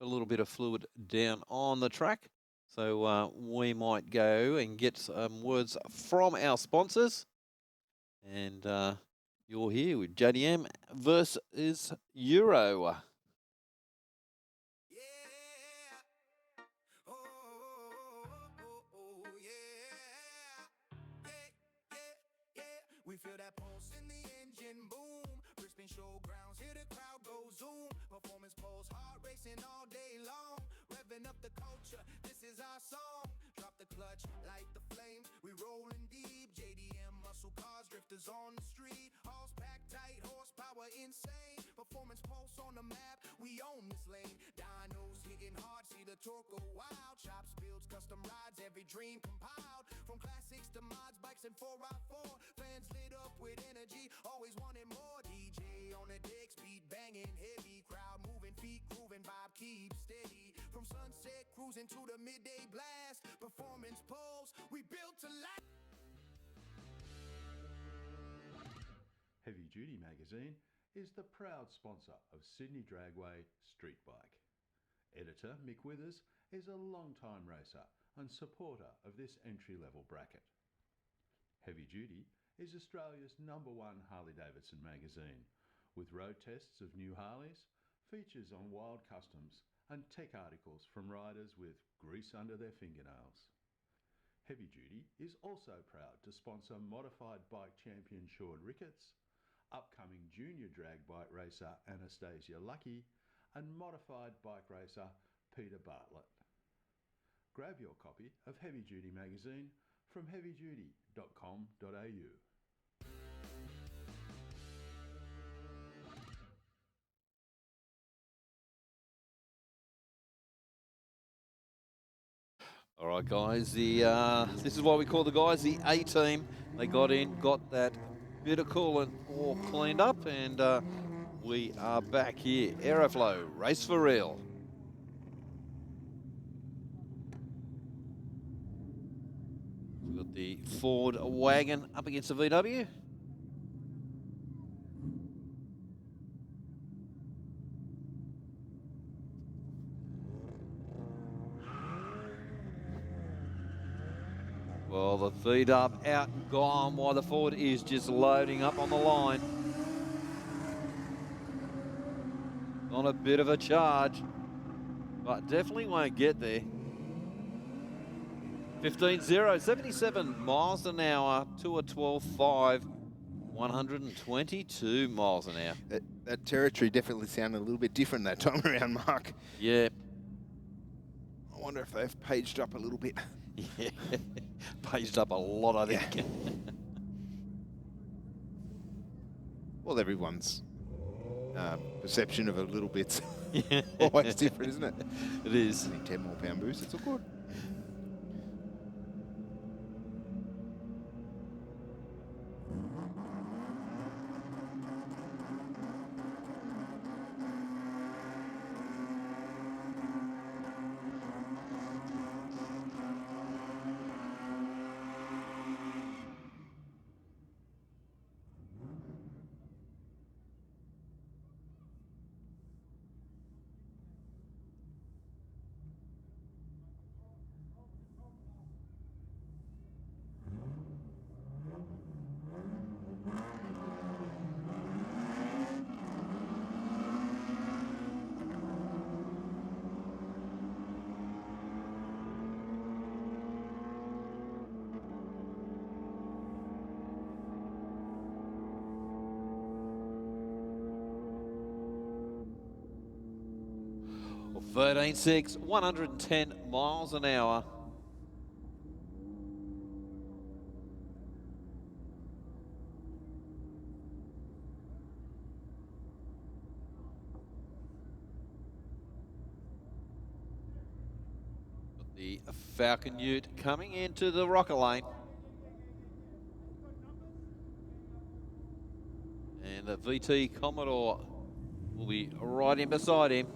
little bit of fluid down on the track, so we might go and get some words from our sponsors. And you're here with JDM versus Euro. We feel that pulse in the engine boom. Brisbane showgrounds, hear the crowd go zoom. Performance pulse, heart racing all day long. Revving up the culture, this is our song. Drop the clutch, light the flame. We rolling deep, JDM muscle cars, drifters on the street. Halls packed tight, horsepower insane. Performance pulse on the map, we own this lane. Dynos hitting hard, see the torque go wild. Chops, builds, custom rides, every dream compiled. From classics to mods, bikes and 4x4. Fans lit up with energy, always wanting more. DJ on the decks, beat banging heavy. Crowd moving, feet grooving, vibe keep steady. From sunset cruising to the midday blast. Performance pulse, we built to last. Heavy Duty magazine is the proud sponsor of Sydney Dragway Street Bike. Editor Mick Withers is a long-time racer and supporter of this entry-level bracket. Heavy Duty is Australia's #1 Harley-Davidson magazine, with road tests of new Harleys, features on wild customs, and tech articles from riders with grease under their fingernails. Heavy Duty is also proud to sponsor modified bike champion Sean Ricketts, upcoming junior drag bike racer Anastasia Lucky, and modified bike racer Peter Bartlett. Grab your copy of Heavy Duty magazine from heavyduty.com.au. All right, guys. This is what we call the guys the A team. They got in, got that bit of coolant all cleaned up, and we are back here. Aeroflow, race for real. We've got the Ford wagon up against the VW. Well, the feed up out and gone while the Ford is just loading up on the line. On a bit of a charge, but definitely won't get there. 15.0, 77 miles an hour to a 12.5, 122 miles an hour. That territory definitely sounded a little bit different that time around, Mark. Yeah. I wonder if they've paged up a little bit. Yeah, paged up a lot, I think. Yeah. Well, everyone's perception of a little bit's always different, isn't it? It is. I think 10 more pound boost, it's all good. Well, 13.6, 110 miles an hour. Got the Falcon Ute coming into the rocket lane. And the VT Commodore will be right in beside him.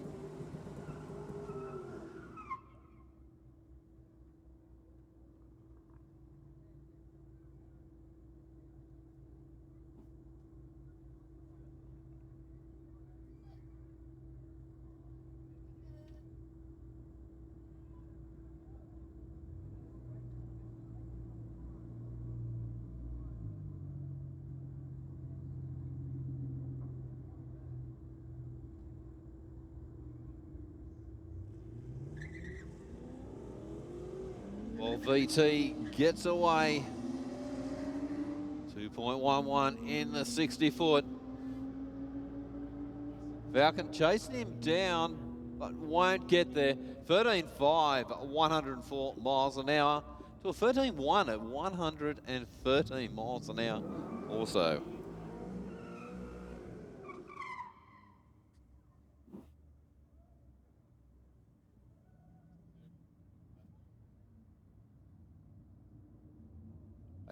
LVT gets away. 2.11 in the 60 foot. Falcon chasing him down, but won't get there. 13.5, 104 miles an hour to a 13.1 at 113 miles an hour also.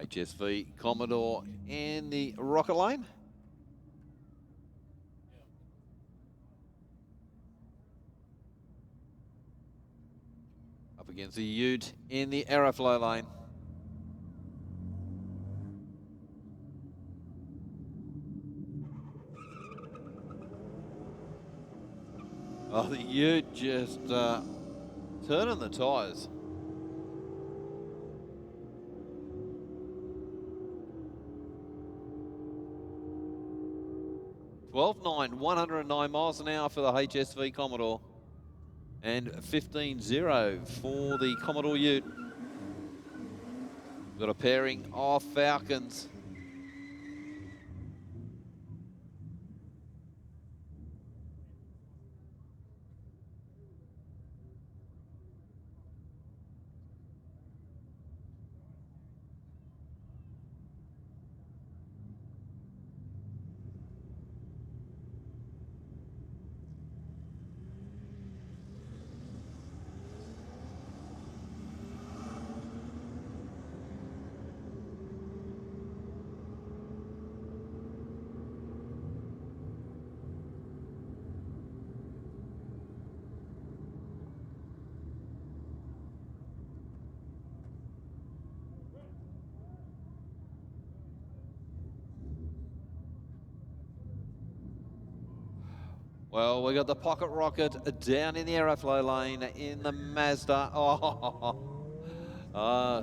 HSV Commodore in the rocket lane. Up against the Ute in the Aeroflow lane. Oh, the Ute just turning the tyres. $12.9, 109 miles an hour for the HSV Commodore. And 15.0 for the Commodore Ute. Got a pairing of Falcons. Well, we got the pocket rocket down in the Aeroflow lane in the Mazda.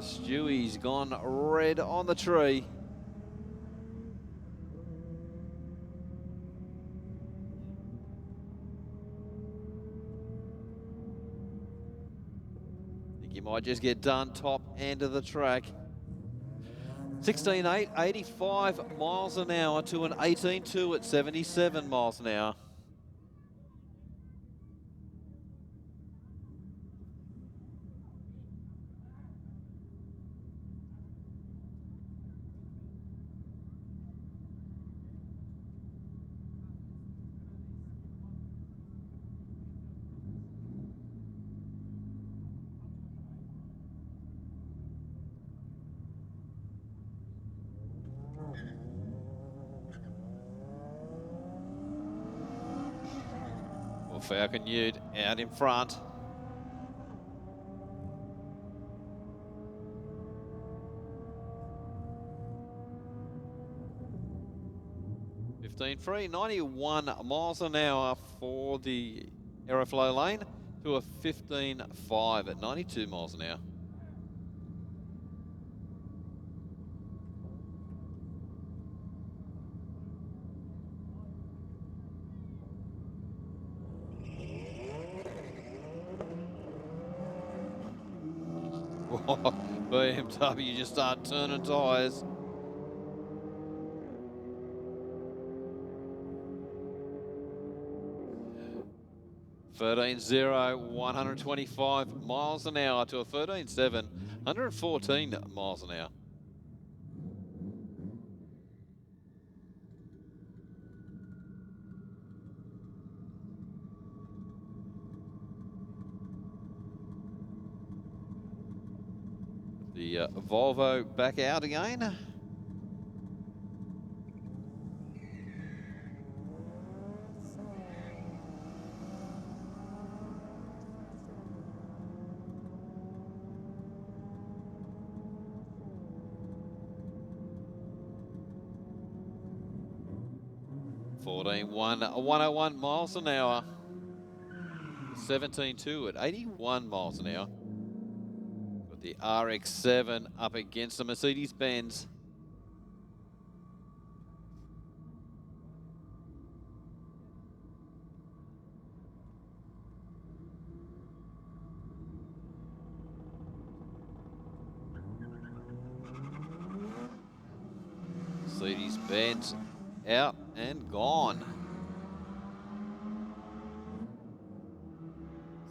Stewie's gone red on the tree. Think you might just get done top end of the track. 16.8, 85 miles an hour to an 18.2 at 77 miles an hour. Well, Falcon Ute out in front. Free, 91 miles an hour for the Aeroflow lane to a 15.5 at 92 miles an hour. BMW just start turning tyres. $13.0, 125 miles an hour to a 13.7, 114 miles an hour. The Volvo back out again. $14.1, 101 miles an hour. 17.2 at 81 miles an hour. Got the RX-7 up against the Mercedes-Benz. Bent out and gone.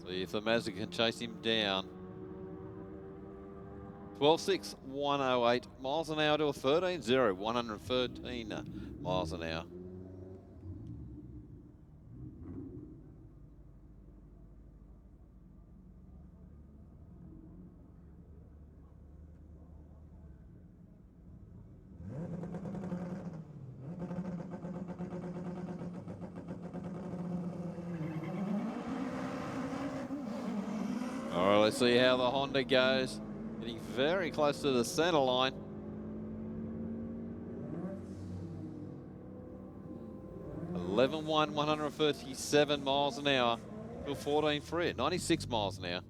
See if the Mazda can chase him down. 12.6, 108 miles an hour to a 13.0, 113 miles an hour. All right, let's see how the Honda goes. Getting very close to the center line. Eleven 137 miles an hour to a 14.3 at 96 miles an hour.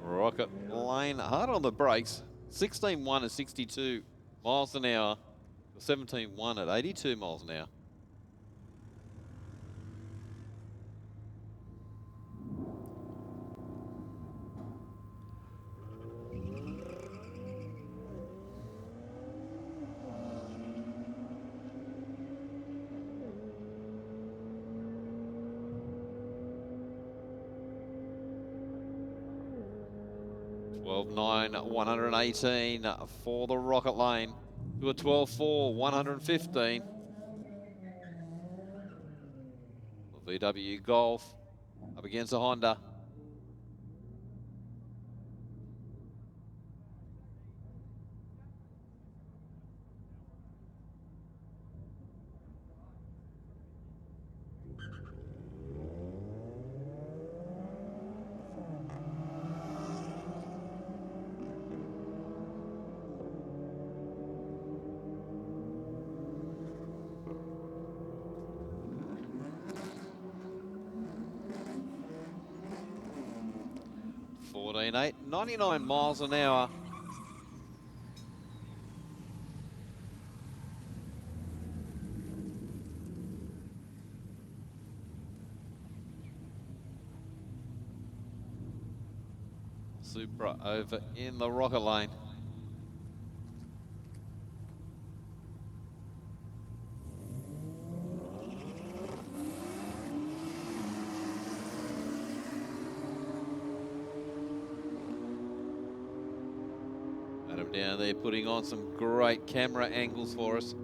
Rocket Lane hard on the brakes. 16.1 at 62 miles an hour. 17.1 at 82 miles an hour. Twelve 9 118 for the Rocket Lane to a 12.4 115. The VW Golf up against the Honda. Fourteen 8, 99 miles an hour. Supra over in the Rocket Lane. Adam down there putting on some great camera angles for us.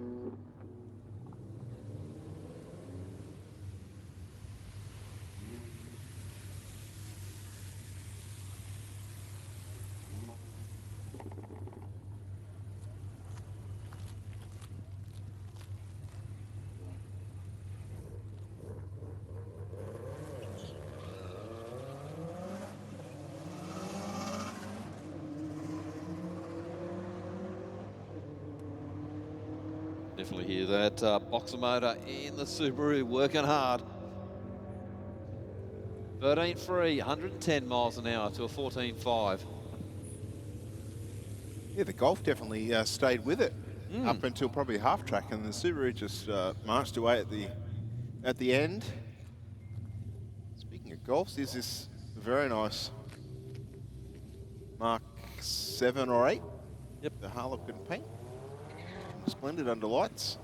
Definitely hear that boxer motor in the Subaru working hard. 13.3, 110 miles an hour to a 14.5. Yeah, the Golf definitely stayed with it up until probably half track, and the Subaru just marched away at the end. Speaking of Golfs, is this very nice Mark 7 or 8? Yep. The Harlequin paint. Splendid under lights.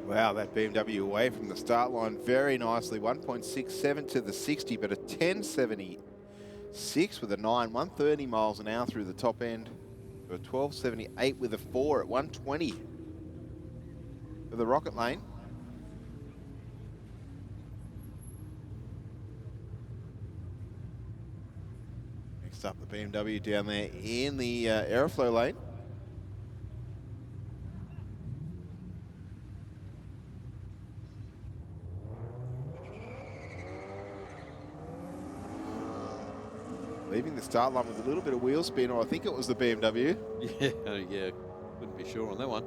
Wow, that BMW away from the start line very nicely. 1.67 to the 60, but a 10.76 with a 9, 130 miles an hour through the top end. To a 12.78 with a 4 at 120 for the Rocket Lane. Next up, the BMW down there in the aeroflow lane. Leaving the start line with a little bit of wheel spin, or I think it was the BMW. Yeah, couldn't be sure on that one.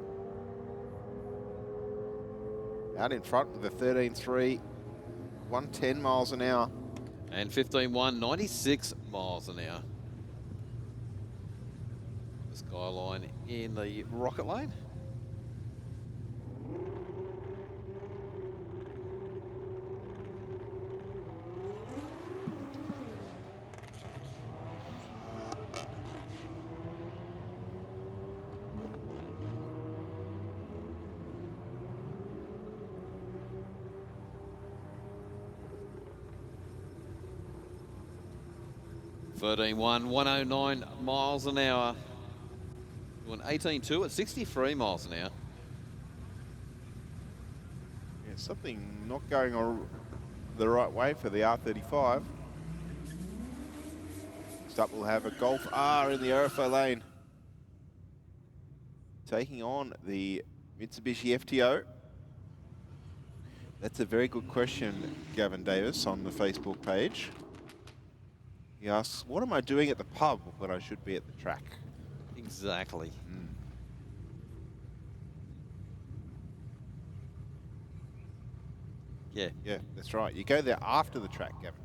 Out in front with a 13.3, 110 miles an hour. And 15.1, 96 miles an hour. The Skyline in the Rocket Lane. Thirteen 109 miles an hour. Doing 18.2 at 63 miles an hour. Yeah, something not going the right way for the R35. Next up, we'll have a Golf R in the aeroflow lane. Taking on the Mitsubishi FTO. That's a very good question, Gavin Davis, on the Facebook page. He asks, what am I doing at the pub when I should be at the track? Exactly. Yeah. Yeah, that's right. You go there after the track, Gavin.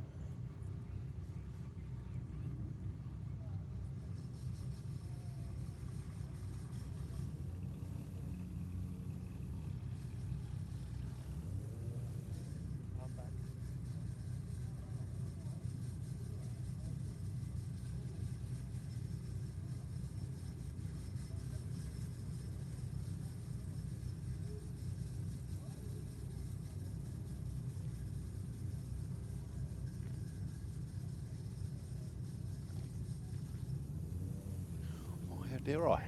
Oh, how dare I?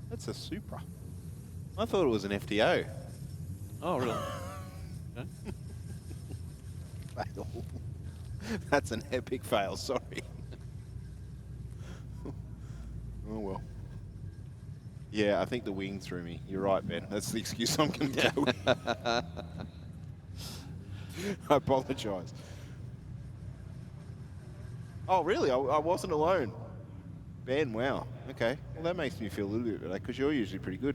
That's a Supra. I thought it was an FTO. Oh, really? Okay. Fail. That's an epic fail, sorry. Oh, well. Yeah, I think the wing threw me. You're right, Ben. That's the excuse I'm going to go with. I apologise. Oh, really? I wasn't alone. Ben, wow. Okay. Well, that makes me feel a little bit better because you're usually pretty good.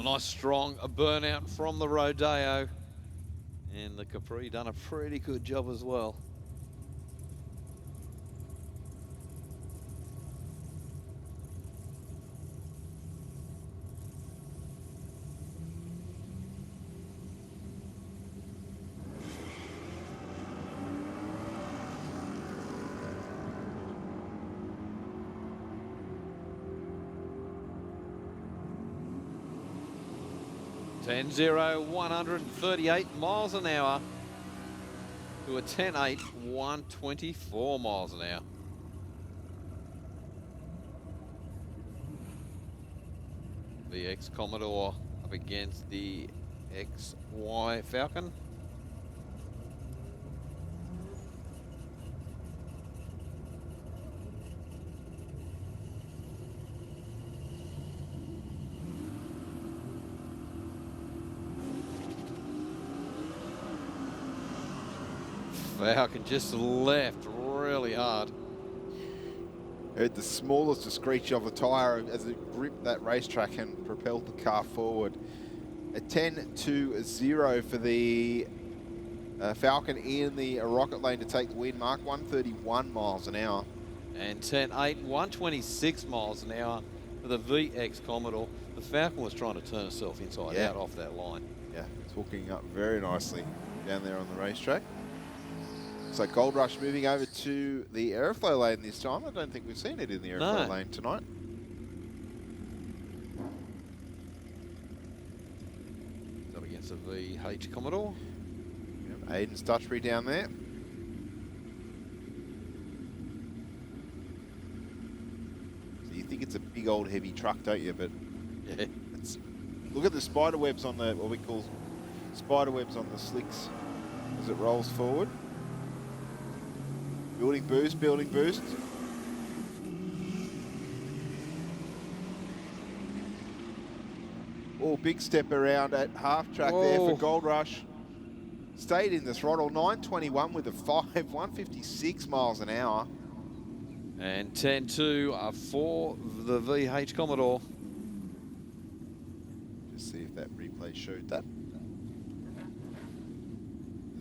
nice strong burnout from the Rodeo. And the Capri done a pretty good job as well. Ten 0, 138 miles an hour to a 10.8, 124 miles an hour. The X-Commodore up against the XY Falcon. Falcon just left really hard. Heard the smallest of screech of a tyre as it gripped that racetrack and propelled the car forward. A 10-0 for the Falcon in the rocket lane to take the win. Mark 131 miles an hour. And 10.8, 126 miles an hour for the VX Commodore. The Falcon was trying to turn itself inside out off that line. Yeah, it's hooking up very nicely down there on the racetrack. So Gold Rush moving over to the aeroflow lane this time. I don't think we've seen it in the aeroflow lane tonight. Up against the VH Commodore. Aiden's Dutchbury down there. So you think it's a big old heavy truck, don't you? But yeah, look at the spider webs on the, what we call spider webs on the slicks as it rolls forward. Building boost, building boost. Oh, big step around at half track there for Gold Rush. Stayed in the throttle, 921 with a 5, 156 miles an hour. And 10-2 for the VH Commodore. Just see if that replay showed that.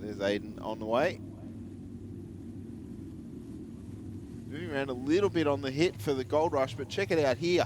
There's Aiden on the way. Moving around a little bit on the hit for the Gold Rush, but check it out here.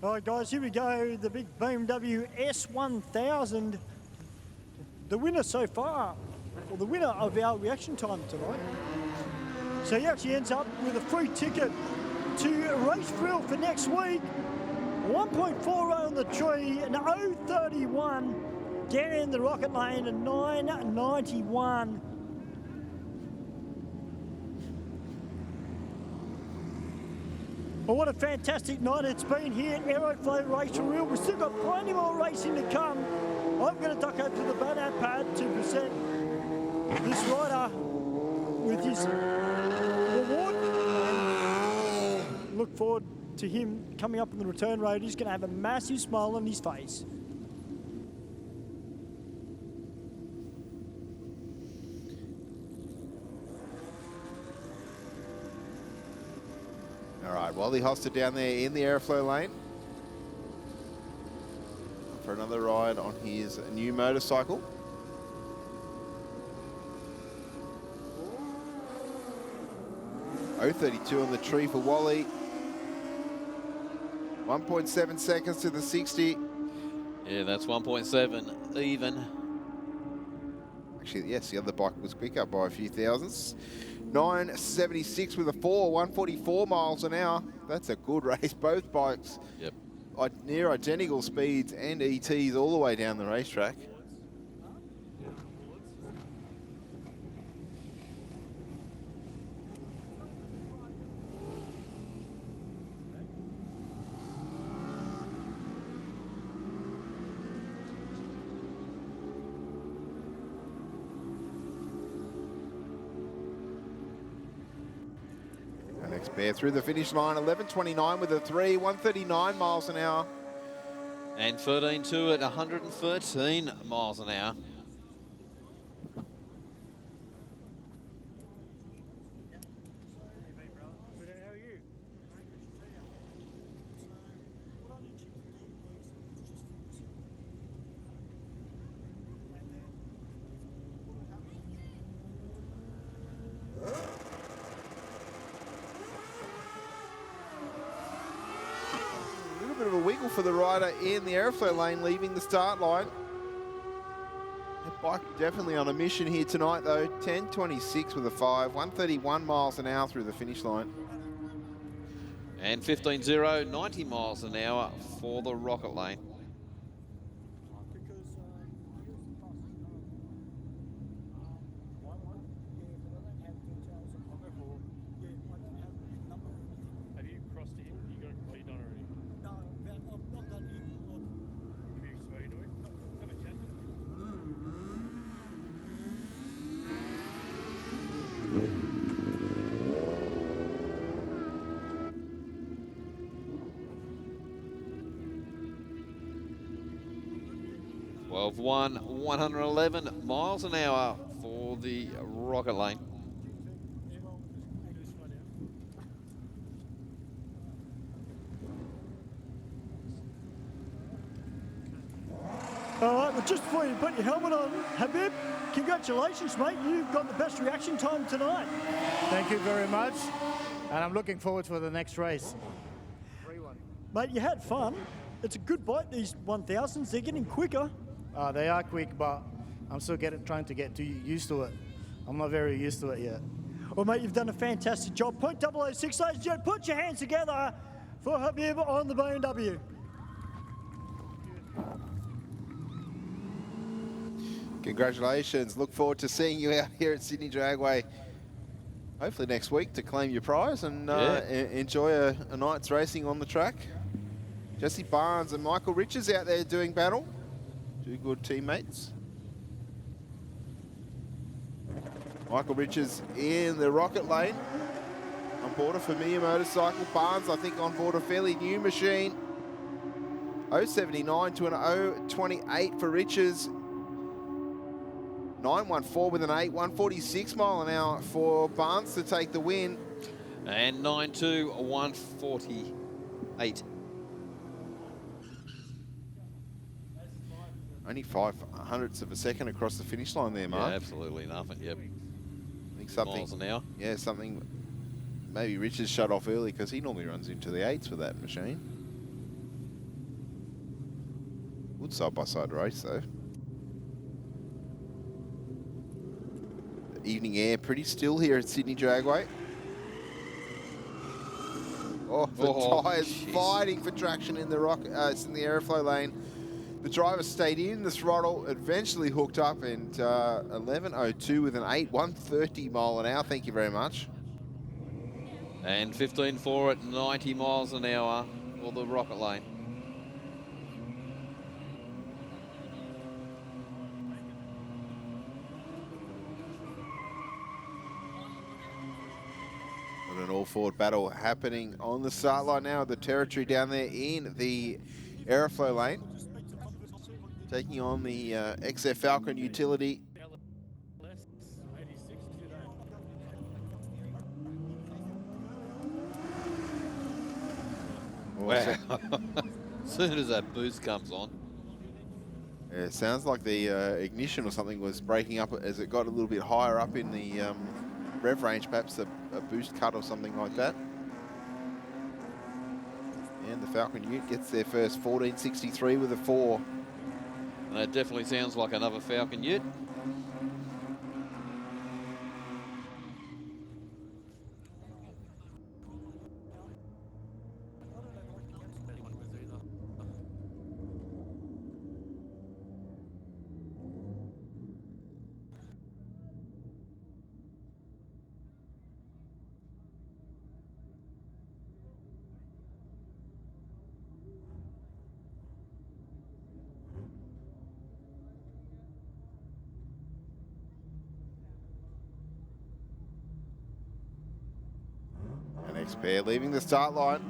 All right, guys, here we go. The big BMW S1000. The winner so far or the winner of our reaction time tonight. So he actually ends up with a free ticket to Race Thrill for next week. 1.40 on the tree, an 0.31 down the rocket lane, and 9.91. Well, what a fantastic night it's been here at Aeroflow Race to Real. We've still got plenty more racing to come. I'm going to duck over to the banner pad to present this rider with his reward. And look forward to him coming up in the return road. He's going to have a massive smile on his face. All right, Wally Hoster down there in the airflow lane for another ride on his new motorcycle. .032 on the tree for Wally. 1.7 seconds to the 60. Yeah, that's 1.7 even. Actually, yes, the other bike was quicker by a few thousandths. 9.76 with a 144 miles an hour. That's a good race. Both bikes near identical speeds and ETs all the way down the racetrack. Alex Bear through the finish line, 11.29 with a 3, 139 miles an hour. And 13.2 at 113 miles an hour. A little bit of a wiggle for the rider in the airflow lane, leaving the start line. That bike definitely on a mission here tonight, though. 10.26 with a 5, 131 miles an hour through the finish line. And 15.0, 90 miles an hour for the rocket lane. Have you crossed to him? You got are you done already? No, I'm not done here. Have you spoken to him? Have a chat. 12.1, 111 miles an hour for the rocket lane. All right, well, just before you put your helmet on, Habib, congratulations, mate. You've got the best reaction time tonight. Thank you very much. And I'm looking forward for the next race. Mate, you had fun. It's a good bike, these 1000s. They're getting quicker. They are quick, but I'm still trying to get used to it. I'm not very used to it yet. Well, mate, you've done a fantastic job. Point 006, ladies and gentlemen, put your hands together for Habib on the BMW. Congratulations. Look forward to seeing you out here at Sydney Dragway. Hopefully next week to claim your prize and enjoy a night's racing on the track. Jesse Barnes and Michael Richards out there doing battle. Two good teammates. Michael Richards in the rocket lane. On board a familiar motorcycle. Barnes, I think, on board a fairly new machine. 0.79 to an 0.28 for Richards. 9.14 with an 8, 146 mile an hour for Barnes to take the win. And 9.2, 148. Only 0.05 of a second across the finish line there, Mark. Yeah, absolutely nothing, yep. I think something, miles an hour. Yeah, something, maybe Richards shut off early because he normally runs into the 8s with that machine. Good side-by-side race, though. evening air. Pretty still here at Sydney Dragway. Oh, the tyres fighting for traction in the in the aeroflow lane. The driver stayed in the throttle, eventually hooked up, and 11.02 with an 130 mile an hour. Thank you very much. And 15.4 at 90 miles an hour for the rocket lane. And an all-forward battle happening on the start line now. The territory down there in the aeroflow lane. Taking on the XF Falcon utility. Wow. As soon as that boost comes on. Yeah, it sounds like the ignition or something was breaking up as it got a little bit higher up in the rev range, perhaps a boost cut or something like that. And the Falcon Ute gets there first, 14.63 with a 4. And that definitely sounds like another Falcon Ute. The next pair leaving the start line.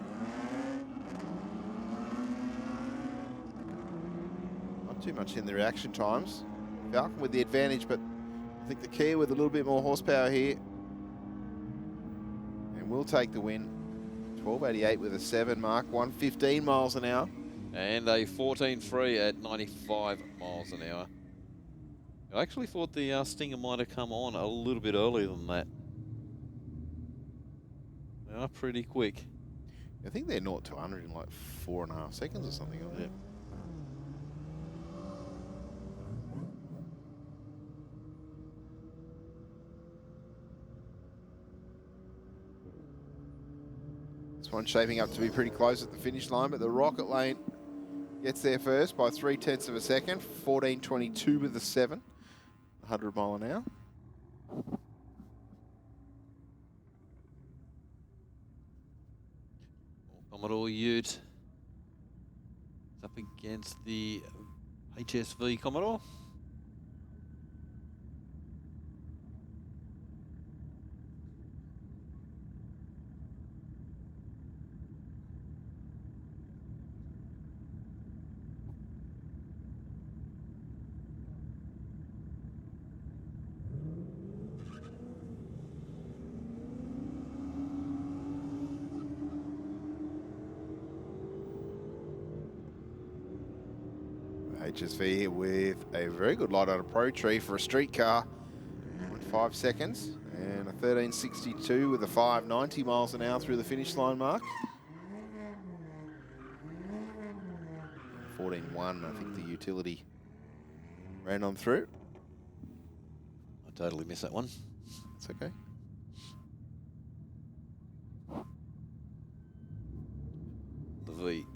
Not too much in the reaction times. Falcon with the advantage, but I think the Kia with a little bit more horsepower here. And will take the win. 12.88 with a 7 mark, 115 miles an hour. And a 14.3 at 95 miles an hour. I actually thought the Stinger might have come on a little bit earlier than that. They are pretty quick. I think they're 0 to 100 in like 4.5 seconds or something. Yeah. This one's shaping up to be pretty close at the finish line, but the rocket lane gets there first by 0.3 of a second. 14.22 with the 7, 100 mile an hour. Commodore Ute up against the HSV Commodore. HSV with a very good light on a pro tree for a street car. 5 seconds and a 13.62 with a 590 miles an hour through the finish line mark. 14.1, I think the utility ran on through. I totally missed that one. It's okay.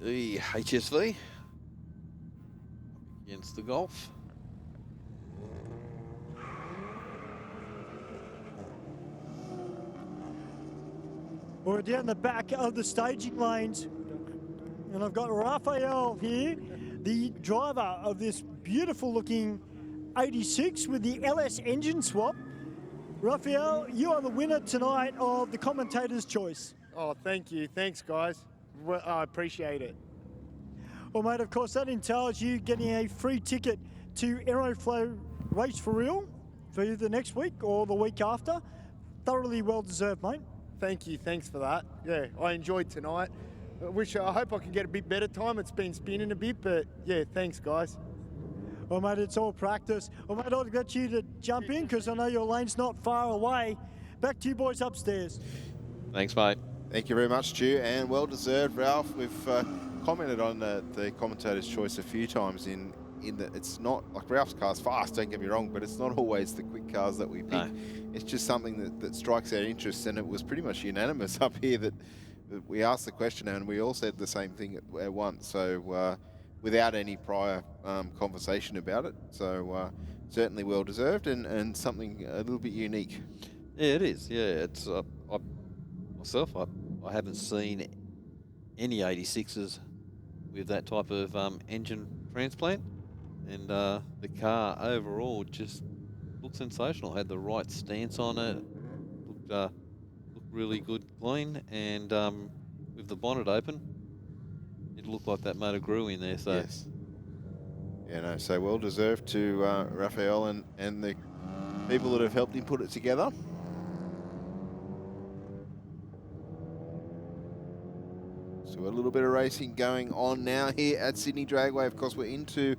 The HSV against the Golf. We're down the back of the staging lanes, and I've got Raphael here, the driver of this beautiful looking 86 with the LS engine swap. Raphael, you are the winner tonight of the commentator's choice. Oh, thank you. Thanks, guys. Well, I appreciate it. Well, mate, of course, that entails you getting a free ticket to Aeroflow Race for Real for either next week or the week after. Thoroughly well deserved, mate. Thank you. Thanks for that. Yeah, I enjoyed tonight. I hope I can get a bit better time. It's been spinning a bit, but yeah, thanks, guys. Well, mate, it's all practice. Well, mate, I'll get you to jump in because I know your lane's not far away. Back to you boys upstairs. Thanks, mate. Thank you very much, Stu, and well deserved, Ralph. We've commented on the commentator's choice a few times in in that it's not like Ralph's car's fast, don't get me wrong, but it's not always the quick cars that we pick. No. It's just something that strikes our interest, and it was pretty much unanimous up here that we asked the question and we all said the same thing at once. So without any prior conversation about it. So certainly well deserved and something a little bit unique. Yeah, it is. Yeah, it's myself. I haven't seen any 86s with that type of engine transplant, and the car overall just looked sensational. Had the right stance on it. Looked really good, clean, and with the bonnet open, it looked like that motor grew in there. So Yes. Yeah, no, so well deserved to Raphael and the people that have helped him put it together. So a little bit of racing going on now here at Sydney Dragway. Of course, we're into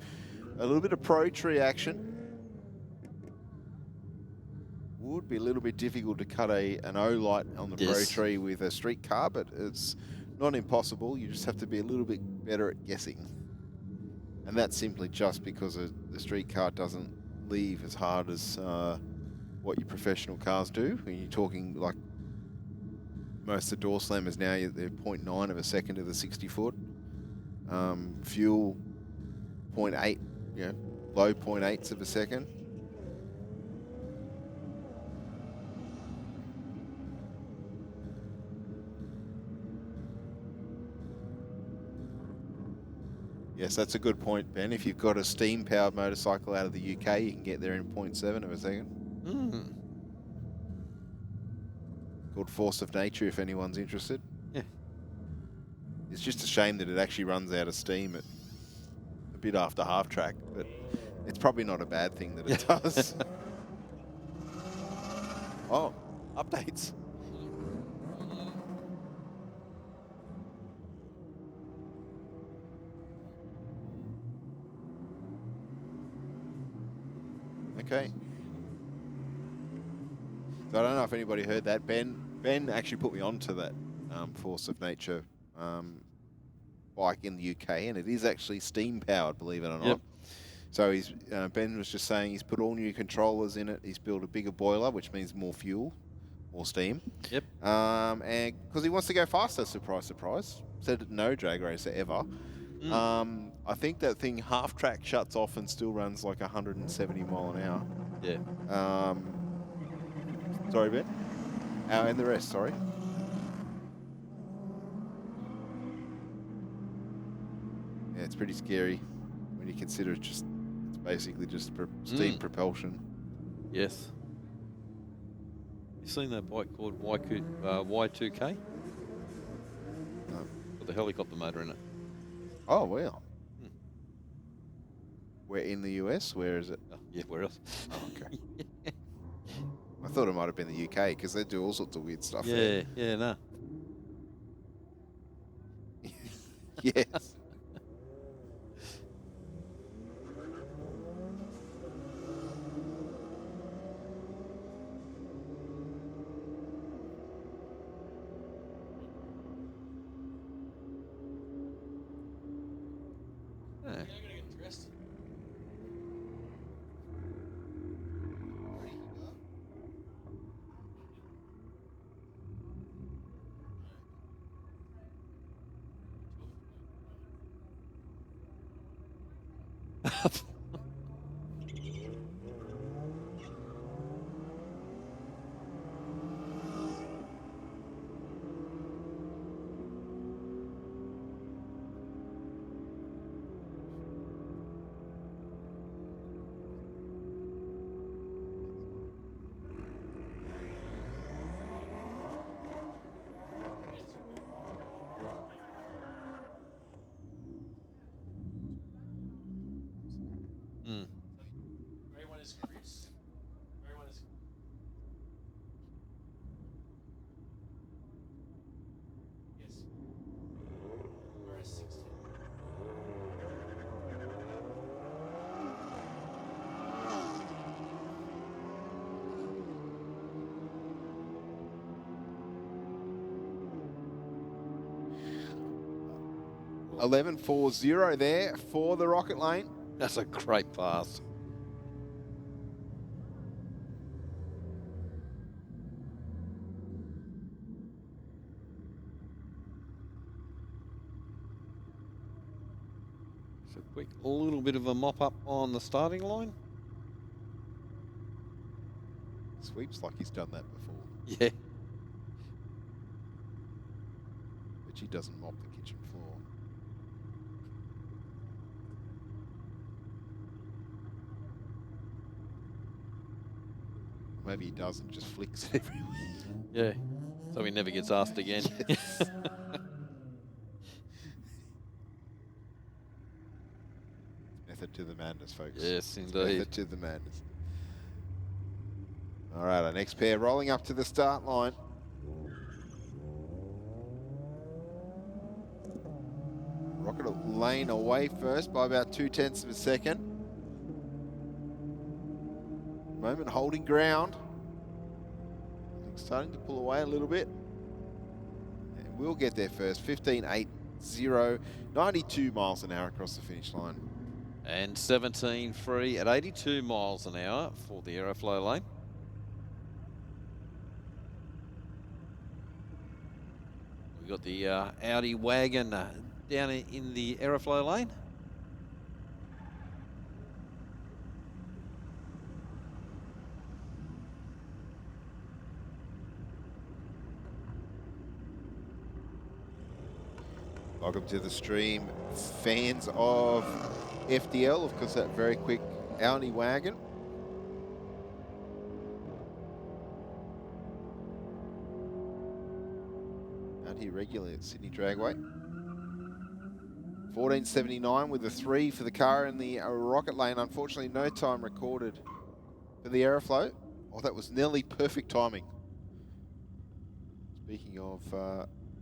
a little bit of pro tree action. Would be a little bit difficult to cut an O light on the pro tree with a street car, but it's not impossible. You just have to be a little bit better at guessing. And that's simply just because the street car doesn't leave as hard as what your professional cars do. When you're talking like most of the door slammers now, they're 0.9 of a second to the 60 foot. Fuel 0.8, low 0.8s of a second. Yes, that's a good point, Ben. If you've got a steam-powered motorcycle out of the UK, you can get there in 0.7 of a second. Called Force of Nature, if anyone's interested. Yeah. It's just a shame that it actually runs out of steam at a bit after half track, but it's probably not a bad thing that it does. Oh, updates. Okay. So I don't know if anybody heard that. Ben actually put me onto that Force of Nature bike in the UK, and it is actually steam powered, believe it or not. Yep. So Ben was just saying he's put all new controllers in it. He's built a bigger boiler, which means more fuel, more steam. Yep. And because he wants to go faster, surprise, surprise. Said no drag racer ever. I think that thing half track shuts off and still runs like 170 mile an hour. Yeah. Sorry, Ben. And the rest, sorry. Yeah, it's pretty scary when you consider it's basically just steam propulsion. Yes. You seen that bike called Y2K? No. Got the helicopter motor in it. Oh, wow. We're in the US? Where is it? Yeah, where else? Oh, okay. I thought it might have been the UK because they do all sorts of weird stuff Yeah, there. yeah, no. Yes. Grey one is Chris. Grey one is. Yes. RS 16. $11.40 there for the Rocket Lane. That's a great pass. So quick, a little bit of a mop up on the starting line. Sweeps like he's done that before. Yeah. But he doesn't mop the kitchen floor. Maybe he does and just flicks it everywhere. Yeah. So he never gets asked again. Yes. Method to the madness, folks. Yes, It's indeed. method to the madness. All right, our next pair rolling up to the start line. Rocket Lane away first by about 0.2 of a second. Moment holding ground. Starting to pull away a little bit. And we'll get there first. 15.80, 92 miles an hour across the finish line. And 17 free at 82 miles an hour for the Aeroflow lane. We've got the Audi wagon down in the Aeroflow lane. Welcome to the stream, fans of FDL, of course, that very quick Audi wagon. Out here regularly at Sydney Dragway. 14.79 with a 3 for the car in the Rocket Lane. Unfortunately, no time recorded for the Aeroflow. Oh, that was nearly perfect timing. Speaking of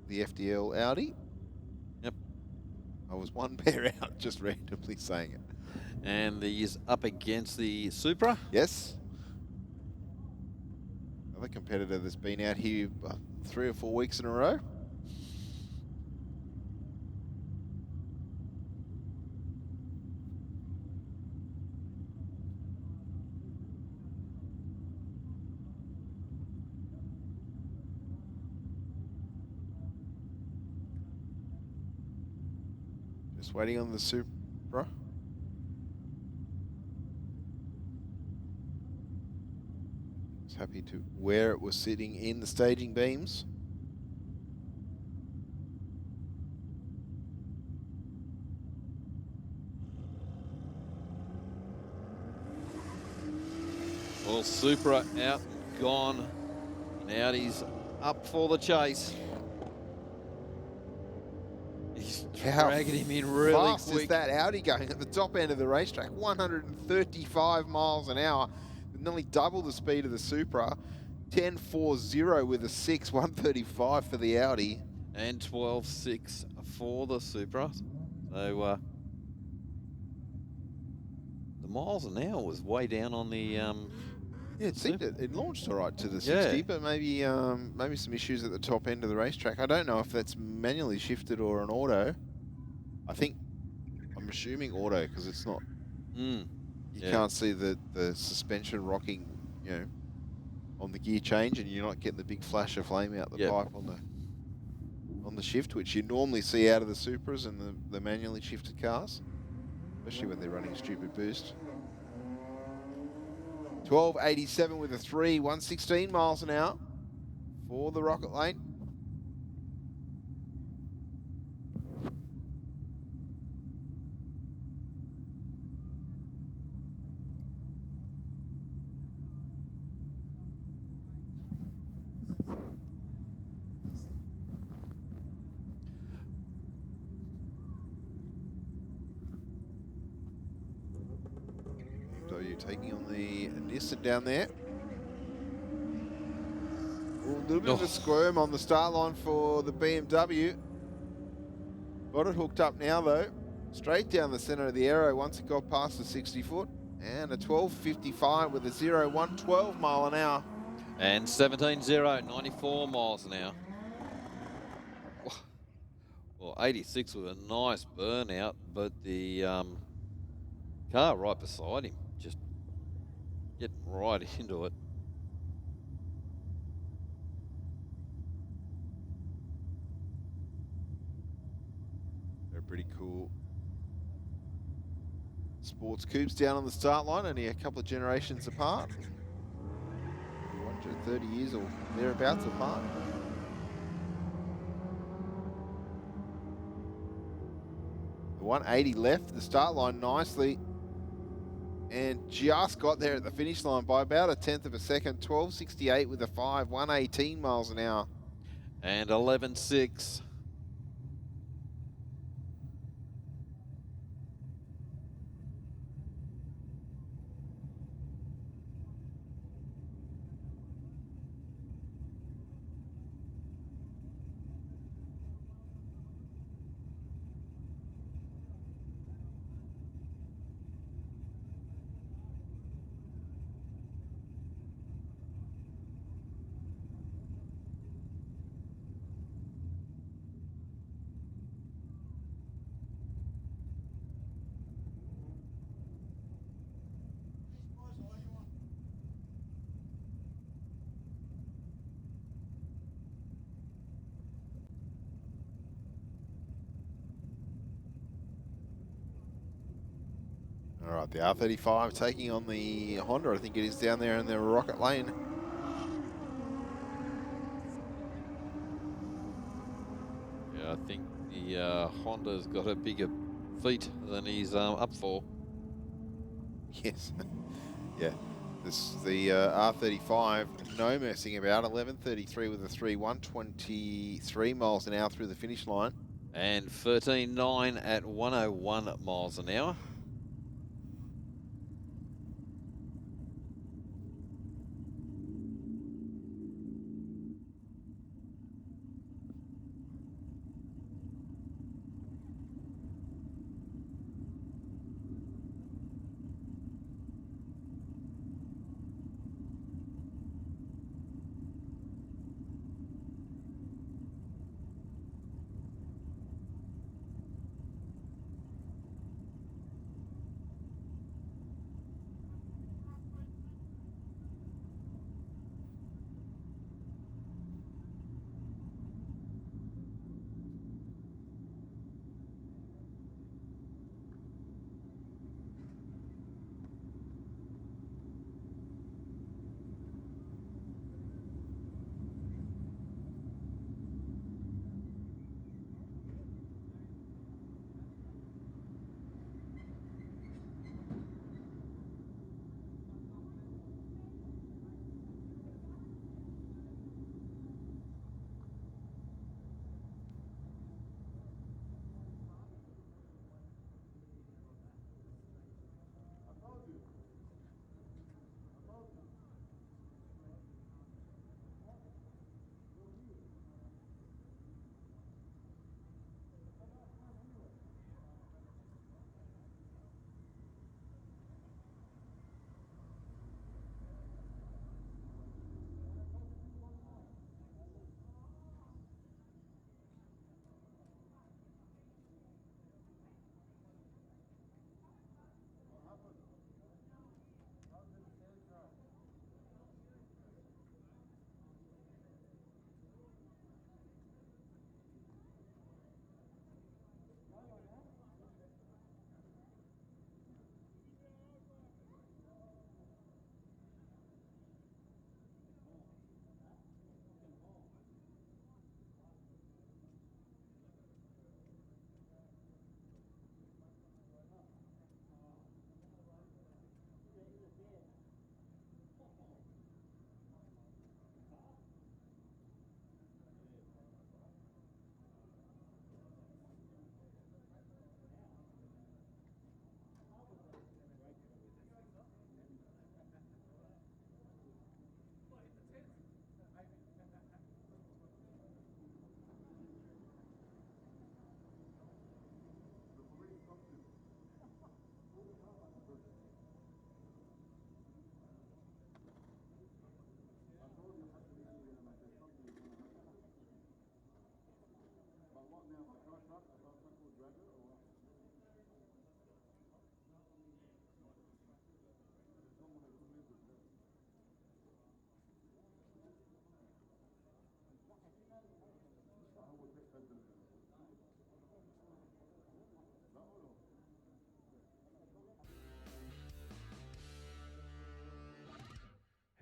the FDL Audi. Yep. I was one pair out, just randomly saying it. And he's up against the Supra. Yes. Another competitor that's been out here 3 or 4 weeks in a row. Just waiting on the Supra. Just happy to where it was sitting in the staging beams. Well, Supra out and gone. And Audi's up for the chase. He's dragging him in really fast quick. is that Audi going at the top end of the racetrack? 135 miles an hour, nearly double the speed of the Supra. 10.40 with a 6, 135 for the Audi. And 12.6 for the Supra. So the miles an hour was way down on the yeah, it seemed it launched all right to the 60, Yeah. but maybe maybe some issues at the top end of the racetrack. I don't know if that's manually shifted or an auto. I'm assuming auto because it's not. You can't see the suspension rocking, you know, on the gear change, and you're not getting the big flash of flame out the pipe on the shift, which you normally see out of the Supras and the manually shifted cars, especially when they're running stupid boost. 12.87 with a 3, 116 miles an hour for the Rocket Lane. So you're taking on the Nissan down there. Ooh, a little bit of a squirm on the start line for the BMW. Got it hooked up now though. Straight down the centre of the aero once it got past the 60 foot. And a 12.55 with a 0-1, 12 mile an hour. And 17.0, 94 miles an hour. Well, 86 with a nice burnout, but the Car right beside him, just getting right into it. They're pretty cool. Sports coupes down on the start line, only a couple of generations apart. 30 years or thereabouts apart. The 180 left the start line nicely and just got there at the finish line by about a tenth of a second. 12.68 with a 5, 118 miles an hour. And 11.6. All right, the R35 taking on the Honda. I think it is down there in the rocket lane. Yeah, I think the Honda's got a bigger feet than he's up for. Yes. Yeah. This is the R35. No messing about. 11.33 with a 3, 123 miles an hour through the finish line. And 13.9 at 101 miles an hour.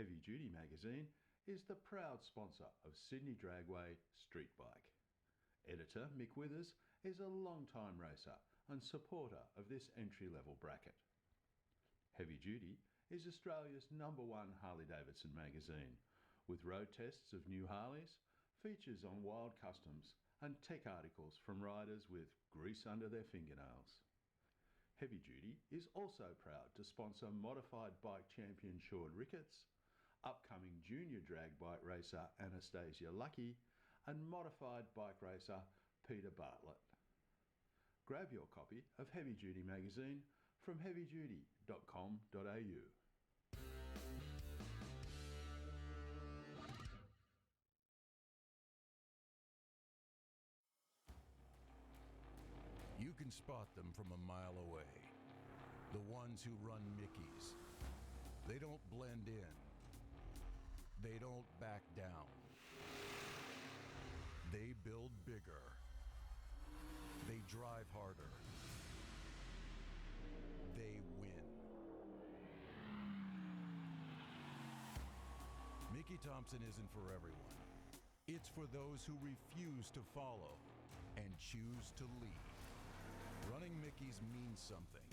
Heavy Duty magazine is the proud sponsor of Sydney Dragway Street Bike. Editor Mick Withers is a long-time racer and supporter of this entry-level bracket. Heavy Duty is Australia's #1 Harley-Davidson magazine, with road tests of new Harleys, features on wild customs and tech articles from riders with grease under their fingernails. Heavy Duty is also proud to sponsor modified bike champion Sean Ricketts, upcoming junior drag bike racer Anastasia Lucky, and modified bike racer Peter Bartlett. Grab your copy of Heavy Duty magazine from heavyduty.com.au. You can spot them from a mile away. The ones who run Mickeys. They don't blend in. They don't back down. They build bigger. They drive harder. They win. Mickey Thompson isn't for everyone. It's for those who refuse to follow and choose to lead. Running Mickeys means something.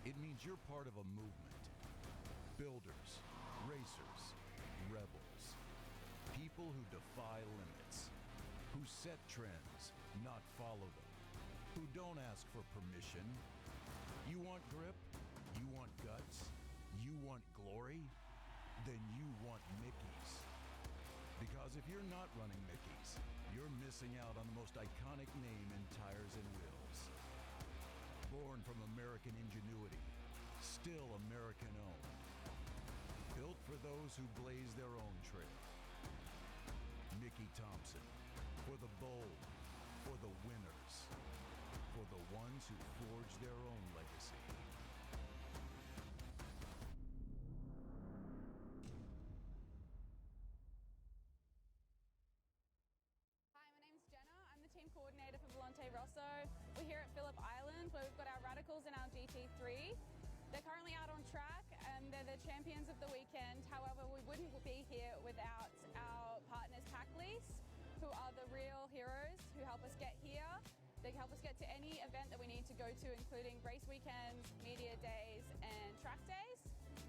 It means you're part of a movement. Builders, racers, rebels. People who defy limits. Who set trends, not follow them. Who don't ask for permission. You want grip? You want guts? You want glory? Then you want Mickeys. Because if you're not running Mickeys, you're missing out on the most iconic name in tires and wheels. Born from American ingenuity, still American owned. Built for those who blaze their own trail. Mickey Thompson, for the bold, for the winners, for the ones who forge their own legacy. Hi, my name's Jenna. I'm the team coordinator for Volante Rosso. We're here at Phillip Island where we've got our Radicals and our GT3. They're currently out on track and they're the champions of the weekend. However, we wouldn't be here without our partners Packlease, who are the real heroes who help us get here. They help us get to any event that we need to go to, including race weekends, media days, and track days.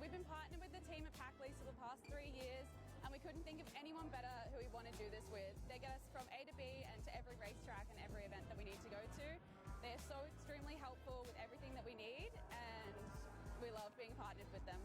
We've been partnered with the team at Packlease for the past 3 years, and we couldn't think of anyone better who we want to do this with. They get us from A to B and to every racetrack and every event that we need to go to. They're so extremely helpful with everything that we need, and we love being partnered with them.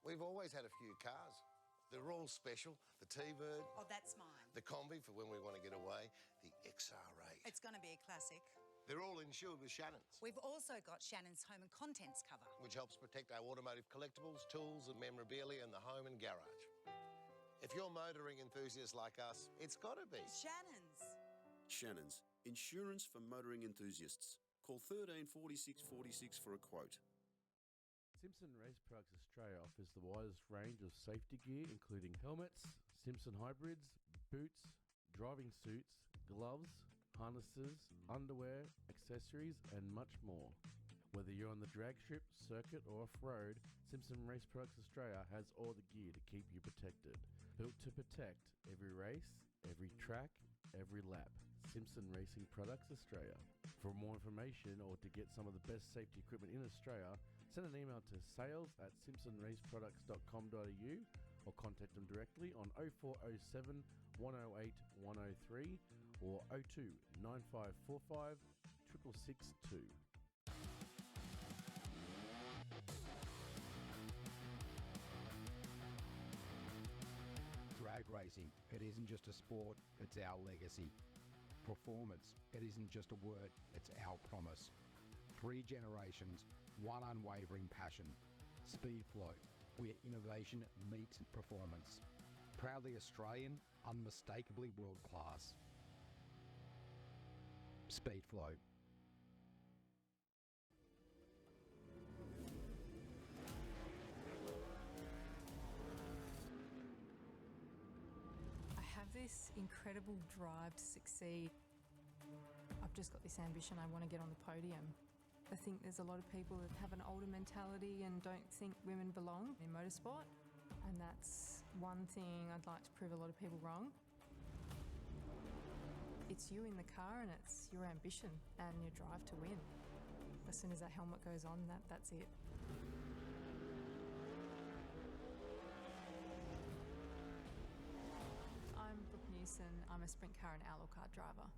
We've always had a few cars. They're all special. The T-Bird. Oh, that's mine. The Combi for when we want to get away. The XR8. It's going to be a classic. They're all insured with Shannon's, We've also got Shannon's home and contents cover. which helps protect our automotive collectibles, tools and memorabilia in the home and garage. If you're motoring enthusiasts like us, it's got to be Shannon's. Shannon's, insurance for motoring enthusiasts. Call 13 46 46 for a quote. Simpson Race Products Australia offers the widest range of safety gear, including helmets, Simpson hybrids, boots, driving suits, gloves, harnesses, underwear, accessories, and much more. Whether you're on the drag strip, circuit, or off-road, Simpson Race Products Australia has all the gear to keep you protected. Built to protect every race, every track, every lap. Simpson Racing Products Australia. For more information or to get some of the best safety equipment in Australia, send an email to sales@simpsonraceproducts.com.au or contact them directly on 0407 108 103 or 02 9545 6662. Drag racing, it isn't just a sport, it's our legacy. Performance, it isn't just a word, it's our promise. 3 generations, one unwavering passion. Speedflow, where innovation meets performance. Proudly Australian, unmistakably world class. Speedflow. I have this incredible drive to succeed. I've just got this ambition, I want to get on the podium. I think there's a lot of people that have an older mentality and don't think women belong in motorsport. And that's one thing I'd like to prove a lot of people wrong. It's you in the car and it's your ambition and your drive to win. As soon as that helmet goes on, that's it. I'm Brooke Newson. I'm a sprint car and outlaw car driver.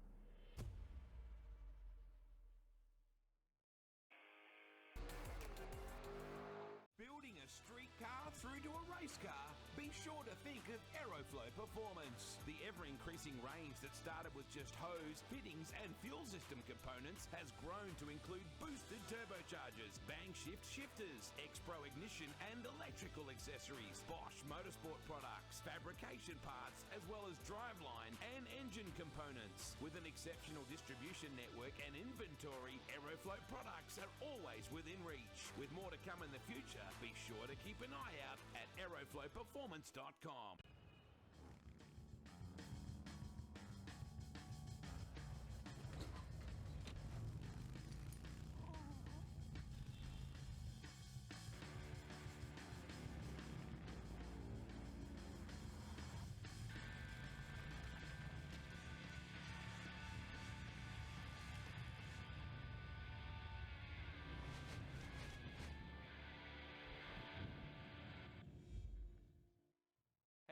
Building a street car through to a race car? Be sure to think of Aeroflow Performance. The ever-increasing range that started with just hose, fittings and fuel system components has grown to include boosted turbochargers, bang shift shifters, X-Pro ignition and electrical accessories, Bosch motorsport products, fabrication parts, as well as driveline and engine components. With an exceptional distribution network and inventory, Aeroflow products are always within reach. With more to come in the future, be sure to keep an eye out at aeroflowperformance.com.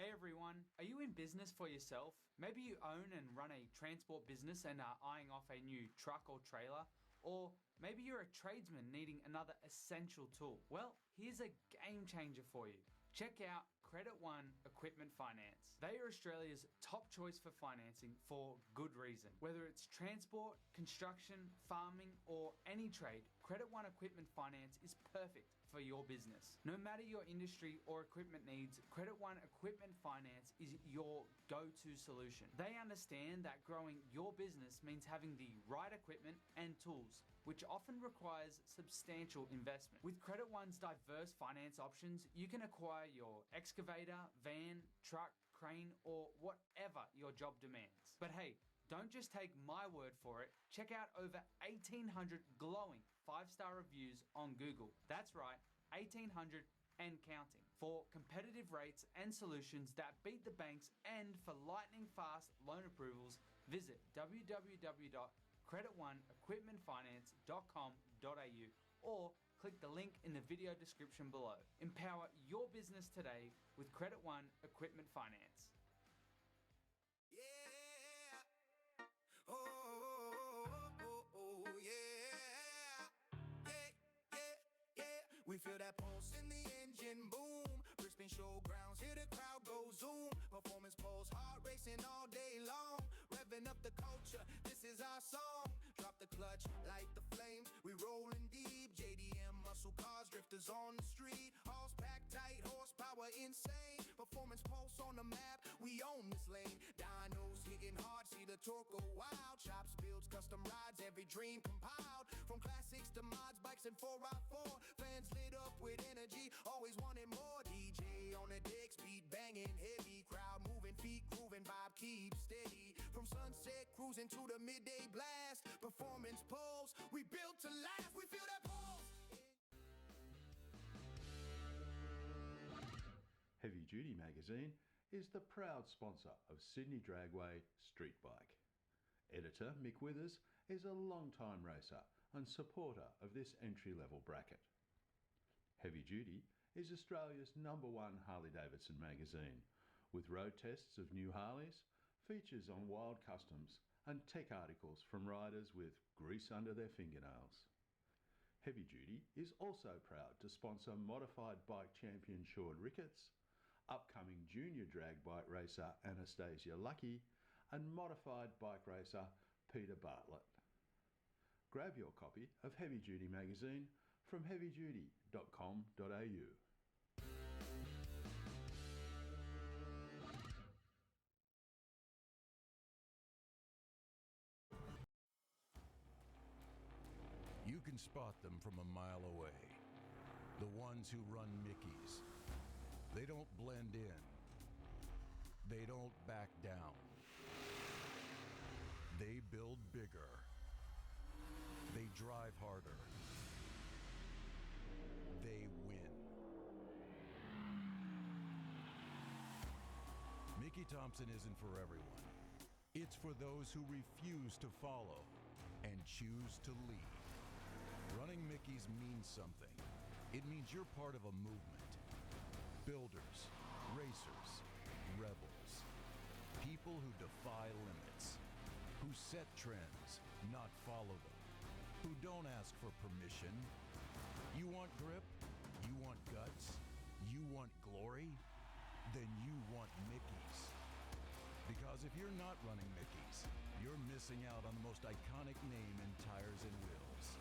Hey everyone, are you in business for yourself? Maybe you own and run a transport business and are eyeing off a new truck or trailer. Or maybe you're a tradesman needing another essential tool. Well, here's a game changer for you. Check out Credit One Equipment Finance. They are Australia's top choice for financing for good reason. Whether it's transport, construction, farming, or any trade, Credit One Equipment Finance is perfect for your business. No matter your industry or equipment needs, Credit One Equipment Finance is your go-to solution. They understand that growing your business means having the right equipment and tools, which often requires substantial investment. With Credit One's diverse finance options, you can acquire your excavator, van, truck, crane, or whatever your job demands. But hey, don't just take my word for it. Check out over 1,800 glowing 5-star reviews on Google. That's right, 1,800 and counting. For competitive rates and solutions that beat the banks and for lightning fast loan approvals, visit www.creditoneequipmentfinance.com.au or click the link in the video description below. Empower your business today with Credit One Equipment Finance. We feel that pulse in the engine boom. Brisbane showgrounds, hear the crowd go zoom. Performance pulse, heart racing all day long. Revving up the culture, this is our song. Drop the clutch, light the flame. We rolling deep, JDM muscle cars, drifters on the street. Halls packed tight, horsepower insane. Performance pulse on the map, we own this lane. Dynos hitting hard, see the torque go wild. Chops, builds, custom rides, every dream compiled. From classics to mods, bikes and 4x4. Fans lit up with energy, always wanted more. DJ on the decks, beat banging heavy. Crowd moving, feet grooving, vibe keep steady. From sunset cruising to the midday blast. Performance pulse, we built to last. We feel that pulse. Heavy Duty magazine is the proud sponsor of Sydney Dragway Street Bike. Editor Mick Withers is a long-time racer and supporter of this entry-level bracket. Heavy Duty is Australia's #1 Harley-Davidson magazine, with road tests of new Harleys, features on wild customs and tech articles from riders with grease under their fingernails. Heavy Duty is also proud to sponsor modified bike champion Sean Ricketts, upcoming junior drag bike racer Anastasia Lucky, and modified bike racer Peter Bartlett. Grab your copy of Heavy Duty magazine from heavyduty.com.au. You can spot them from a mile away. The ones who run Mickeys. They don't blend in. They don't back down. They build bigger. They drive harder. They win. Mickey Thompson isn't for everyone. It's for those who refuse to follow and choose to lead. Running Mickeys means something. It means you're part of a movement. Builders, racers, rebels. People who defy limits. Who set trends, not follow them. Who don't ask for permission. You want grip? You want guts? You want glory? Then you want Mickeys. Because if you're not running Mickeys, you're missing out on the most iconic name in tires and wheels.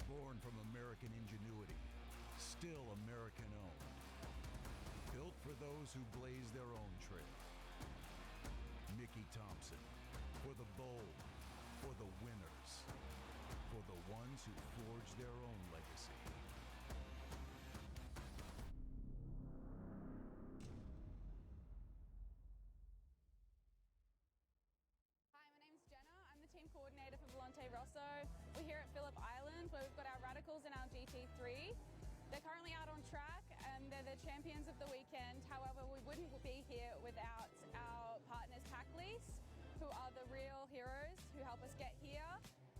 Born from American ingenuity, still American owned. Built for those who blaze their own trail. Mickey Thompson, for the bold, for the winners, for the ones who forge their own legacy. Hi, my name's Jenna. I'm the team coordinator for Volante Rosso. We're here at Phillip Island where we've got our Radicals and our GT3. They're currently out on track and they're the champions of the weekend. However, we wouldn't be here without our partners Packlease, who are the real heroes who help us get here.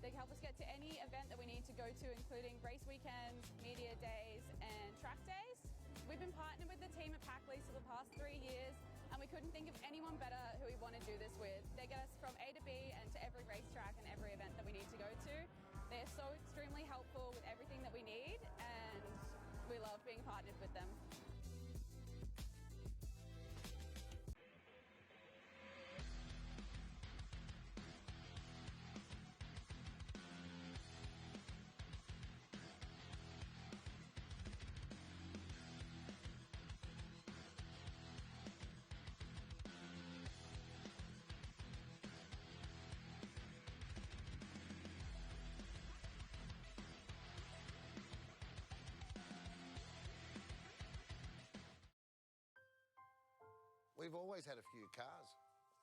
They help us get to any event that we need to go to, including race weekends, media days, and track days. We've been partnered with the team at Packlease for the past 3 years, and we couldn't think of anyone better who we want to do this with. They get us from A to B and to every racetrack and every event that we need to go to. They're so extremely helpful with everything that we need, and we love being partnered with them. We've always had a few cars.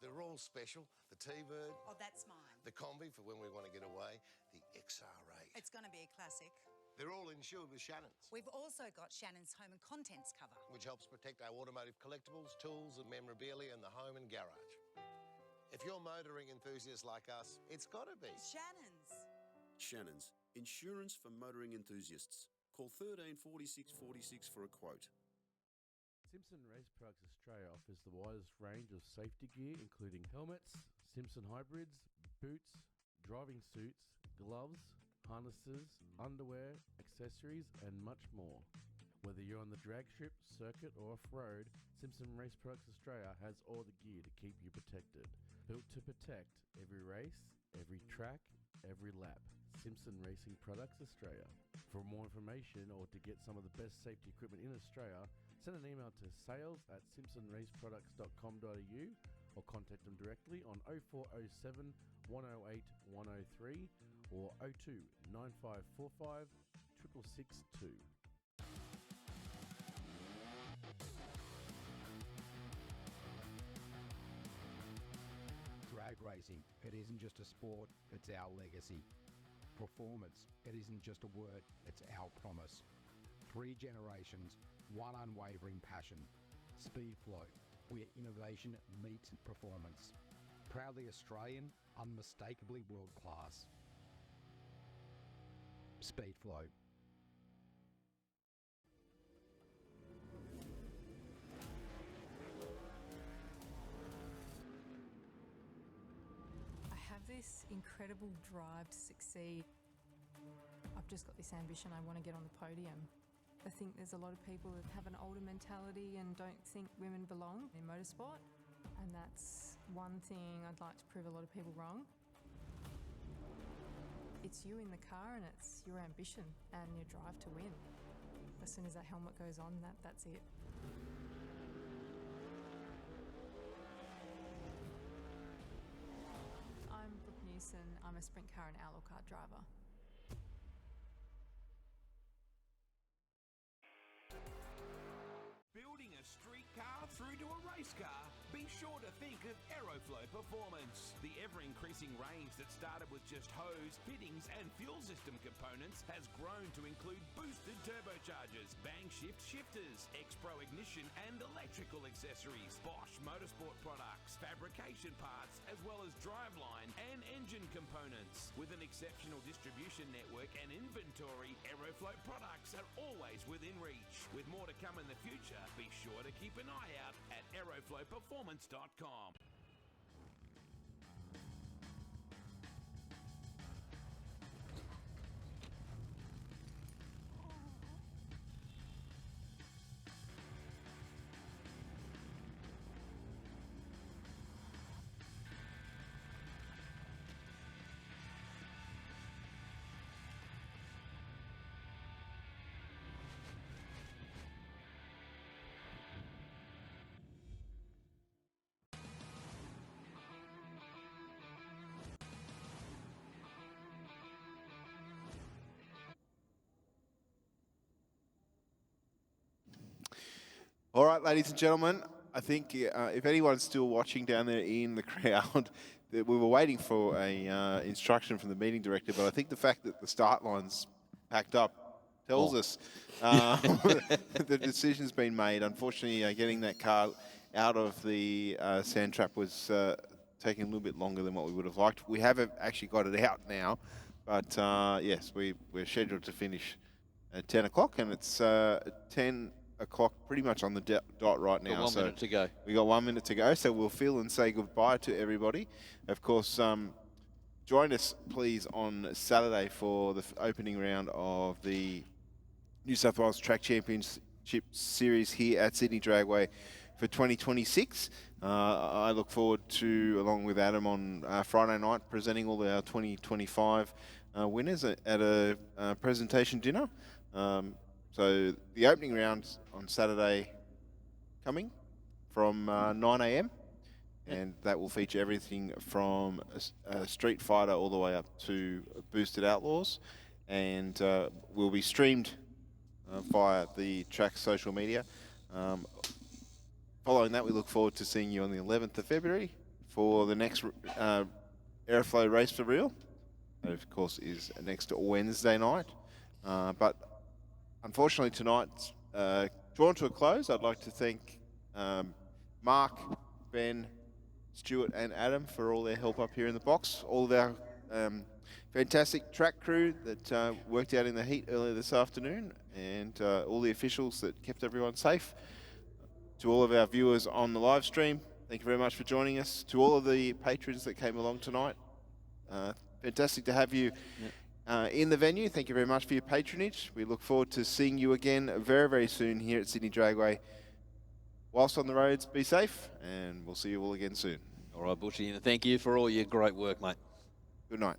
They're all special. The T-Bird. Oh, that's mine. The Combi for when we want to get away. The XR8. It's going to be a classic. They're all insured with Shannon's, We've also got Shannon's home and contents cover. which helps protect our automotive collectibles, tools and memorabilia in the home and garage. If you're motoring enthusiasts like us, it's got to be Shannon's. Shannon's, insurance for motoring enthusiasts. Call 13 46 46 for a quote. Simpson Race Products Australia offers the widest range of safety gear, including helmets, Simpson hybrids, boots, driving suits, gloves, harnesses, underwear, accessories, and much more. Whether you're on the drag strip, circuit, or off-road, Simpson Race Products Australia has all the gear to keep you protected. Built to protect every race, every track, every lap. Simpson Racing Products Australia. For more information or to get some of the best safety equipment in Australia, send an email to sales@simpsonraceproducts.com.au or contact them directly on 0407 108 103 or 02 9545 6662. Drag racing, it isn't just a sport, it's our legacy. Performance, it isn't just a word, it's our promise. 3 generations, one unwavering passion. Speedflow, where innovation meets performance. Proudly Australian, unmistakably world class. Speedflow. I have this incredible drive to succeed. I've just got this ambition, I want to get on the podium. I think there's a lot of people that have an older mentality and don't think women belong in motorsport, and that's one thing I'd like to prove a lot of people wrong. it's you in the car and it's your ambition and your drive to win. As soon as that helmet goes on, that's it. I'm Brooke Newson. I'm a sprint car and outlaw kart driver. Building a street car through to a race car? Be sure to think of Aeroflow Performance. The ever-increasing range that started with just hose, fittings and fuel system components has grown to include boosted turbochargers, bang shift shifters, X-Pro ignition and electrical accessories, Bosch motorsport products, fabrication parts, as well as driveline and engine components. With an exceptional distribution network and inventory, Aeroflow products are always within reach. With more to come in the future, be sure to keep an eye out at aeroflowperformance.com. All right, ladies and gentlemen, I think if anyone's still watching down there in the crowd, that we were waiting for a instruction from the meeting director, but I think the fact that the start line's packed up tells us the decision's been made. Unfortunately, getting that car out of the sand trap was taking a little bit longer than what we would have liked. We have actually got it out now, but yes, we're scheduled to finish at 10 o'clock, and it's 10 o'clock pretty much on the dot right now. Got 1 minute to go. We got 1 minute to go, so we'll feel and say goodbye to everybody. Of course, join us please on Saturday for the opening round of the New South Wales Track Championship Series here at Sydney Dragway for 2026. I look forward to, along with Adam, on Friday night, presenting all our 2025 winners at a presentation dinner. So the opening round on Saturday coming from 9 a.m. and that will feature everything from Street Fighter all the way up to Boosted Outlaws, and will be streamed via the track's social media. Following that, we look forward to seeing you on the 11th of February for the next Aeroflow Race for Real. That, of course, is next Wednesday night. But unfortunately, tonight's drawn to a close. I'd like to thank Mark, Ben, Stuart and Adam for all their help up here in the box. All of our fantastic track crew that worked out in the heat earlier this afternoon, and all the officials that kept everyone safe. To all of our viewers on the live stream, thank you very much for joining us. To all of the patrons that came along tonight, fantastic to have you in the venue. Thank you very much for your patronage. We look forward to seeing you again very, very soon here at Sydney Dragway. Whilst on the roads, be safe, and we'll see you all again soon. All right, Bushy, and thank you for all your great work, mate. Good night.